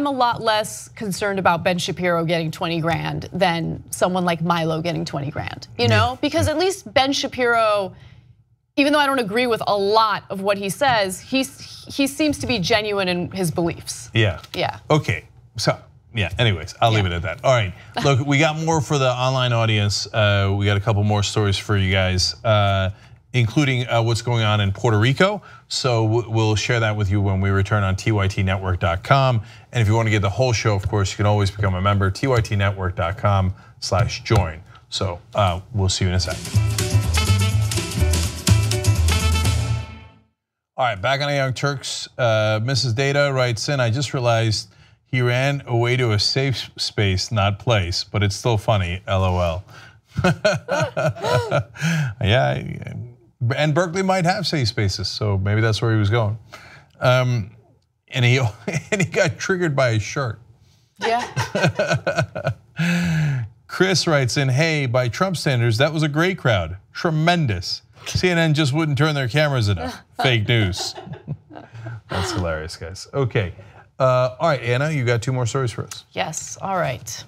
a lot less concerned about Ben Shapiro getting 20 grand than someone like Milo getting 20 grand. You know, because at least Ben Shapiro, even though I don't agree with a lot of what he says, he seems to be genuine in his beliefs. Yeah. Yeah. Okay. So. Yeah, anyways, I'll leave it at that. All right, look, we got more for the online audience. We got a couple more stories for you guys, including what's going on in Puerto Rico. So we'll share that with you when we return on tytnetwork.com. And if you want to get the whole show, of course, you can always become a member, tytnetwork.com/join. So we'll see you in a second. All right, back on the Young Turks. Mrs. Data writes in, I just realized he ran away to a safe space, not place, but it's still funny, LOL. Yeah, and Berkeley might have safe spaces, so maybe that's where he was going. And he got triggered by his shirt. Yeah. Chris writes in, hey, by Trump standards, that was a great crowd, tremendous. CNN just wouldn't turn their cameras enough, fake news. That's hilarious, guys. Okay. All right, Anna, you got two more stories for us. Yes, all right.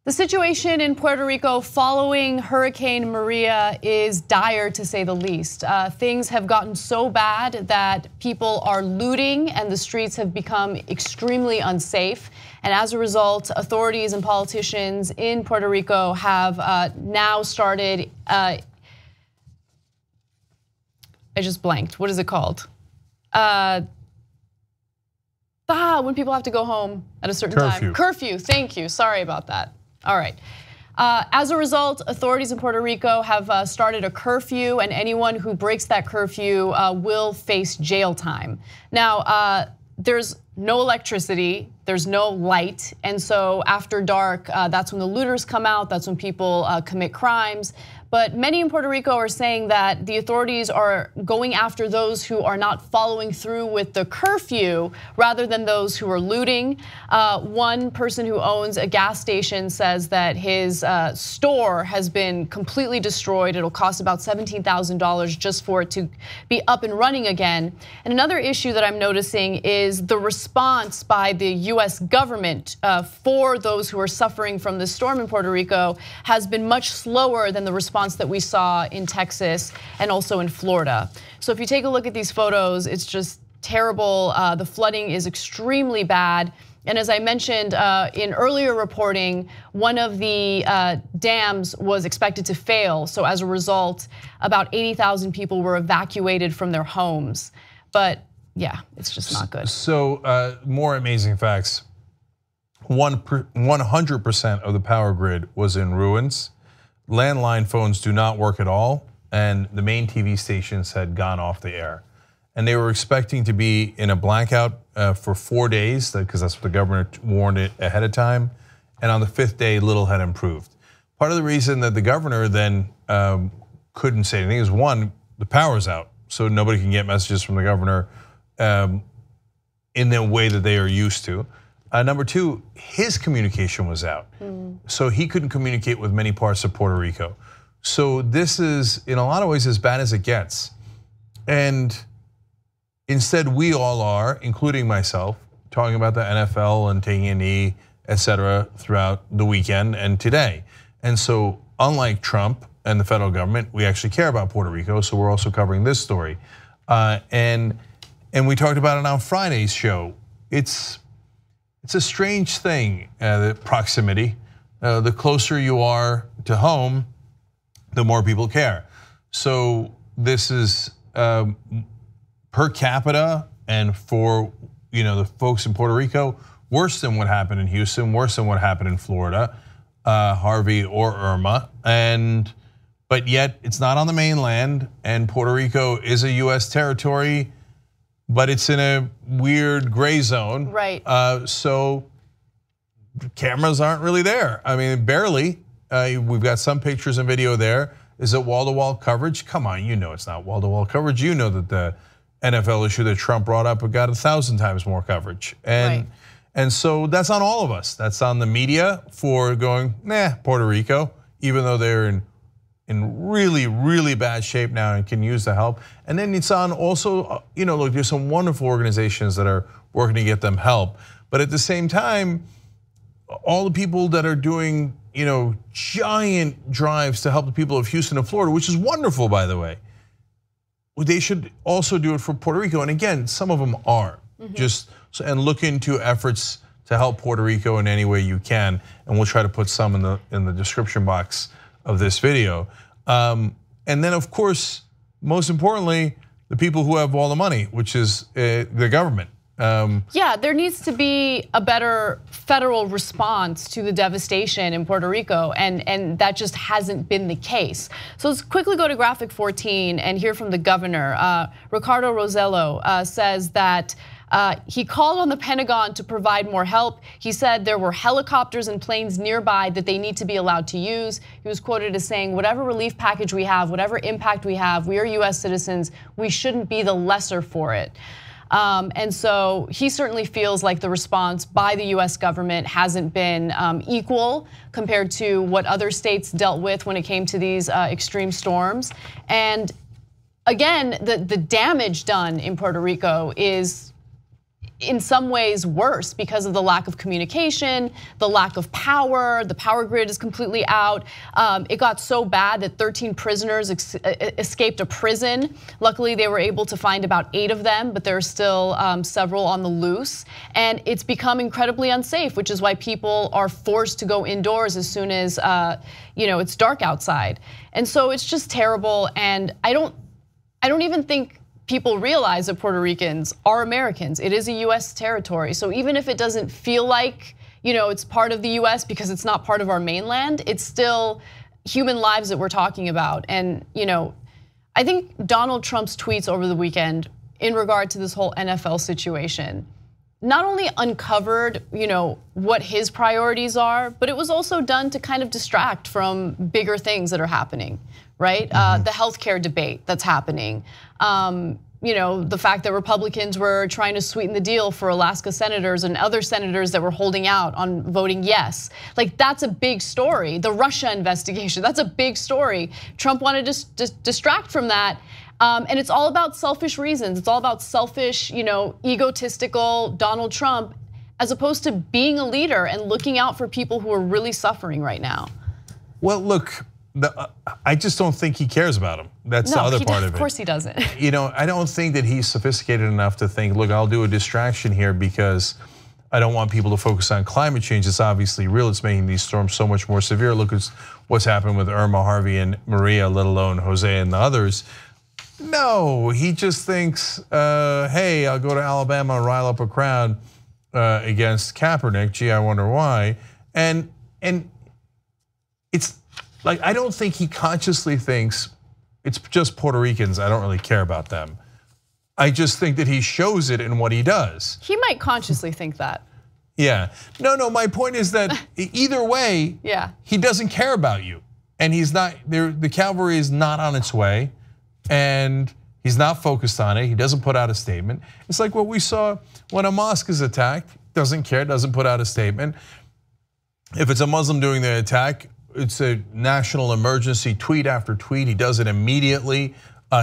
The situation in Puerto Rico following Hurricane Maria is dire, to say the least. Things have gotten so bad that people are looting and the streets have become extremely unsafe. And as a result, authorities and politicians in Puerto Rico have now started, I just blanked, what is it called? When people have to go home at a certain time. Curfew, thank you, sorry about that. All right, As a result, authorities in Puerto Rico have started a curfew, and anyone who breaks that curfew will face jail time. Now, there's no electricity, there's no light, and so after dark, that's when the looters come out, that's when people commit crimes. But many in Puerto Rico are saying that the authorities are going after those who are not following through with the curfew rather than those who are looting. One person who owns a gas station says that his store has been completely destroyed. It'll cost about $17,000 just for it to be up and running again. And another issue that I'm noticing is the response by the US government for those who are suffering from this storm in Puerto Rico has been much slower than the response that we saw in Texas and also in Florida. So if you take a look at these photos, it's just terrible. The flooding is extremely bad. And as I mentioned in earlier reporting, one of the dams was expected to fail. So as a result, about 80,000 people were evacuated from their homes. But yeah, it's just not good. So more amazing facts. 100% of the power grid was in ruins. Landline phones do not work at all, and the main TV stations had gone off the air. And they were expecting to be in a blackout for 4 days, because that's what the governor warned it ahead of time. And on the 5th day, little had improved. Part of the reason that the governor then couldn't say anything is, one, the power's out, so nobody can get messages from the governor in the way that they are used to. Number two, his communication was out. So he couldn't communicate with many parts of Puerto Rico. So this is, in a lot of ways, as bad as it gets. And instead, we all are, including myself, talking about the NFL and taking a knee, etc., throughout the weekend and today. And so, unlike Trump and the federal government, we actually care about Puerto Rico, so we're also covering this story. And we talked about it on Friday's show. It's a strange thing, the proximity. The closer you are to home, the more people care. So this is per capita, and for the folks in Puerto Rico, worse than what happened in Houston, worse than what happened in Florida, Harvey or Irma, but yet it's not on the mainland, and Puerto Rico is a US territory, but it's in a weird gray zone. Right. So cameras aren't really there. I mean, barely. We've got some pictures and video there. Is it wall-to-wall coverage? Come on, you know it's not wall-to-wall coverage. You know that the NFL issue that Trump brought up got 1,000 times more coverage. And so that's on all of us. That's on the media for going, nah, Puerto Rico, even though they're in really, really bad shape now and can use the help. And then it's on also, look, there's some wonderful organizations that are working to get them help. But at the same time, all the people that are doing, giant drives to help the people of Houston and Florida, which is wonderful, by the way, they should also do it for Puerto Rico. And again, some of them are. And look into efforts to help Puerto Rico in any way you can. And we'll try to put some in the description box of this video. And then, of course, most importantly, the people who have all the money, which is the government. Yeah, there needs to be a better federal response to the devastation in Puerto Rico, and that just hasn't been the case. So let's quickly go to graphic 14 and hear from the governor. Ricardo Rosello says that he called on the Pentagon to provide more help. He said there were helicopters and planes nearby that they need to be allowed to use. He was quoted as saying, whatever relief package we have, whatever impact we have, we are US citizens, we shouldn't be the lesser for it. And so he certainly feels like the response by the US government hasn't been equal compared to what other states dealt with when it came to these extreme storms. And again, the damage done in Puerto Rico is in some ways worse because of the lack of communication, the lack of power, the power grid is completely out. It got so bad that 13 prisoners escaped a prison. Luckily, they were able to find about 8 of them, but there are still several on the loose. And it's become incredibly unsafe, which is why people are forced to go indoors as soon as it's dark outside. And so it's just terrible. And I don't even think people realize that Puerto Ricans are Americans. It is a US territory. So even if it doesn't feel like, it's part of the US because it's not part of our mainland. It's still human lives that we're talking about. And I think Donald Trump's tweets over the weekend in regard to this whole NFL situation not only uncovered, what his priorities are, but it was also done to kind of distract from bigger things that are happening, right? The healthcare debate that's happening. The fact that Republicans were trying to sweeten the deal for Alaska senators and other senators that were holding out on voting yes. Like, that's a big story. The Russia investigation, that's a big story. Trump wanted to distract from that. And it's all about selfish reasons. It's all about selfish, egotistical Donald Trump, as opposed to being a leader and looking out for people who are really suffering right now. Well, look, I just don't think he cares about them. That's the other part of it. Of course he doesn't. I don't think that he's sophisticated enough to think, look, I'll do a distraction here because I don't want people to focus on climate change. It's obviously real. It's making these storms so much more severe. Look at what's happened with Irma, Harvey, and Maria, let alone Jose and the others. No, he just thinks, hey, I'll go to Alabama and rile up a crowd against Kaepernick. Gee, I wonder why. And it's like, I don't think he consciously thinks it's just Puerto Ricans, I don't really care about them. I just think that he shows it in what he does. He might consciously think that. Yeah, no, my point is that either way, he doesn't care about you. And he's not, the cavalry is not on its way. And he's not focused on it. He doesn't put out a statement. It's like what we saw when a mosque is attacked. Doesn't care, doesn't put out a statement. If it's a Muslim doing the attack, it's a national emergency, tweet after tweet. He does it immediately.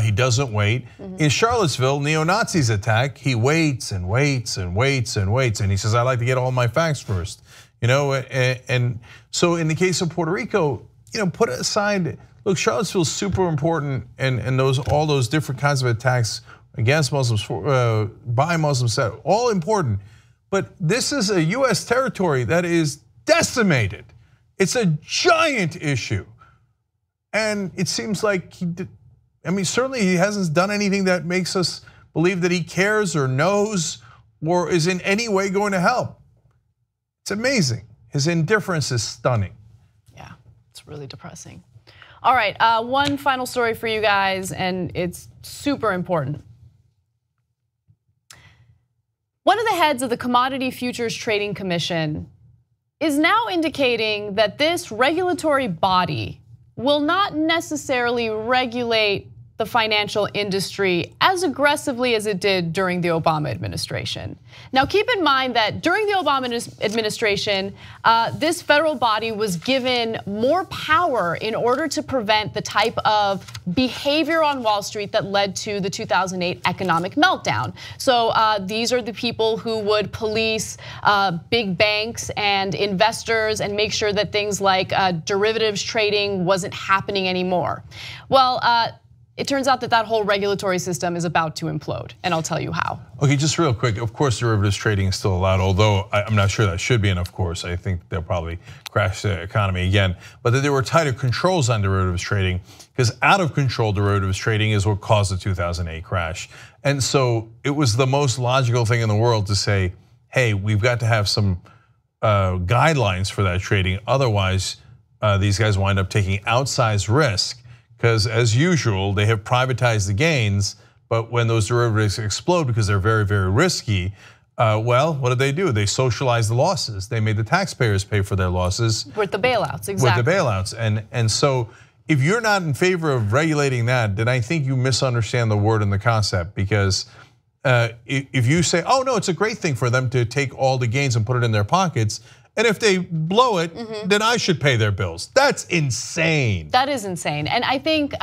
He doesn't wait. In Charlottesville, neo-Nazis attack. He waits and waits and waits and waits. And he says, I like to get all my facts first. And so in the case of Puerto Rico, put aside, look, Charlottesville's super important, and all those different kinds of attacks against Muslims, by Muslims, all important. But this is a US territory that is decimated. It's a giant issue. And it seems like certainly he hasn't done anything that makes us believe that he cares or knows or is in any way going to help. It's amazing. His indifference is stunning. Yeah, it's really depressing. All right, one final story for you guys, and it's super important. One of the heads of the Commodity Futures Trading Commission is now indicating that this regulatory body will not necessarily regulate the financial industry as aggressively as it did during the Obama administration. Now, keep in mind that during the Obama administration, this federal body was given more power in order to prevent the type of behavior on Wall Street that led to the 2008 economic meltdown. So these are the people who would police big banks and investors and make sure that things like derivatives trading wasn't happening anymore. Well, it turns out that that whole regulatory system is about to implode, and I'll tell you how. Okay, just real quick, of course derivatives trading is still allowed, although I'm not sure that should be enough, of course. I think they'll probably crash the economy again. But that there were tighter controls on derivatives trading, because out of control derivatives trading is what caused the 2008 crash. And so it was the most logical thing in the world to say, hey, we've got to have some guidelines for that trading. Otherwise, these guys wind up taking outsized risk. Because as usual, they have privatized the gains, but when those derivatives explode because they're very, very risky, well, what did they do? They socialized the losses. They made the taxpayers pay for their losses. With the bailouts, exactly. With the bailouts, and so if you're not in favor of regulating that, then I think you misunderstand the word and the concept. Because if you say, oh no, it's a great thing for them to take all the gains and put it in their pockets, and if they blow it, then I should pay their bills. That's insane. That is insane. And I think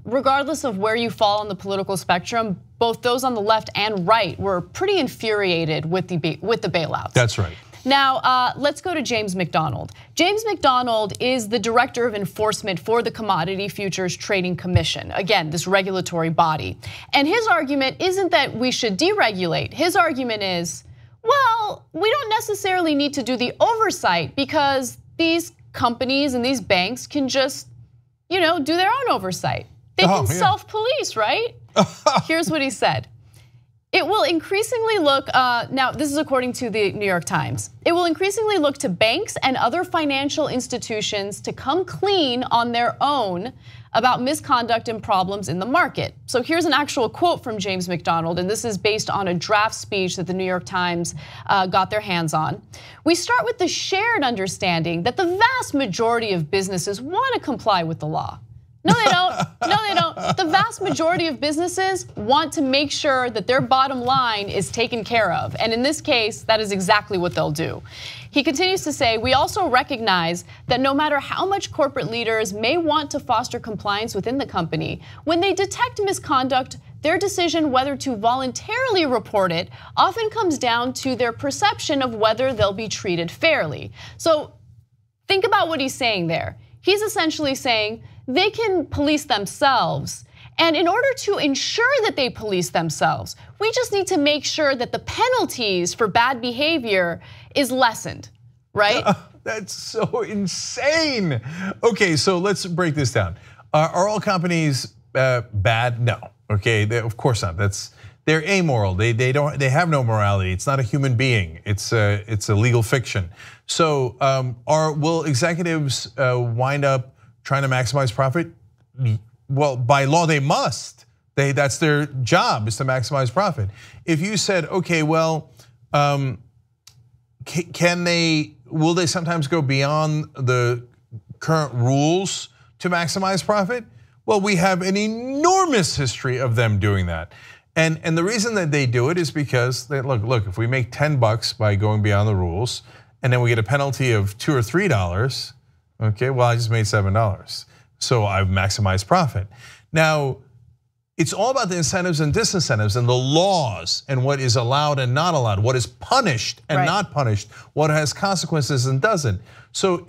regardless of where you fall on the political spectrum, both those on the left and right were pretty infuriated with the bailouts. That's right. Now, let's go to James McDonald. James McDonald is the director of enforcement for the Commodity Futures Trading Commission. Again, this regulatory body. And his argument isn't that we should deregulate. His argument is, well, we don't necessarily need to do the oversight because these companies and these banks can just, do their own oversight. They can self-police, right? Here's what he said. It will increasingly look, now this is according to the New York Times, it will increasingly look to banks and other financial institutions to come clean on their own about misconduct and problems in the market. So here's an actual quote from James McDonald, and this is based on a draft speech that the New York Times got their hands on. We start with the shared understanding that the vast majority of businesses want to comply with the law. No, they don't. No, they don't. The vast majority of businesses want to make sure that their bottom line is taken care of. And in this case, that is exactly what they'll do. He continues to say, we also recognize that no matter how much corporate leaders may want to foster compliance within the company, when they detect misconduct, their decision whether to voluntarily report it often comes down to their perception of whether they'll be treated fairly. So think about what he's saying there. He's essentially saying they can police themselves. And in order to ensure that they police themselves, we just need to make sure that the penalties for bad behavior is lessened, right? That's so insane. Okay, so let's break this down. Are all companies bad? No. Okay, of course not. They're amoral. They have no morality. It's not a human being. It's a legal fiction. So will executives wind up trying to maximize profit? Well, by law they must. That's their job, is to maximize profit. If you said, okay, well, will they sometimes go beyond the current rules to maximize profit? Well, we have an enormous history of them doing that. And the reason that they do it is because they look, if we make $10 by going beyond the rules, and then we get a penalty of $2 or $3, okay, well, I just made $7. So I've maximized profit. Now, it's all about the incentives and disincentives and the laws and what is allowed and not allowed, what is punished and not punished, what has consequences and doesn't. So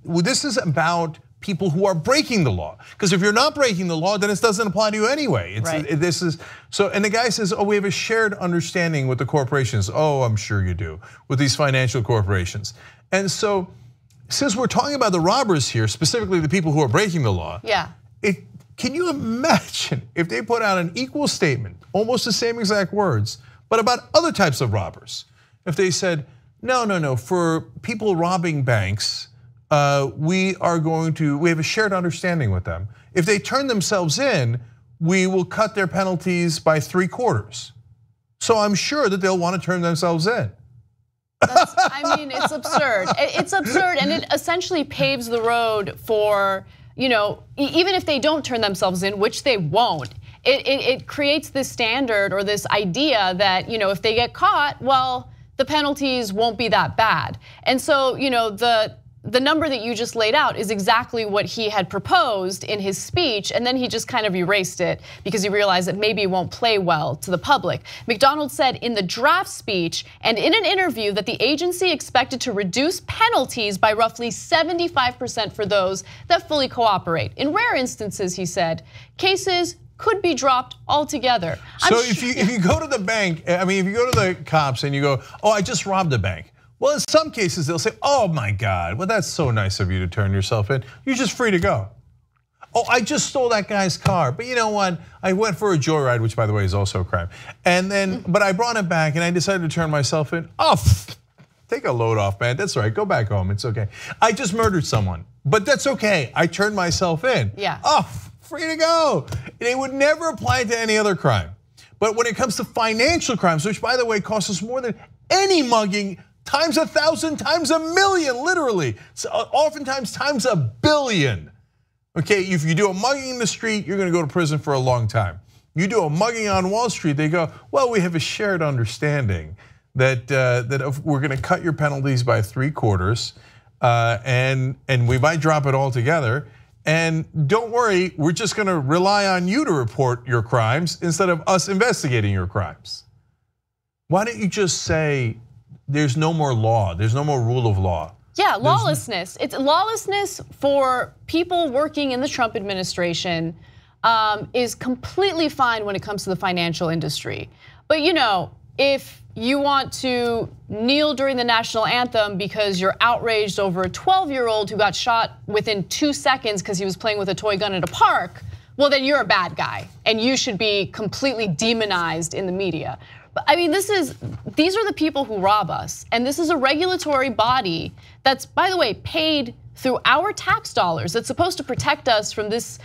this is about people who are breaking the law. Because if you're not breaking the law, then it doesn't apply to you anyway. And the guy says, oh, we have a shared understanding with the corporations. Oh, I'm sure you do, with these financial corporations. And so, since we're talking about the robbers here, specifically the people who are breaking the law, can you imagine if they put out an equal statement, almost the same exact words, but about other types of robbers? If they said, no, for people robbing banks, we have a shared understanding with them. If they turn themselves in, we will cut their penalties by 3/4. So I'm sure that they'll want to turn themselves in. I mean, it's absurd. It's absurd, and it essentially paves the road for, even if they don't turn themselves in, which they won't, it creates this standard or this idea that, if they get caught, well, the penalties won't be that bad. And so, the number that you just laid out is exactly what he had proposed in his speech, and then he just kind of erased it because he realized that maybe it won't play well to the public. McDonald said in the draft speech and in an interview that the agency expected to reduce penalties by roughly 75% for those that fully cooperate. In rare instances, he said, cases could be dropped altogether. So if you go to the bank, if you go to the cops and you go, oh, I just robbed a bank. Well, in some cases, they'll say, oh my God, well, that's so nice of you to turn yourself in. You're just free to go. Oh, I just stole that guy's car, but you know what? I went for a joyride, which by the way is also a crime. And then, but I brought it back and I decided to turn myself in. Oh, take a load off, man, that's right, go back home, it's okay. I just murdered someone, but that's okay, I turned myself in. Yeah. Oh, free to go. They would never apply to any other crime. But when it comes to financial crimes, which by the way costs us more than any mugging, times 1,000, times 1,000,000, literally. So oftentimes times 1 billion. Okay, if you do a mugging in the street, you're gonna go to prison for a long time. You do a mugging on Wall Street, they go, well, we have a shared understanding that we're gonna cut your penalties by 3/4, and we might drop it all together. And don't worry, we're just gonna rely on you to report your crimes instead of us investigating your crimes. Why don't you just say, there's no more law, there's no more rule of law? Yeah, lawlessness. It's lawlessness for people working in the Trump administration is completely fine when it comes to the financial industry. But if you want to kneel during the national anthem because you're outraged over a 12-year-old who got shot within 2 seconds because he was playing with a toy gun at a park, well, then you're a bad guy and you should be completely demonized in the media. But I mean, these are the people who rob us, and this is a regulatory body that's, by the way, paid through our tax dollars. That's supposed to protect us from this,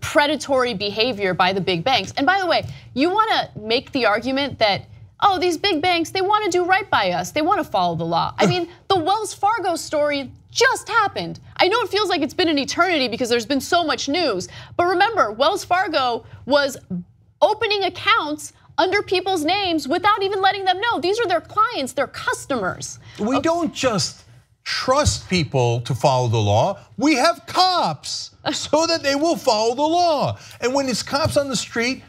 predatory behavior by the big banks. And by the way, you want to make the argument that, oh, these big banks, they want to do right by us. They want to follow the law. I mean, the Wells Fargo story just happened. I know it feels like it's been an eternity because there's been so much news. But remember, Wells Fargo was opening accounts under people's names without even letting them know. These are their clients, their customers. We don't just trust people to follow the law. We have cops so that they will follow the law. And when it's cops on the street,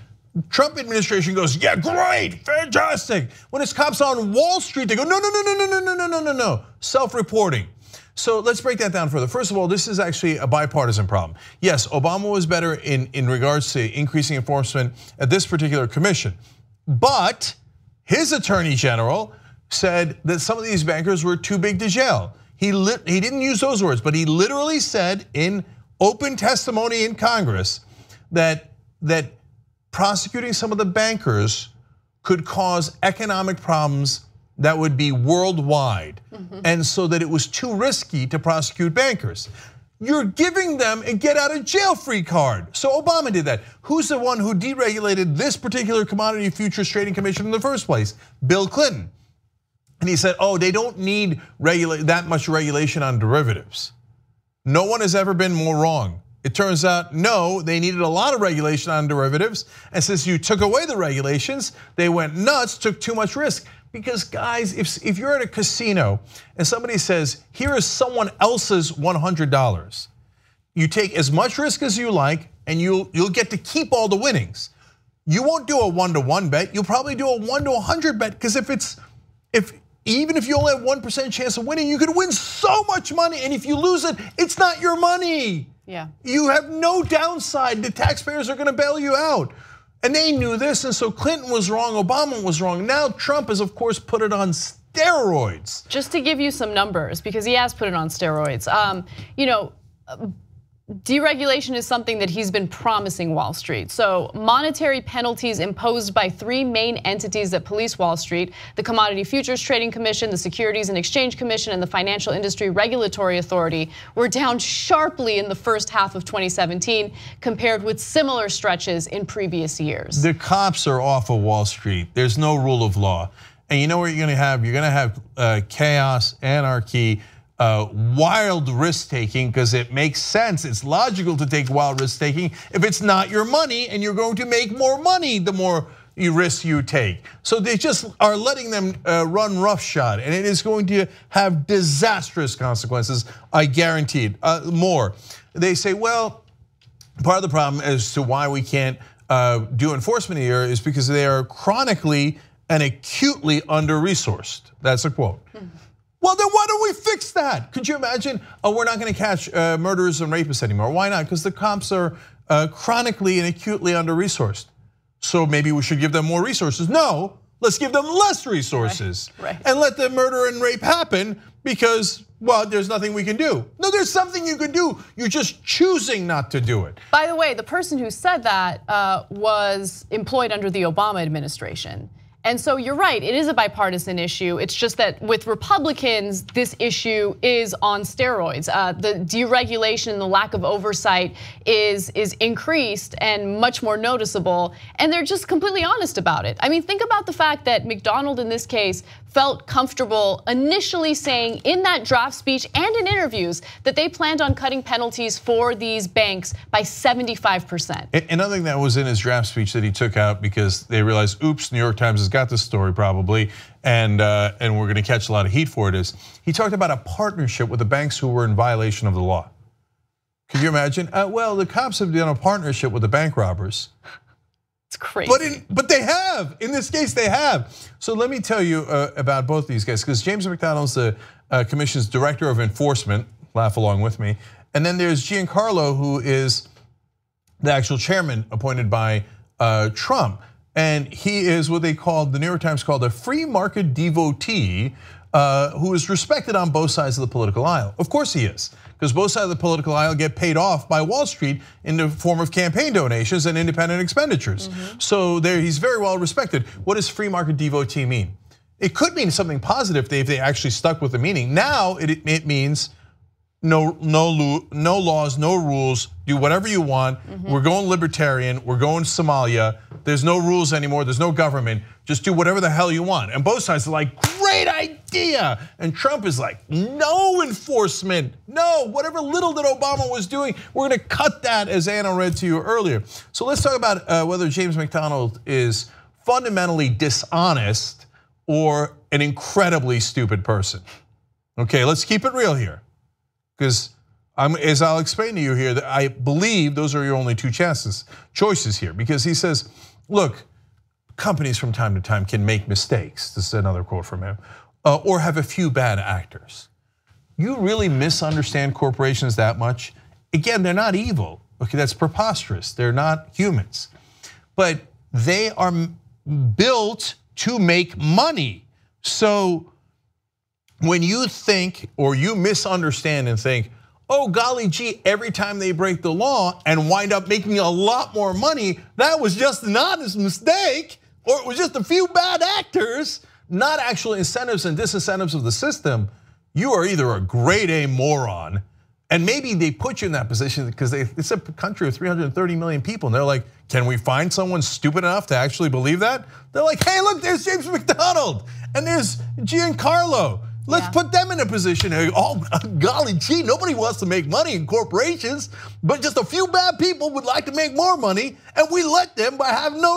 Trump administration goes, yeah, great, fantastic. When it's cops on Wall Street, they go, no, self-reporting. So let's break that down further. First of all, this is actually a bipartisan problem. Yes, Obama was better in regards to increasing enforcement at this particular commission. But his attorney general said that some of these bankers were too big to jail. He didn't use those words, but he literally said in open testimony in Congress that prosecuting some of the bankers could cause economic problems that would be worldwide. And so that it was too risky to prosecute bankers. You're giving them a get out of jail free card. So Obama did that. Who's the one who deregulated this particular commodity futures trading commission in the first place? Bill Clinton. And he said, oh, they don't need that much regulation on derivatives. No one has ever been more wrong. It turns out, no, they needed a lot of regulation on derivatives. And since you took away the regulations, they went nuts, took too much risk. Because guys, if you're at a casino and somebody says, here is someone else's $100, you take as much risk as you like and you'll get to keep all the winnings. You won't do a 1-to-1 bet, you'll probably do a 1-to-100 bet, because even if you only have 1% chance of winning, you could win so much money, and if you lose it, it's not your money. Yeah. You have no downside, the taxpayers are gonna bail you out. And they knew this, and so Clinton was wrong, Obama was wrong. Now Trump has, of course, put it on steroids. Just to give you some numbers, because he has put it on steroids. Deregulation is something that he's been promising Wall Street. So monetary penalties imposed by 3 main entities that police Wall Street: the Commodity Futures Trading Commission, the Securities and Exchange Commission, and the Financial Industry Regulatory Authority, were down sharply in the first half of 2017 compared with similar stretches in previous years. The cops are off of Wall Street. There's no rule of law. And you know what you're gonna have? You're gonna have chaos, anarchy, wild risk taking, because it makes sense. It's logical to take wild risk taking if it's not your money, and you're going to make more money the more risk you take. So they just are letting them run roughshod, and it is going to have disastrous consequences, I guarantee it. More, they say, well, part of the problem as to why we can't do enforcement here is because they are chronically and acutely under-resourced. That's a quote. Well, then why don't we fix that? Could you imagine? Oh, we're not going to catch murderers and rapists anymore. Why not? Because the cops are chronically and acutely under-resourced. So maybe we should give them more resources. No, let's give them less resources. Right. And let the murder and rape happen because, well, there's nothing we can do. No, there's something you can do. You're just choosing not to do it. By the way, the person who said that was employed under the Obama administration. And so you're right, it is a bipartisan issue. It's just that with Republicans, this issue is on steroids. The deregulation and the lack of oversight is increased and much more noticeable, and they're just completely honest about it. I mean, think about the fact that McDonald in this case felt comfortable initially saying in that draft speech and in interviews that they planned on cutting penalties for these banks by 75%. Another thing that was in his draft speech that he took out because they realized, oops, New York Times has got this story probably, and we're gonna catch a lot of heat for it, is he talked about a partnership with the banks who were in violation of the law. Could you imagine? Well, the cops have done a partnership with the bank robbers. It's crazy. But they have, in this case they have. So let me tell you about both these guys, because James McDonald's the commission's director of enforcement, laugh along with me. And then there's Giancarlo, who is the actual chairman appointed by Trump. And he is what they called, the New York Times called a free market devotee, who is respected on both sides of the political aisle. Of course he is, because both sides of the political aisle get paid off by Wall Street in the form of campaign donations and independent expenditures. So he's very well respected. What does free market devotee mean? It could mean something positive if they actually stuck with the meaning. Now it means no laws, no rules, do whatever you want. We're going libertarian, we're going Somalia. There's no rules anymore, there's no government. Just do whatever the hell you want. And both sides are like, great idea. And Trump is like, no enforcement. No, whatever little that Obama was doing, we're gonna cut that, as Anna read to you earlier. So let's talk about whether James McDonald is fundamentally dishonest or an incredibly stupid person. Okay, let's keep it real here. Because as I'll explain to you here, that I believe those are your only two choices here. Because he says, look, companies from time to time can make mistakes. This is another quote from him, or have a few bad actors. You really misunderstand corporations that much? Again, they're not evil. Okay, that's preposterous. They're not humans. But they are built to make money. So when you think or you misunderstand and think, oh golly gee, every time they break the law and wind up making a lot more money, that was just an honest mistake, or it was just a few bad actors, not actual incentives and disincentives of the system, you are either a grade A moron, and maybe they put you in that position because it's a country of 330 million people, and they're like, can we find someone stupid enough to actually believe that? They're like, hey look, there's James McDonald, and there's Giancarlo. Let's put them in a position, oh golly gee, nobody wants to make money in corporations, but just a few bad people would like to make more money, and we let them by having no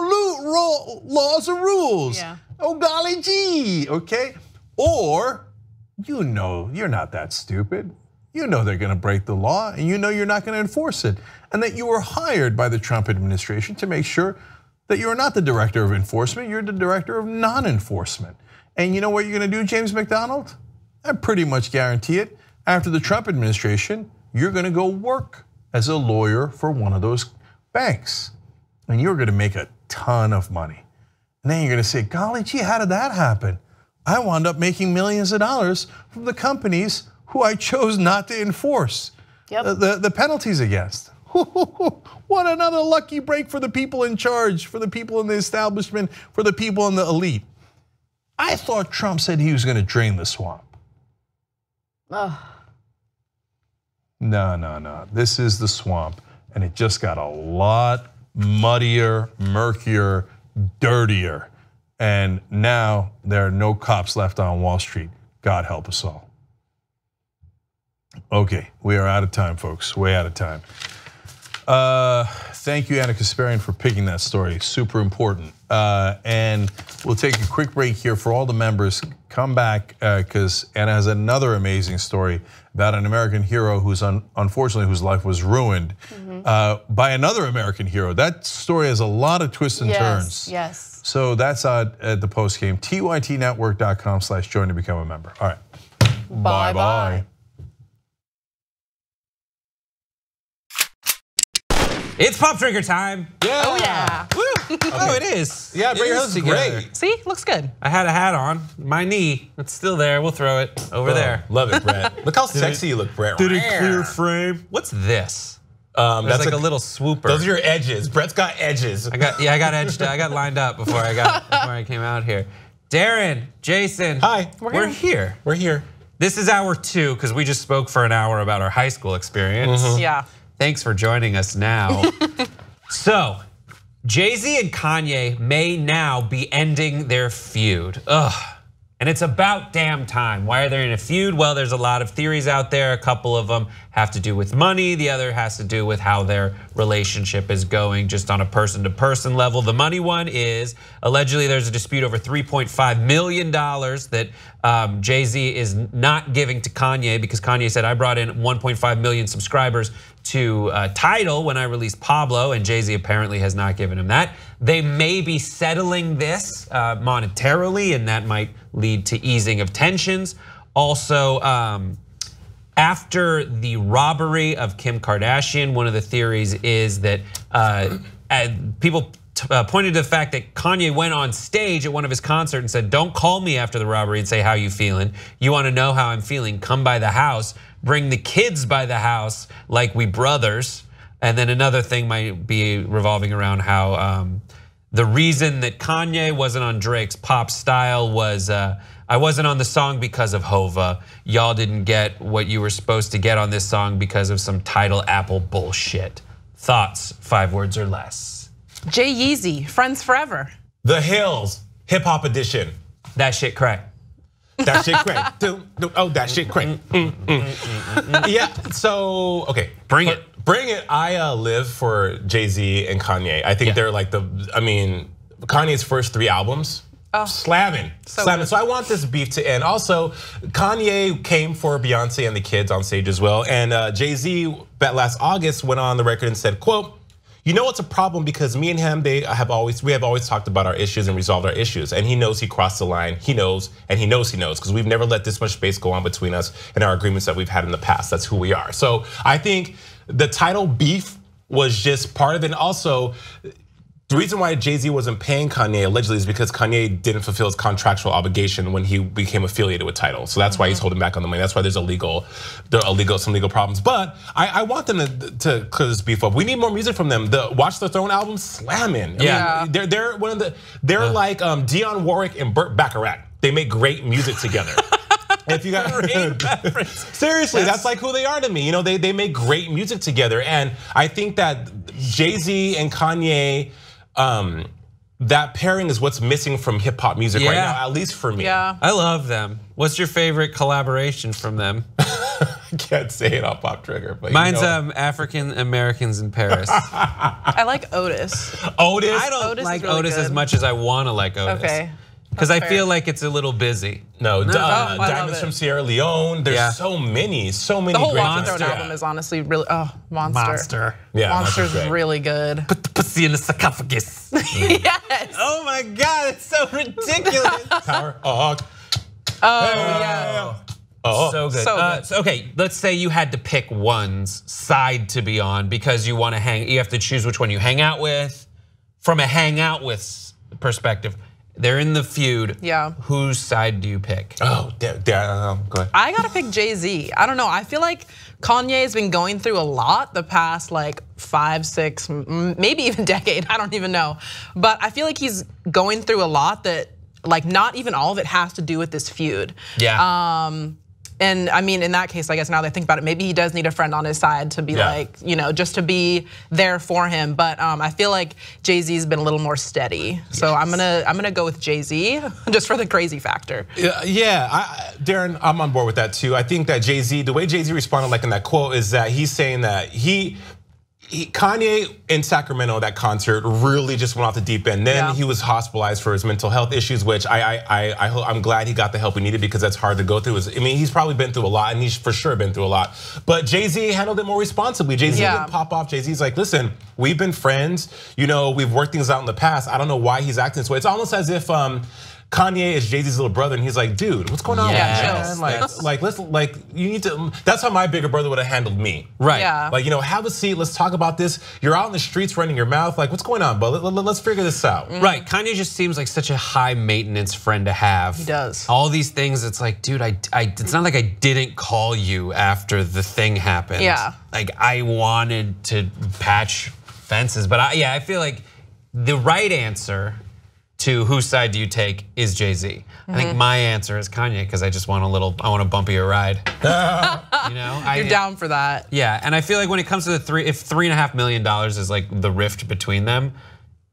laws or rules. Oh golly gee, okay? Or, you know you're not that stupid. You know they're gonna break the law, and you know you're not gonna enforce it, and that you were hired by the Trump administration to make sure that you're not the director of enforcement, you're the director of non-enforcement. And you know what you're gonna do, James McDonald? I pretty much guarantee it. After the Trump administration, you're gonna go work as a lawyer for one of those banks. And you're gonna make a ton of money. And then you're gonna say, golly gee, how did that happen? I wound up making millions of dollars from the companies who I chose not to enforce the penalties against. What another lucky break for the people in charge, for the people in the establishment, for the people in the elite. I thought Trump said he was gonna drain the swamp. No. This is the swamp, and it just got a lot muddier, murkier, dirtier. And now there are no cops left on Wall Street. God help us all. Okay, we are out of time, folks, way out of time. Thank you, Anna Kasparian, for picking that story, super important. And we'll take a quick break here for all the members. Come back, because Anna has another amazing story about an American hero who's unfortunately whose life was ruined by another American hero. That story has a lot of twists and turns. Yes. So that's at the post game, tytnetwork.com/join to become a member. All right, bye-bye. It's pop drinker time. Yeah. Oh yeah. Woo. Oh, it is. Yeah, bring your hose together. Great. See, looks good. I had a hat on. My knee, it's still there. We'll throw it over there. Love it, Brett. Look how sexy you look, Brett. Did it clear frame? What's this? That's like a little swooper. Those are your edges. Brett's got edges. I got edged. I got lined up before I came out here. Darren, Jason. Hi. We're here. We're here. This is hour 2 because we just spoke for an hour about our high school experience. Yeah. Thanks for joining us now. So, Jay-Z and Kanye may now be ending their feud. Ugh. And it's about damn time. Why are they in a feud? Well, there's a lot of theories out there. A couple of them have to do with money. The other has to do with how their relationship is going just on a person-to-person level. The money one is allegedly there's a dispute over $3.5 million that Jay-Z is not giving to Kanye because Kanye said, I brought in 1.5 million subscribers to Tidal when I released Pablo, and Jay-Z apparently has not given him that. They may be settling this monetarily, and that might lead to easing of tensions. Also, after the robbery of Kim Kardashian, one of the theories is that people pointed to the fact that Kanye went on stage at one of his concerts and said, "Don't call me after the robbery and say how you feeling. You want to know how I'm feeling? Come by the house. Bring the kids by the house like we brothers." And then another thing might be revolving around how the reason that Kanye wasn't on Drake's Pop Style was I wasn't on the song because of Hova. Y'all didn't get what you were supposed to get on this song because of some title Apple bullshit. Thoughts, 5 words or less. Jay Yeezy, Friends Forever. The Hills, Hip Hop Edition. That shit crack. That shit crack. Oh, that shit crack. Yeah, so, okay. Bring it. Bring it. I live for Jay-Z and Kanye. I think they're like Kanye's first 3 albums, slamming. So I want this beef to end. Also, Kanye came for Beyonce and the kids on stage as well. And Jay-Z, last August, went on the record and said, quote, "You know it's a problem because me and him, we have always talked about our issues and resolved our issues. And he knows he crossed the line. He knows, and he knows because we've never let this much space go on between us and our agreements that we've had in the past. That's who we are." So I think the title beef was just part of it. And also, the reason why Jay-Z wasn't paying Kanye allegedly is because Kanye didn't fulfill his contractual obligation when he became affiliated with Tidal. So that's why he's holding back on the money. That's why there's some legal problems. But I want them to clear this beef up. We need more music from them. The Watch the Throne album, slamming. I mean, they're one of they're like Dionne Warwick and Burt Bacharach. They make great music together. If you got seriously, that's like who they are to me. You know, they make great music together, and I think that Jay-Z and Kanye, that pairing is what's missing from hip hop music right now, at least for me. Yeah, I love them. What's your favorite collaboration from them? I can't say it off Pop Trigger, but mine's African Americans in Paris. I like Otis. Otis? I don't like really Otis as much as I want to like Otis. Okay. Because I feel like it's a little busy. No, Diamonds from Sierra Leone. There's so many The whole great Watch the Throne album is honestly really, Monster. Yeah, Monster's really good. Put the pussy in the sarcophagus. Yes. Oh my God, it's so ridiculous. Power. Yeah. So good. So okay, let's say you had to pick one's side to be on because you want to hang. You have to choose which one you hang out with. From a hang out with perspective, they're in the feud. Yeah. Whose side do you pick? Oh, go ahead. I gotta pick Jay-Z. I don't know. I feel like Kanye has been going through a lot the past like 5, 6, maybe even decade. I don't even know. But I feel like he's going through a lot that like not even all of it has to do with this feud. Yeah. And I mean, in that case, I guess now that I think about it, maybe he does need a friend on his side to be like, you know, just to be there for him. But I feel like Jay-Z's been a little more steady. So I'm gonna go with Jay-Z just for the crazy factor. Yeah, Darren, I'm on board with that too. I think that Jay-Z, the way Jay-Z responded like in that quote is that he's saying that Kanye in Sacramento, that concert really just went off the deep end. Then he was hospitalized for his mental health issues, which I'm glad he got the help he needed because that's hard to go through. I mean, he's probably been through a lot, and he's for sure been through a lot. But Jay-Z handled it more responsibly. Jay-Z didn't pop off. Jay-Z's like, listen, we've been friends. You know, we've worked things out in the past. I don't know why he's acting this way. It's almost as if Kanye is Jay-Z's little brother, and he's like, dude, what's going on? Like, you need to. That's how my bigger brother would have handled me. Right. Yeah. Like, you know, have a seat. Let's talk about this. You're out in the streets running your mouth. Like, what's going on, bud? Let's figure this out. Right. Kanye just seems like such a high maintenance friend to have. He does. All these things. It's like, dude, it's not like I didn't call you after the thing happened. Yeah. Like I wanted to patch fences, but I feel like the right answer to whose side do you take is Jay-Z. I think my answer is Kanye because I just want I want a bumpier ride. You know, you're down for that. Yeah, and I feel like when it comes to if $3.5 million is like the rift between them,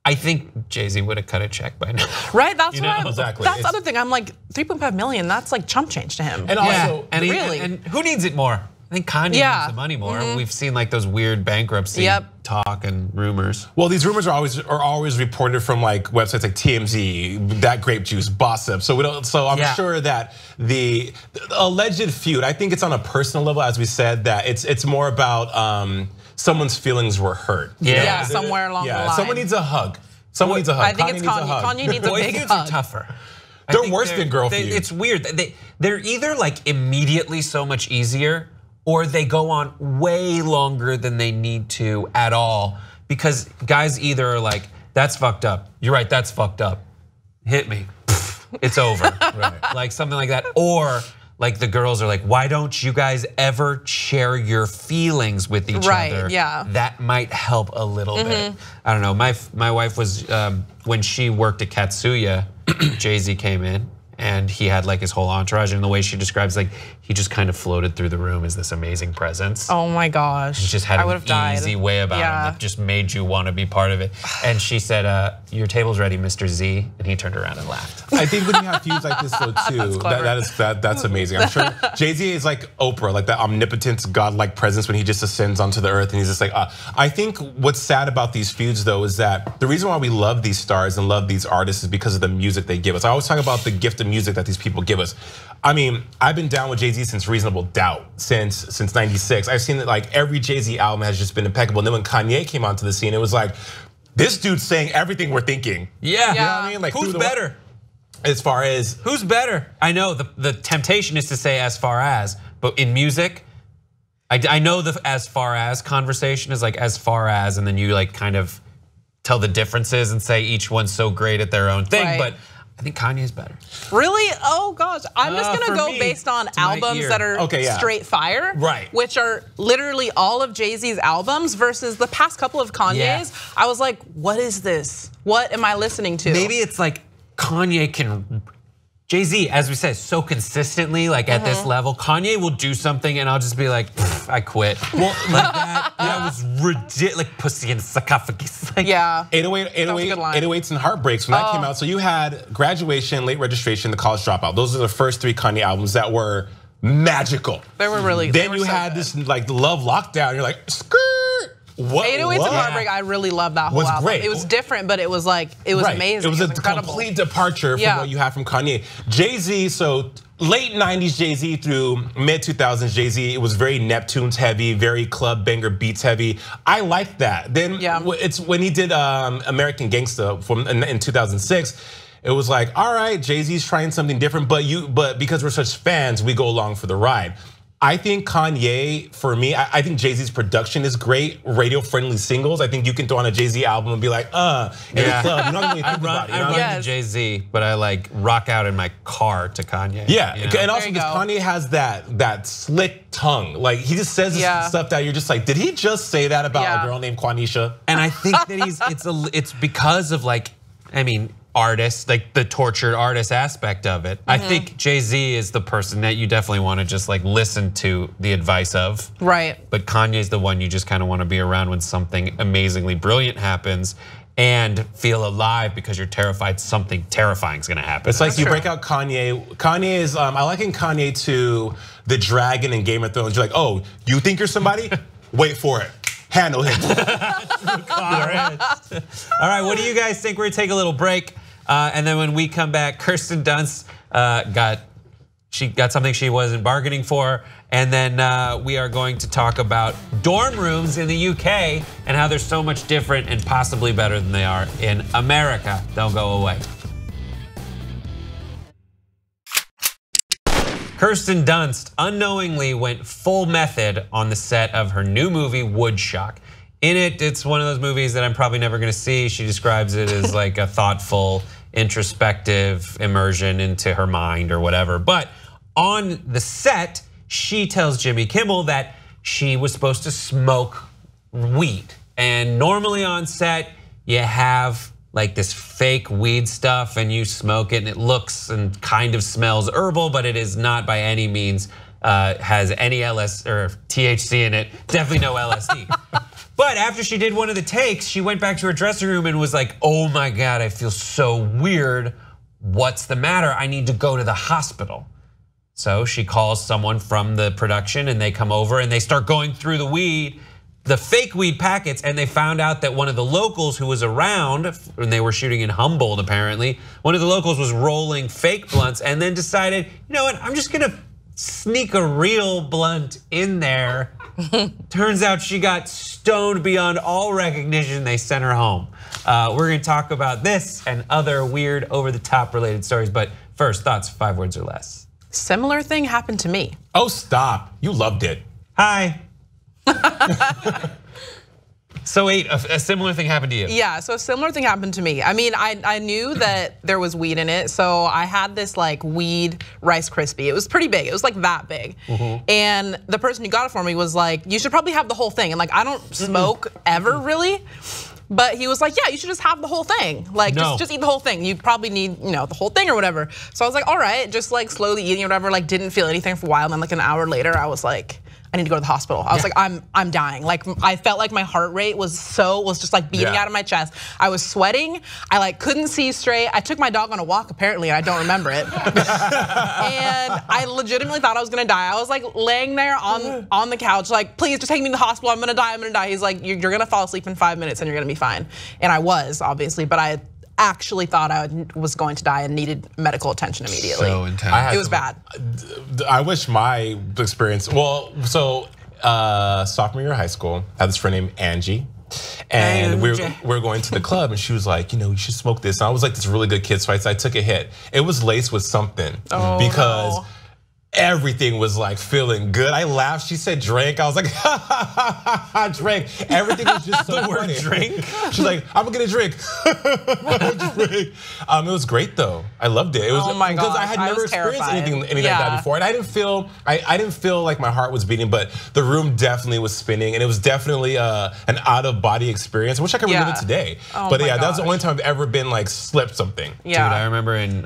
I think Jay-Z would have cut a check by now. Right, that's exactly. That's the other thing. I'm like 3.5 million. That's like chump change to him. And also, really, and who needs it more? I think Kanye needs the money more. We've seen like those weird bankruptcy talk and rumors. Well, these rumors are always reported from like websites like TMZ, That Grape Juice, Gossip. So I'm sure that the alleged feud, I think it's on a personal level, as we said, that it's more about someone's feelings were hurt. Yeah, somewhere along the line. Someone needs a hug. Someone needs a hug. I think it's Kanye. Kanye needs a big hug. Are tougher. They're worse than girl feud. It's weird. They're either like immediately so much easier, or they go on way longer than they need to at all, because guys either are like, That's fucked up. You're right, that's fucked up. Hit me. It's over. Right. Like something like that. Or like the girls are like, why don't you guys ever share your feelings with each other? Yeah. That might help a little bit. I don't know. My wife was, when she worked at Katsuya, Jay-Z came in and he had like his whole entourage, and the way she describes, like, he just kind of floated through the room as this amazing presence. Oh my gosh. He just had an died. easy way about him that just made you want to be part of it. And she said, your table's ready, Mr. Z. And he turned around and laughed. I think when you have feuds like this though too, that's amazing. I'm sure Jay-Z is like Oprah, like that omnipotent godlike presence when he just ascends onto the earth and he's just like, I think what's sad about these feuds though is that the reason why we love these stars and love these artists is because of the music they give us. I always talk about the gift of music that these people give us. I mean, I've been down with Jay-Z since Reasonable Doubt, since '96. I've seen that like every Jay-Z album has just been impeccable. And then when Kanye came onto the scene, it was like, this dude's saying everything we're thinking. Yeah. You know what I mean? Like, who's better? As far as who's better? I know the temptation is to say as far as, but in music, I know the as far as conversation is like as far as, and then you like kind of tell the differences and say each one's so great at their own thing, but I think Kanye's better. Really? Oh gosh, I'm just gonna go me, based on albums that are straight fire, right? Which are literally all of Jay-Z's albums versus the past couple of Kanye's. Yeah. I was like, what is this? What am I listening to? Maybe it's like Kanye can, Jay-Z, as we said, so consistently, like at this level, Kanye will do something and I'll just be like, I quit. Well, like that was ridiculous, like pussy in the sarcophagus. Like, 808s and Heartbreaks when that came out. So you had Graduation, Late Registration, The College Dropout. Those are the first 3 Kanye albums that were magical. They were really. Then you had this like Love Lockdown. You're like, skirt. 808s and Heartbreak, I really loved that whole album. Great. It was different, but it was like, it was amazing. It was a incredible. complete departure from what you have from Kanye. Jay-Z, so late 90s Jay-Z through mid 2000s Jay-Z, it was very Neptunes heavy, very club banger beats heavy. I liked that. Then it's when he did American Gangsta in 2006, it was like, all right, Jay-Z's trying something different, but because we're such fans, we go along for the ride. I think Kanye, for me, I think Jay-Z's production is great, radio-friendly singles. I think you can throw on a Jay-Z album and be like, in the club. You don't really think about it. I run to Jay-Z, but I like rock out in my car to Kanye. Yeah, you know? And also because Kanye has that slick tongue. Like he just says stuff that you're just like, did he just say that about a girl named Quanisha? And I think that it's because of like, I mean, artists, like the tortured artist aspect of it. I think Jay-Z is the person that you definitely want to just like listen to the advice of. Right. But Kanye's the one you just kind of want to be around when something amazingly brilliant happens and feel alive because you're terrified something terrifying is going to happen. It's like you break out Kanye. Kanye is, I liken Kanye to the dragon in Game of Thrones. You're like, oh, you think you're somebody? Wait for it. Handle him. All right, what do you guys think? We're gonna take a little break. And then when we come back, Kirsten Dunst got something she wasn't bargaining for. And then we are going to talk about dorm rooms in the UK and how they're so much different and possibly better than they are in America. Don't go away. Kirsten Dunst unknowingly went full method on the set of her new movie, Woodstock. In it, it's one of those movies that I'm probably never gonna see. She describes it as like a thoughtful, introspective immersion into her mind or whatever. But on the set, she tells Jimmy Kimmel that she was supposed to smoke weed. And normally on set, you have like this fake weed stuff and you smoke it and it looks and kind of smells herbal, but it is not by any means has any LSD or THC in it, definitely no LSD. But after she did one of the takes, she went back to her dressing room and was like, oh my God, I feel so weird. What's the matter? I need to go to the hospital. So she calls someone from the production and they come over and they start going through the fake weed packets, and they found out that one of the locals who was around when they were shooting in Humboldt, apparently, one of the locals was rolling fake blunts and then decided, you know what, I'm just gonna sneak a real blunt in there. Turns out she got stoned beyond all recognition. They sent her home. We're gonna talk about this and other weird over-the-top related stories, but first, thoughts, 5 words or less. Similar thing happened to me. Oh, stop, you loved it. Hi. So wait, a similar thing happened to you? Yeah, so a similar thing happened to me. I mean, I knew that there was weed in it, so I had this like weed Rice Krispie. It was pretty big. It was like that big. And the person who got it for me was like, you should probably have the whole thing. And like, I don't smoke ever really. But he was like, yeah, you should just have the whole thing. Like, just eat the whole thing. You probably need, the whole thing or whatever. So I was like, all right, just like slowly eating or whatever, like didn't feel anything for a while. And then like an hour later, I was like, I need to go to the hospital. I was like, I'm dying. Like I felt like my heart rate was just like beating out of my chest. I was sweating. I like couldn't see straight. I took my dog on a walk apparently, and I don't remember it. And I legitimately thought I was gonna die. I was like laying there on the couch, like, please just take me to the hospital. I'm gonna die. I'm gonna die. He's like, you're gonna fall asleep in 5 minutes and you're gonna be fine. And I was obviously, but I actually thought I was going to die and needed medical attention immediately. So intense. It was bad. I wish my experience, well, so sophomore year of high school, I had this friend named Angie. And we were going to the club and she was like, you should smoke this. And I was like this really good kid, so I took a hit. It was laced with something because everything was like feeling good. I laughed. She said drink. I was like, ha ha ha ha, drink. Everything was just so funny. Drink. She's like, I'm gonna get a drink. Drink. It was great though. I loved it. It was because I had never experienced anything like that before, and I didn't feel like my heart was beating, but the room definitely was spinning, and it was definitely an out of body experience. I wish I could relive it today. But yeah, that was the only time I've ever been like slipped something. Dude, I remember in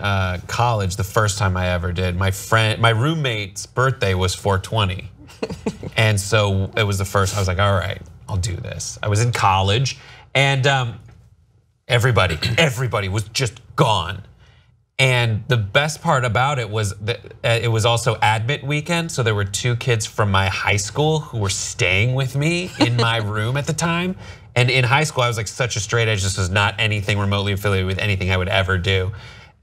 college, the first time I ever did, my roommate's birthday was 420. And so it was the first, I was like, all right, I'll do this. I was in college and everybody was just gone. And the best part about it was that it was also admit weekend. So there were 2 kids from my high school who were staying with me in my room at the time. And in high school, I was like such a straight edge. This was not anything remotely affiliated with anything I would ever do.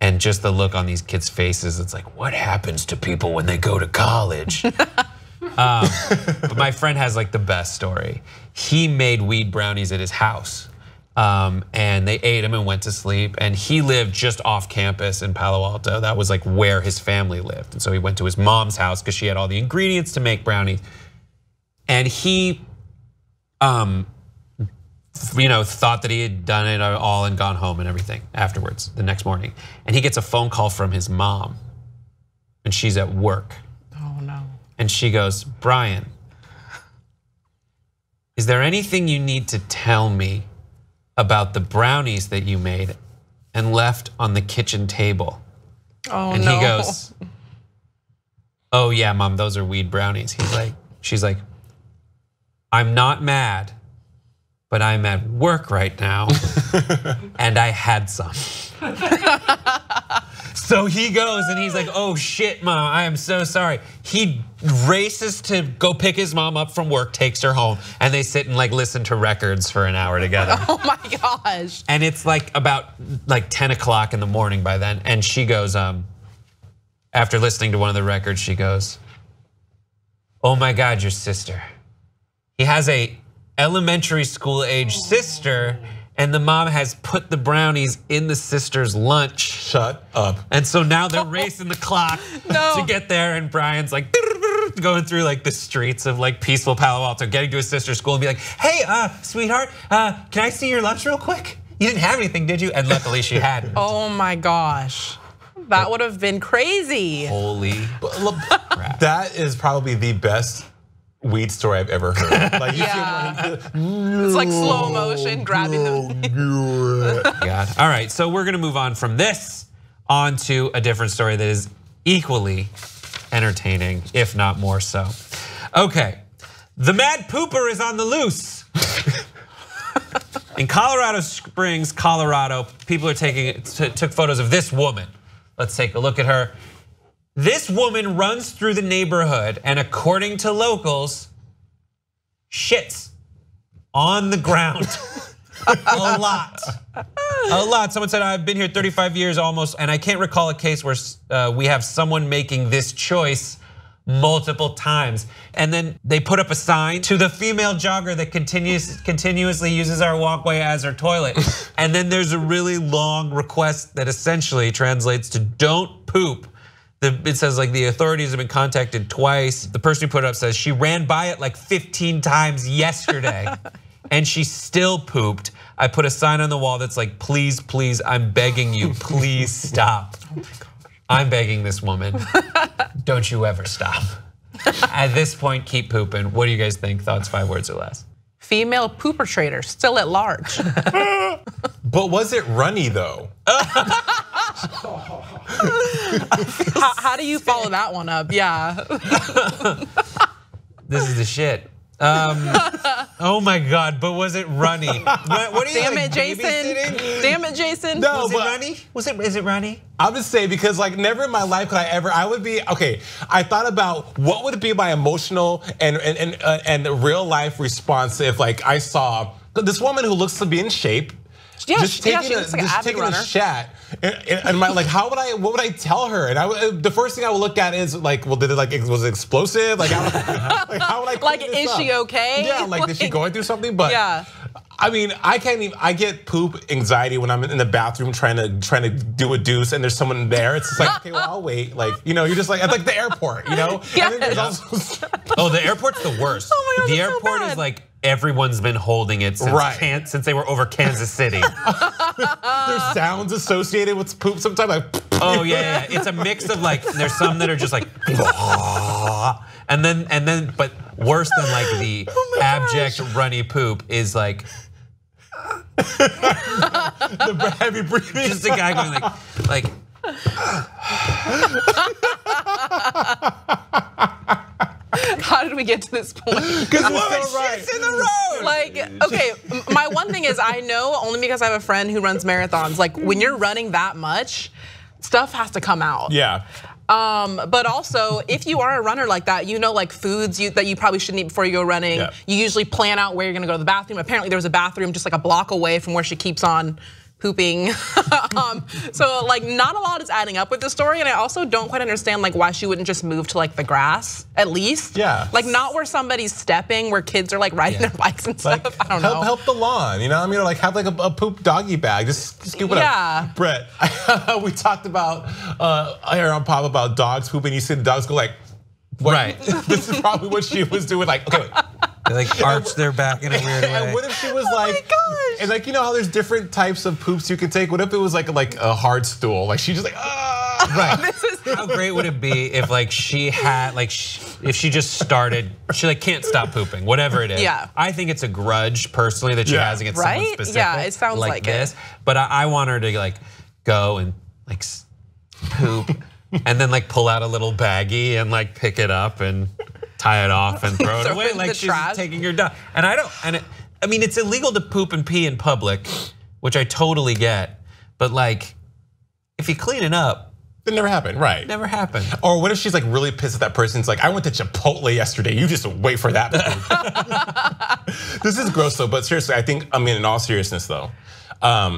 And just the look on these kids' faces, it's like, what happens to people when they go to college? But my friend has like the best story. He made weed brownies at his house. And they ate them and went to sleep. And he lived just off campus in Palo Alto. That was like where his family lived. And so he went to his mom's house because she had all the ingredients to make brownies. And he thought that he had done it all and gone home and everything afterwards the next morning. And he gets a phone call from his mom and she's at work. Oh no. And she goes, Brian, is there anything you need to tell me about the brownies that you made and left on the kitchen table? Oh and he goes, oh yeah, Mom, those are weed brownies. She's like, I'm not mad, but I'm at work right now and I had some. So he goes and he's like, oh shit, Mom, I am so sorry. He races to go pick his mom up from work, takes her home, and they sit and like listen to records for an hour together. Oh my gosh. And it's like about like 10 o'clock in the morning by then. And she goes, after listening to one of the records, she goes, oh my God, your sister. He has a elementary school age sister, and the mom has put the brownies in the sister's lunch. Shut up. And so now they're racing the clock to get there, and Brian's like going through like the streets of like peaceful Palo Alto, getting to his sister's school and be like, hey, sweetheart, can I see your lunch real quick? You didn't have anything, did you? And luckily she hadn't. Oh my gosh. That would have been crazy. Holy crap. That is probably the best weed story I've ever heard. Like you it's like slow motion grabbing them. God. All right, so we're gonna move on from this onto a different story that is equally entertaining, if not more so. Okay, the mad pooper is on the loose. In Colorado Springs, Colorado, people are took photos of this woman. Let's take a look at her. This woman runs through the neighborhood and according to locals, shits on the ground. A lot. Someone said, I've been here 35 years almost, and I can't recall a case where we have someone making this choice multiple times. And then they put up a sign to the female jogger that continuously uses our walkway as her toilet. And then there's a really long request that essentially translates to don't poop. It says like the authorities have been contacted twice. The person who put it up says she ran by it like 15 times yesterday. and she still pooped. I put a sign on the wall that's like, please, please, I'm begging you, please stop. Oh my gosh. I'm begging this woman, don't you ever stop. At this point, keep pooping. What do you guys think? Thoughts, 5 words or less. Female pooper trader, still at large. But was it runny though? How do you follow that one up? Yeah. This is the shit. Oh my God, but was it runny? What are you, Damn like, it, Jason. Damn it, Jason. No, was it runny? Is it runny? I'm just saying, because like never in my life could I would be, okay, I thought about what would be my emotional and real life response if like I saw this woman who looks to be in shape, just taking a shat. And my, like, what would I tell her? And the first thing I would look at is like, well, did it like, was it explosive? Like, how would I like, is she okay? Yeah, like, is she going through something? But yeah. I mean, I can't even. I get poop anxiety when I'm in the bathroom trying to do a deuce and there's someone there. It's just like, okay, well, I'll wait. Like, you know, you're just like, it's like the airport, you know. Yeah. And then there's also oh, the airport's the worst. Oh my God, the airport is like everyone's been holding it since since they were over Kansas City. There's sounds associated with poop sometimes. Like, oh yeah, it's a mix of like, there's some that are just like, and then, but worse than like the abject runny poop is like. The heavy breathing. Just a guy going like. How did we get to this point? Because it's so right. In the road. Like, okay, my one thing is I know only because I have a friend who runs marathons. Like when you're running that much, stuff has to come out. Yeah. But also, if you are a runner like that, you know, like foods that you probably shouldn't eat before you go running. Yeah. You usually plan out where you're gonna go to the bathroom. Apparently, there was a bathroom just like a block away from where she keeps on pooping. So like, not a lot is adding up with the story, and I also don't quite understand like why she wouldn't just move to like the grass at least. Yeah. Like not where somebody's stepping, where kids are like riding their bikes and stuff. Like, I don't know. Help the lawn, you know? I mean, like have like a poop doggy bag. Just scoop it up. Brett, we talked about here on Pop about dogs pooping. You see the dogs go like, what? Right. This is probably what she was doing. Like, okay. They like arch their back in a weird way. And what if she was like, oh and like, you know how there's different types of poops you can take? What if it was like a hard stool? Like she just like, Right. How great would it be if like she had like if she just started, she like can't stop pooping, whatever it is. Yeah. I think it's a grudge personally that she has against someone specific. Yeah, it sounds like this. it. But I want her to like go and like poop and then like pull out a little baggie and like pick it up and tie it off and throw it away like she's trash. taking your dog. And I mean, it's illegal to poop and pee in public, which I totally get. But like, if you clean it up, it never happened, right? Never happened. Or what if she's like really pissed at that person's like, I went to Chipotle yesterday. You just wait for that. This is gross though, but seriously, I think, I mean, in all seriousness though,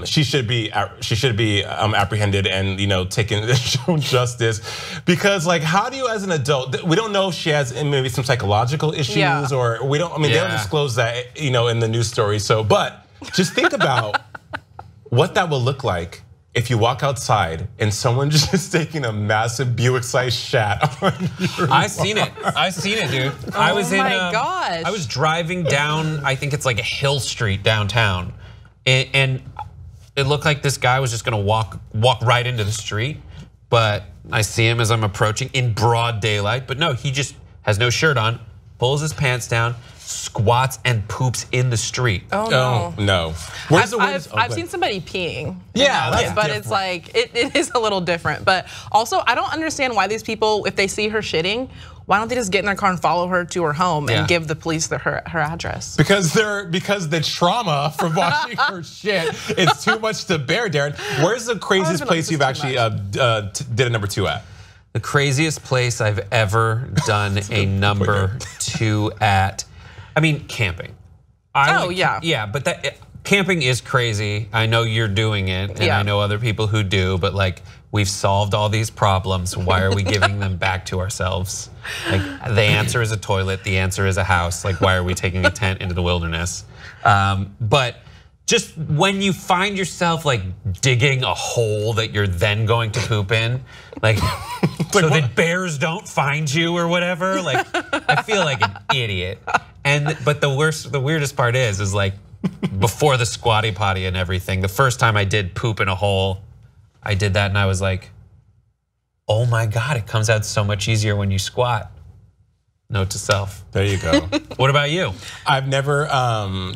she should be apprehended and, you know, taken shown justice, because like, how do you as an adult, we don't know if she has maybe some psychological issues or we don't, I mean, they don't disclose that, you know, in the news story. So, but just think about what that will look like if you walk outside and someone just taking a massive Buick-sized shat on your lawn. I seen it, dude. I was gosh. I was driving down, I think it's like a Hill Street downtown, and it looked like this guy was just gonna walk right into the street, but I see him as I'm approaching in broad daylight, but no, he just has no shirt on, pulls his pants down, squats and poops in the street. Oh no. No. I've seen somebody peeing. Yeah, that's but different. it's like, it is a little different. But also, I don't understand why these people, if they see her shitting, why don't they just get in their car and follow her to her home and give the police her address? Because the trauma from watching her shit is too much to bear, Darren. Where's the craziest place you've actually did a number 2 at? The craziest place I've ever done a number 2 at. I mean, camping. Yeah, but camping is crazy. I know you're doing it, and I know other people who do, but like, we've solved all these problems. Why are we giving them back to ourselves? Like, the answer is a toilet, the answer is a house. Like, why are we taking a tent into the wilderness? But just when you find yourself like digging a hole that you're then going to poop in, like so that bears don't find you or whatever, like I feel like an idiot. But the weirdest part is like before the squatty potty and everything, the first time I did poop in a hole, I did that and I was like, oh my God, it comes out so much easier when you squat. Note to self. There you go. What about you? I've never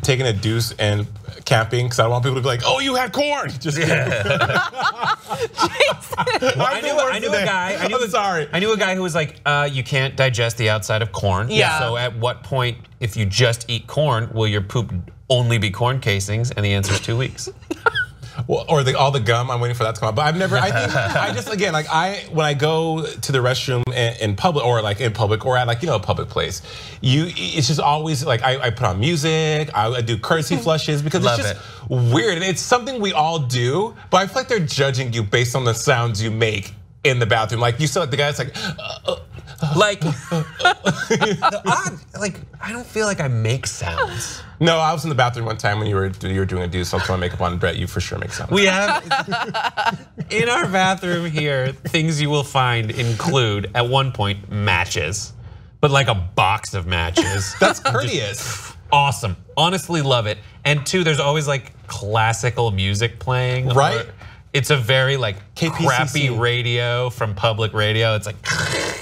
taken a deuce and camping because I don't want people to be like, oh, you had corn. Just kidding. I knew a guy. I knew a guy who was like, you can't digest the outside of corn. Yeah. So at what point, if you just eat corn, will your poop only be corn casings? And the answer is 2 weeks. Well, or all the gum, I'm waiting for that to come out. But I've never, I think, I just, again, like when I go to the restroom in public or like in public or at like, a public place, it's just always like, I put on music, I do courtesy flushes because it's just weird. And it's something we all do, but I feel like they're judging you based on the sounds you make in the bathroom. Like you saw like the guy's like, I don't feel like I make sounds. No, I was in the bathroom one time when you were doing a deuce. So I was throwing makeup on. Brett, you for sure make sounds. We have in our bathroom here, things you will find include at one point matches, but like a box of matches. That's courteous. Awesome, honestly love it. And two, there's always like classical music playing. Right. It's a very like KPCC. Crappy radio from public radio. It's like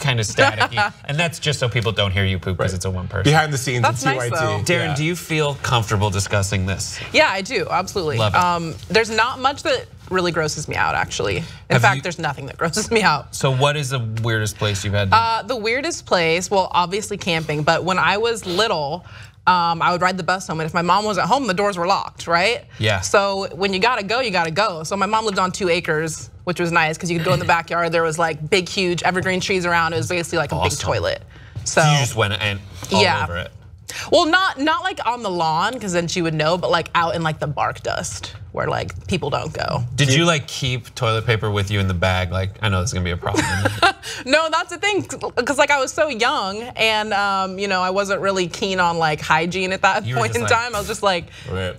kind of staticky, and that's just so people don't hear you poop because it's a one person. Behind the scenes, That's in nice, TYT. though. Darren, do you feel comfortable discussing this? Yeah, I do, absolutely. Love it. There's not much that really grosses me out, actually. In fact, there's nothing that grosses me out. So what is the weirdest place you've had? The weirdest place, well, obviously camping, but when I was little, I would ride the bus home, and if my mom wasn't home, the doors were locked, right? Yeah. So when you gotta go, you gotta go. So my mom lived on 2 acres, which was nice because you could go in the backyard. There was like big, huge evergreen trees around. It was basically like a big toilet. So you just went and all over it. Well, not like on the lawn because then she would know, but like out in like the bark dust where like people don't go. Did you like keep toilet paper with you in the bag? Like, I know this is gonna be a problem. No, that's the thing, because like I was so young and I wasn't really keen on like hygiene at that point in time. I was just like,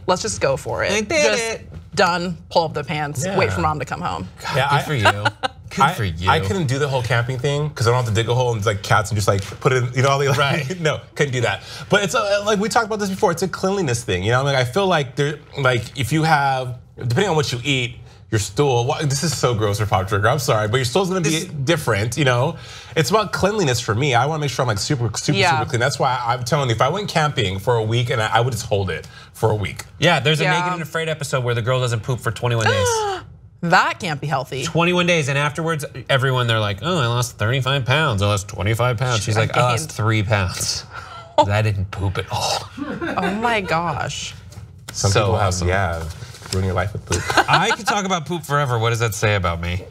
let's just go for it. I did it. Done, pull up the pants, Yeah. wait for mom to come home. God, good for you. Good for you. I couldn't do the whole camping thing because I don't have to dig a hole and like cats and just like put it in, Right. No, couldn't do that. But it's like we talked about this before. It's a cleanliness thing, Like I feel like if you have, depending on what you eat, your stool. This is so gross for Pop Trigger. I'm sorry, but your stool's gonna be different. It's about cleanliness for me. I want to make sure I'm like super clean. That's why I'm telling you, if I went camping for a week and I would just hold it for a week. Yeah, there's a Naked and Afraid episode where the girl doesn't poop for 21 days. That can't be healthy. 21 days, and afterwards, everyone, they're like, oh, I lost 35 pounds, I lost 25 pounds. She's like, I lost 3 pounds. I didn't poop at all. Oh my gosh. Some people have, ruin your life with poop. I could talk about poop forever. What does that say about me?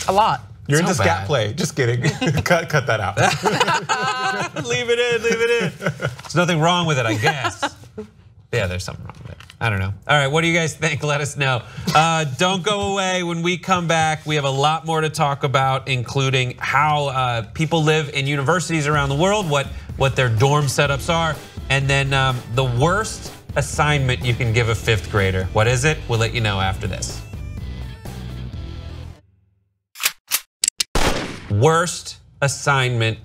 A lot. You're into scat play. Just kidding. cut that out. Leave it in. There's nothing wrong with it, I guess. Yeah, there's something wrong with it. I don't know. All right, what do you guys think? Let us know. Don't go away. When we come back, we have a lot more to talk about, including how people live in universities around the world, what their dorm setups are, and then the worst assignment you can give a 5th grader. What is it? We'll let you know after this. Worst assignment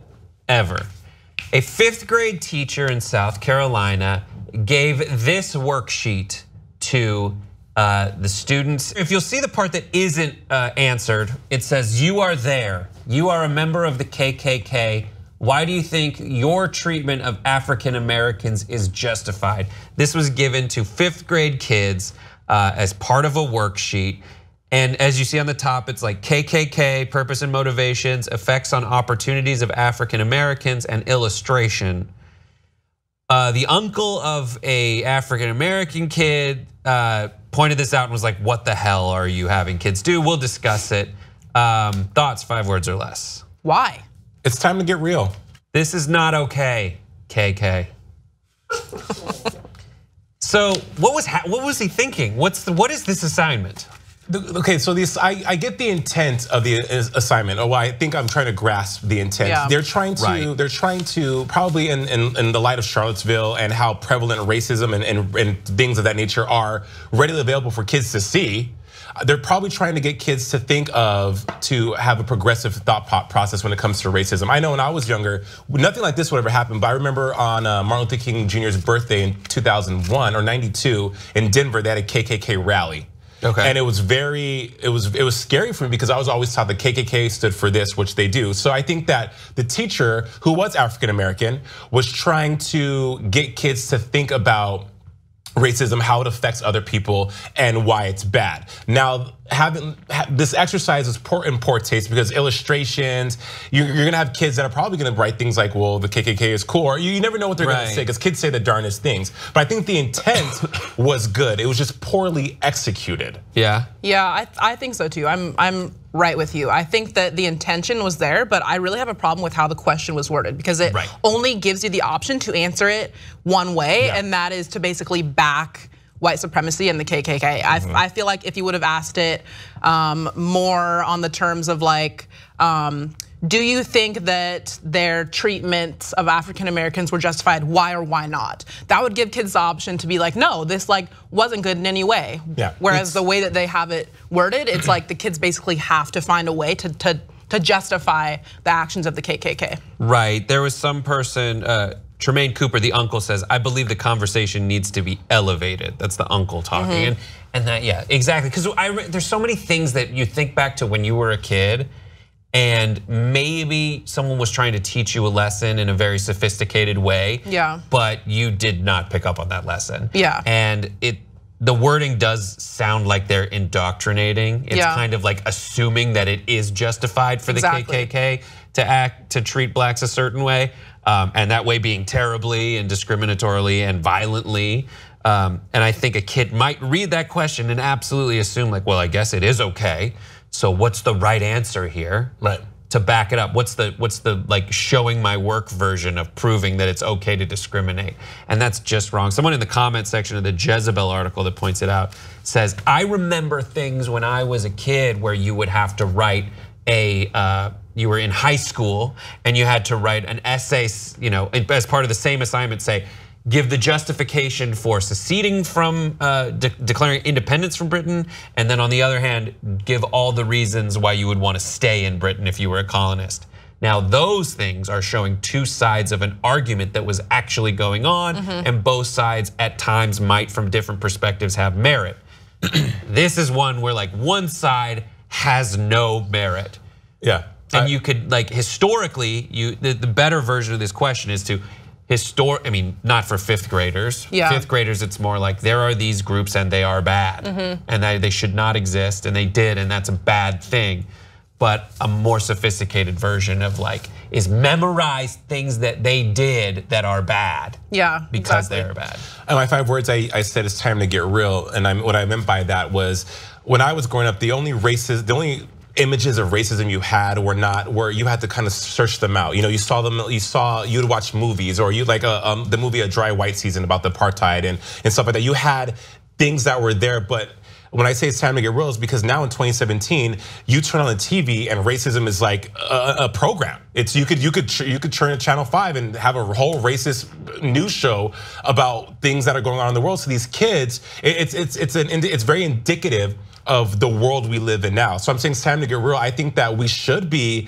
ever. A 5th grade teacher in South Carolina gave this worksheet to the students. If you'll see the part that isn't answered, it says, you are there. You are a member of the KKK. Why do you think your treatment of African Americans is justified? This was given to 5th grade kids as part of a worksheet. And as you see on the top, it's like KKK, purpose and motivations, effects on opportunities of African Americans, and illustration. The uncle of a African American kid pointed this out and was like, what the hell are you having kids do? We'll discuss it. Thoughts, 5 words or less. Why? It's time to get real. This is not okay, KK. So what was he thinking? What is this assignment? Okay, so I get the intent of the assignment. Or I think I'm trying to grasp the intent. Yeah. They're trying to probably in the light of Charlottesville and how prevalent racism and things of that nature are readily available for kids to see. They're probably trying to get kids to to have a progressive thought process when it comes to racism. I know when I was younger, nothing like this would ever happen, but I remember on Martin Luther King Jr.'s birthday in 2001 or 92 in Denver, they had a KKK rally. Okay. And it was scary for me because I was always taught the KKK stood for this, which they do. So I think that the teacher, who was African American, was trying to get kids to think about racism, how it affects other people, and why it's bad. Now, this exercise is in poor taste because illustrations, you're gonna have kids that are probably gonna write things like, well, the KKK is cool, or you never know what they're gonna say because kids say the darnest things. But I think the intent was good. It was just poorly executed. Yeah. Yeah, I think so too. I'm right with you. I think that the intention was there, but I really have a problem with how the question was worded because it only gives you the option to answer it one way, and that is to basically back white supremacy and the KKK. I feel like if you would have asked it more on the terms of like, do you think that their treatment of African Americans were justified? Why or why not? That would give kids the option to be like, no, this like wasn't good in any way. Yeah. Whereas the way that they have it worded, it's like the kids basically have to find a way to justify the actions of the KKK. Right. There was some person. Tremaine Cooper, the uncle, says, I believe the conversation needs to be elevated. That's the uncle talking. And that, yeah, exactly. Because there's so many things that you think back to when you were a kid and maybe someone was trying to teach you a lesson in a very sophisticated way. Yeah. But you did not pick up on that lesson. Yeah. And the wording does sound like they're indoctrinating. It's kind of like assuming that it is justified for the KKK to treat blacks a certain way. And that way being terribly and discriminatorily and violently. And I think a kid might read that question and absolutely assume like, well, I guess it is okay. So what's the right answer here? Right. To back it up, what's the like showing my work version of proving that it's okay to discriminate? And that's just wrong. Someone in the comment section of the Jezebel article that points it out says, I remember things when I was a kid where you would have to write you were in high school and you had to write an essay, as part of the same assignment, say, give the justification for seceding from, declaring independence from Britain, and then on the other hand, give all the reasons why you would want to stay in Britain if you were a colonist. Now those things are showing two sides of an argument that was actually going on, and both sides at times might from different perspectives have merit. This is one where like one side has no merit. Yeah. And you could like historically, the better version of this question is to I mean, not for fifth graders. Yeah. Fifth graders, it's more like there are these groups and they are bad, and they should not exist, and they did, and that's a bad thing. But a more sophisticated version of like is memorize things that they did that are bad. Yeah, because they're bad. And my 5 words, I said it's time to get real, and what I meant by that was when I was growing up, the only images of racism you had were you had to kind of search them out. You saw them. You'd watch movies, or you like the movie A Dry White Season about the apartheid and stuff like that. You had things that were there, but when I say it's time to get real, is because now in 2017, you turn on the TV and racism is like a program. It's you could turn to Channel 5 and have a whole racist news show about things that are going on in the world. So these kids, it's very indicative of the world we live in now. So I'm saying it's time to get real. I think that we should be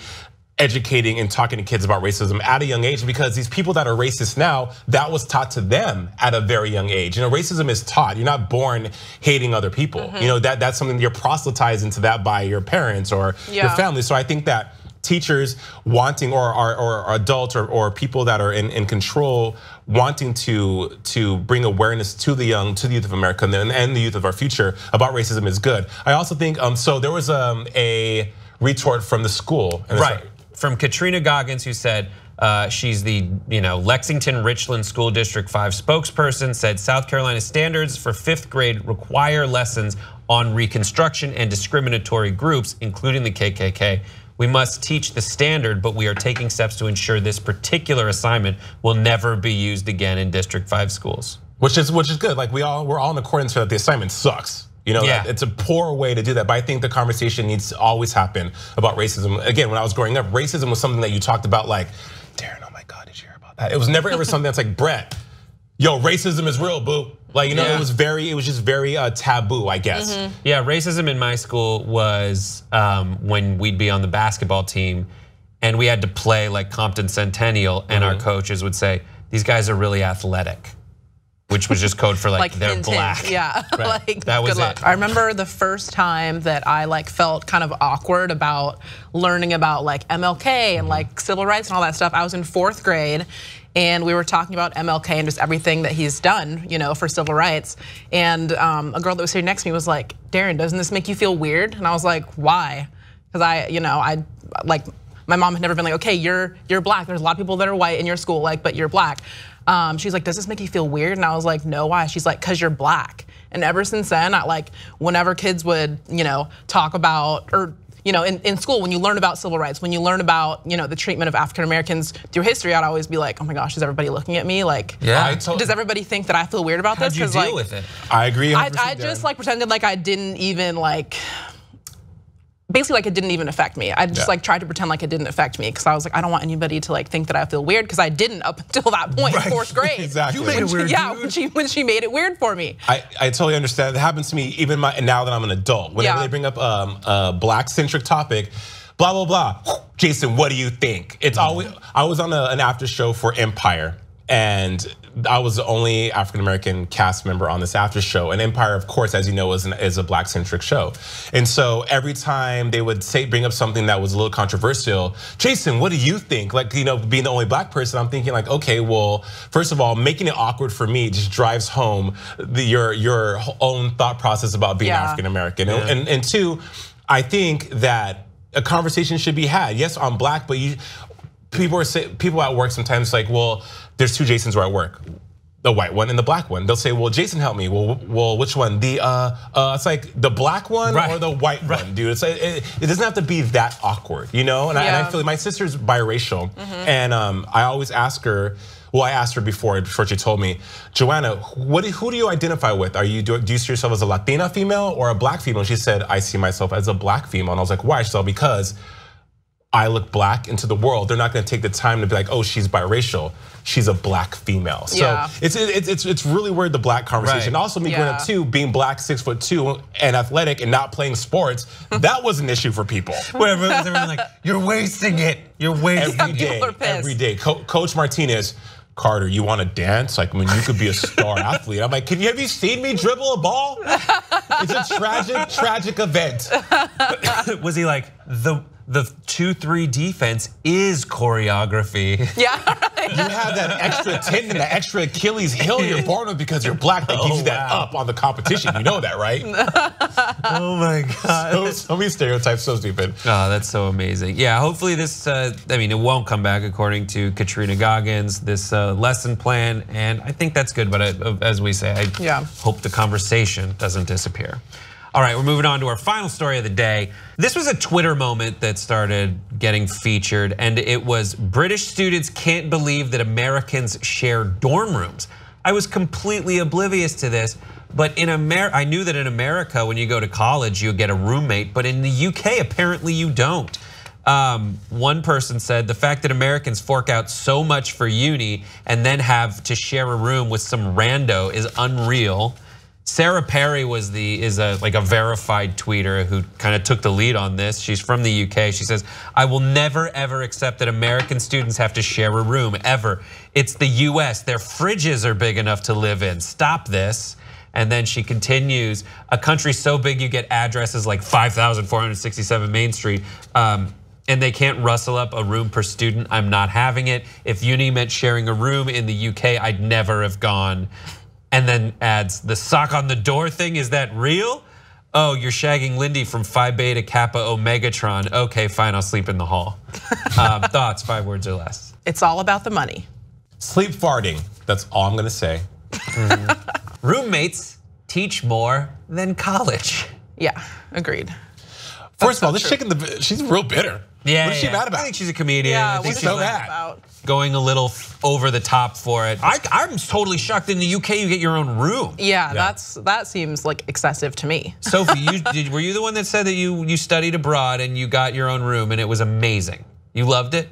educating and talking to kids about racism at a young age, because these people that are racist now, that was taught to them at a very young age. Racism is taught. You're not born hating other people. That's something you're proselytized into that by your parents or your family. So I think that teachers wanting or adults or people that are in control wanting to bring awareness to the youth of America and the youth of our future about racism is good. I also think so there was a retort from the school. Right, from Katrina Goggins, who said she's the Lexington Richland School District 5 spokesperson, said South Carolina standards for 5th grade require lessons on Reconstruction and discriminatory groups, including the KKK. We must teach the standard, but we are taking steps to ensure this particular assignment will never be used again in District 5 schools. Which is good. Like we're all in accordance that the assignment sucks. You know, it's a poor way to do that. But I think the conversation needs to always happen about racism. Again, when I was growing up, racism was something that you talked about like, Darren, oh my God, did you hear about that? It was never ever something that's like, Brett, yo, racism is real, boo. Like, you know, it was just very taboo, I guess. Yeah, racism in my school was when we'd be on the basketball team and we had to play like Compton Centennial, and our coaches would say, these guys are really athletic, which was just code for like they're black. Yeah, like that was good luck. I remember the first time that I like felt kind of awkward about learning about like MLK and like civil rights and all that stuff. I was in 4th grade. And we were talking about MLK and just everything that he's done, you know, for civil rights. And a girl that was sitting next to me was like, Darren, doesn't this make you feel weird? And I was like, why? Because I like, my mom had never been like, okay, you're black. There's a lot of people that are white in your school, like, but you're black. She's like, does this make you feel weird? And I was like, no, why? She's like, cause you're black. And ever since then, whenever kids would, talk about, or in school, when you learn about civil rights, when you learn about, the treatment of African Americans through history, I'd always be like, oh my gosh, is everybody looking at me? Like, does everybody think that I feel weird about this? How'd you deal with it? I agree. I just like pretended like I didn't even like, basically like it didn't even affect me. I just like tried to pretend like it didn't affect me because I was like, I don't want anybody to like think that I feel weird because I didn't up until that point in 4th grade. Exactly. You made it weird. Yeah, when she made it weird for me. I totally understand. It happens to me even now that I'm an adult. Whenever they bring up a black-centric topic, blah, blah, blah. Jason, what do you think? It's always, I was on an after show for Empire, and I was the only African-American cast member on this after show. And Empire, of course, as you know, is a black-centric show. And so every time they would bring up something that was a little controversial, Jason, what do you think? Like, being the only black person, I'm thinking like, okay, well, first of all, making it awkward for me just drives home your own thought process about being African-American. And two, I think that a conversation should be had. Yes, I'm black, but people at work sometimes like, well, there's 2 Jasons where I work, the white one and the black one. They'll say, well, Jason, help me. Well, which one? It's like the black one or the white one, dude. It doesn't have to be that awkward, And I feel like my sister's biracial, and I always ask her. Well, I asked her before she told me, Joanna, who do you identify with? Do you see yourself as a Latina female or a black female? She said, I see myself as a black female, and I was like, why? She said, because I look black into the world. They're not going to take the time to be like, oh, she's biracial. She's a black female. So it's really weird, the black conversation. Also, me growing up too, being black, 6'2", and athletic, and not playing sports, that was an issue for people. Where everyone's like, you're wasting it. You're wasting it. Every day. Coach Martinez, Carter, you want to dance? Like, you could be a star athlete. I'm like, have you seen me dribble a ball? It's a tragic event. Was he like, the 2-3 defense is choreography? Yeah. You have that extra tendon, that extra Achilles heel you're born with because you're black that gives you that up on the competition. You know that, right? Oh my God. So many stereotypes, so stupid. Oh, that's so amazing. Yeah, hopefully this, it won't come back according to Katrina Goggins, this lesson plan. And I think that's good, but as we say, I hope the conversation doesn't disappear. All right, we're moving on to our final story of the day. This was a Twitter moment that started getting featured, and it was British students can't believe that Americans share dorm rooms. I was completely oblivious to this, but I knew that in America, when you go to college, you get a roommate, but in the UK, apparently you don't. One person said the fact that Americans fork out so much for uni and then have to share a room with some rando is unreal. Sarah Perry is a verified tweeter who kind of took the lead on this. She's from the UK. She says, I will never ever accept that American students have to share a room, ever. It's the US, their fridges are big enough to live in. Stop this. And then she continues, a country so big you get addresses like 5,467 Main Street, and they can't rustle up a room per student. I'm not having it. If uni meant sharing a room in the UK, I'd never have gone. And then adds, the sock on the door thing, is that real? Oh, you're shagging Lindy from Phi Beta Kappa Omegatron. Okay, fine, I'll sleep in the hall. Thoughts, 5 words or less. It's all about the money. Sleep farting, that's all I'm gonna say. Roommates teach more than college. Yeah, agreed. First of all, this chick she's real bitter. Yeah, what is she mad about? I think she's a comedian. Yeah, I think what's she's she mad about? Going a little over the top for it. I'm totally shocked. In the UK, you get your own room. Yeah, that seems like excessive to me. Sophie, were you the one that said that you studied abroad and you got your own room and it was amazing? You loved it?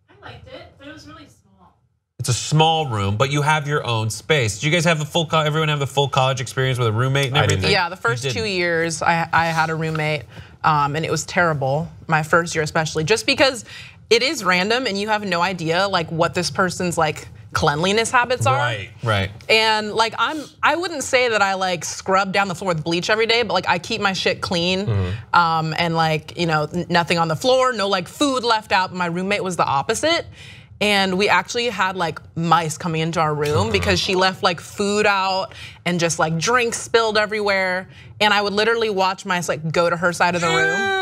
I liked it, but it was really small. It's a small room, but you have your own space. Did you guys have everyone have a full college experience with a roommate and everything? Yeah, the first 2 years I had a roommate, and it was terrible. My first year especially, just because it is random and you have no idea like what this person's like cleanliness habits are. Right. And like I wouldn't say that I like scrub down the floor with bleach every day, but like I keep my shit clean, and like nothing on the floor, no like food left out. My roommate was the opposite. And we actually had like mice coming into our room because she left like food out and just like drinks spilled everywhere. And I would literally watch mice like go to her side of the room.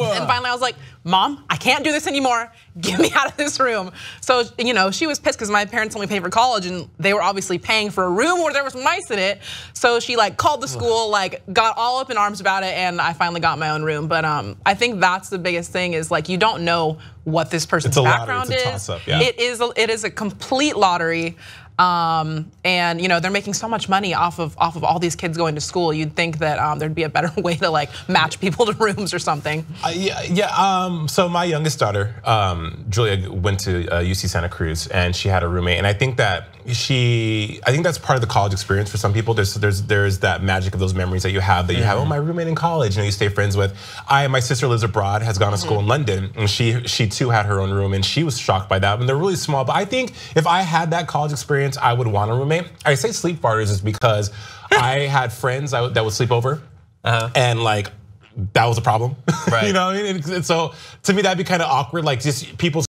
And finally I was like, Mom, I can't do this anymore. Get me out of this room. So, she was pissed because my parents only paid for college and they were obviously paying for a room where there was mice in it. So she like called the school, like got all up in arms about it, and I finally got my own room. But I think that's the biggest thing is like you don't know what this person's background is. Toss-up, yeah. It is a complete lottery. And they're making so much money off of all these kids going to school. You'd think that there'd be a better way to like match people to rooms or something. So my youngest daughter, Julia, went to UC Santa Cruz, and she had a roommate. And I think that's part of the college experience for some people. There's that magic of those memories that you have. Oh, my roommate in college, you stay friends with. My sister lives abroad, has gone to school in London, and she too had her own room, and she was shocked by that. And they're really small. But I think if I had that college experience, I would want a roommate. I say sleep farters is because I had friends that would sleep over, and like that was a problem. Right. And so to me that'd be kind of awkward. Like just people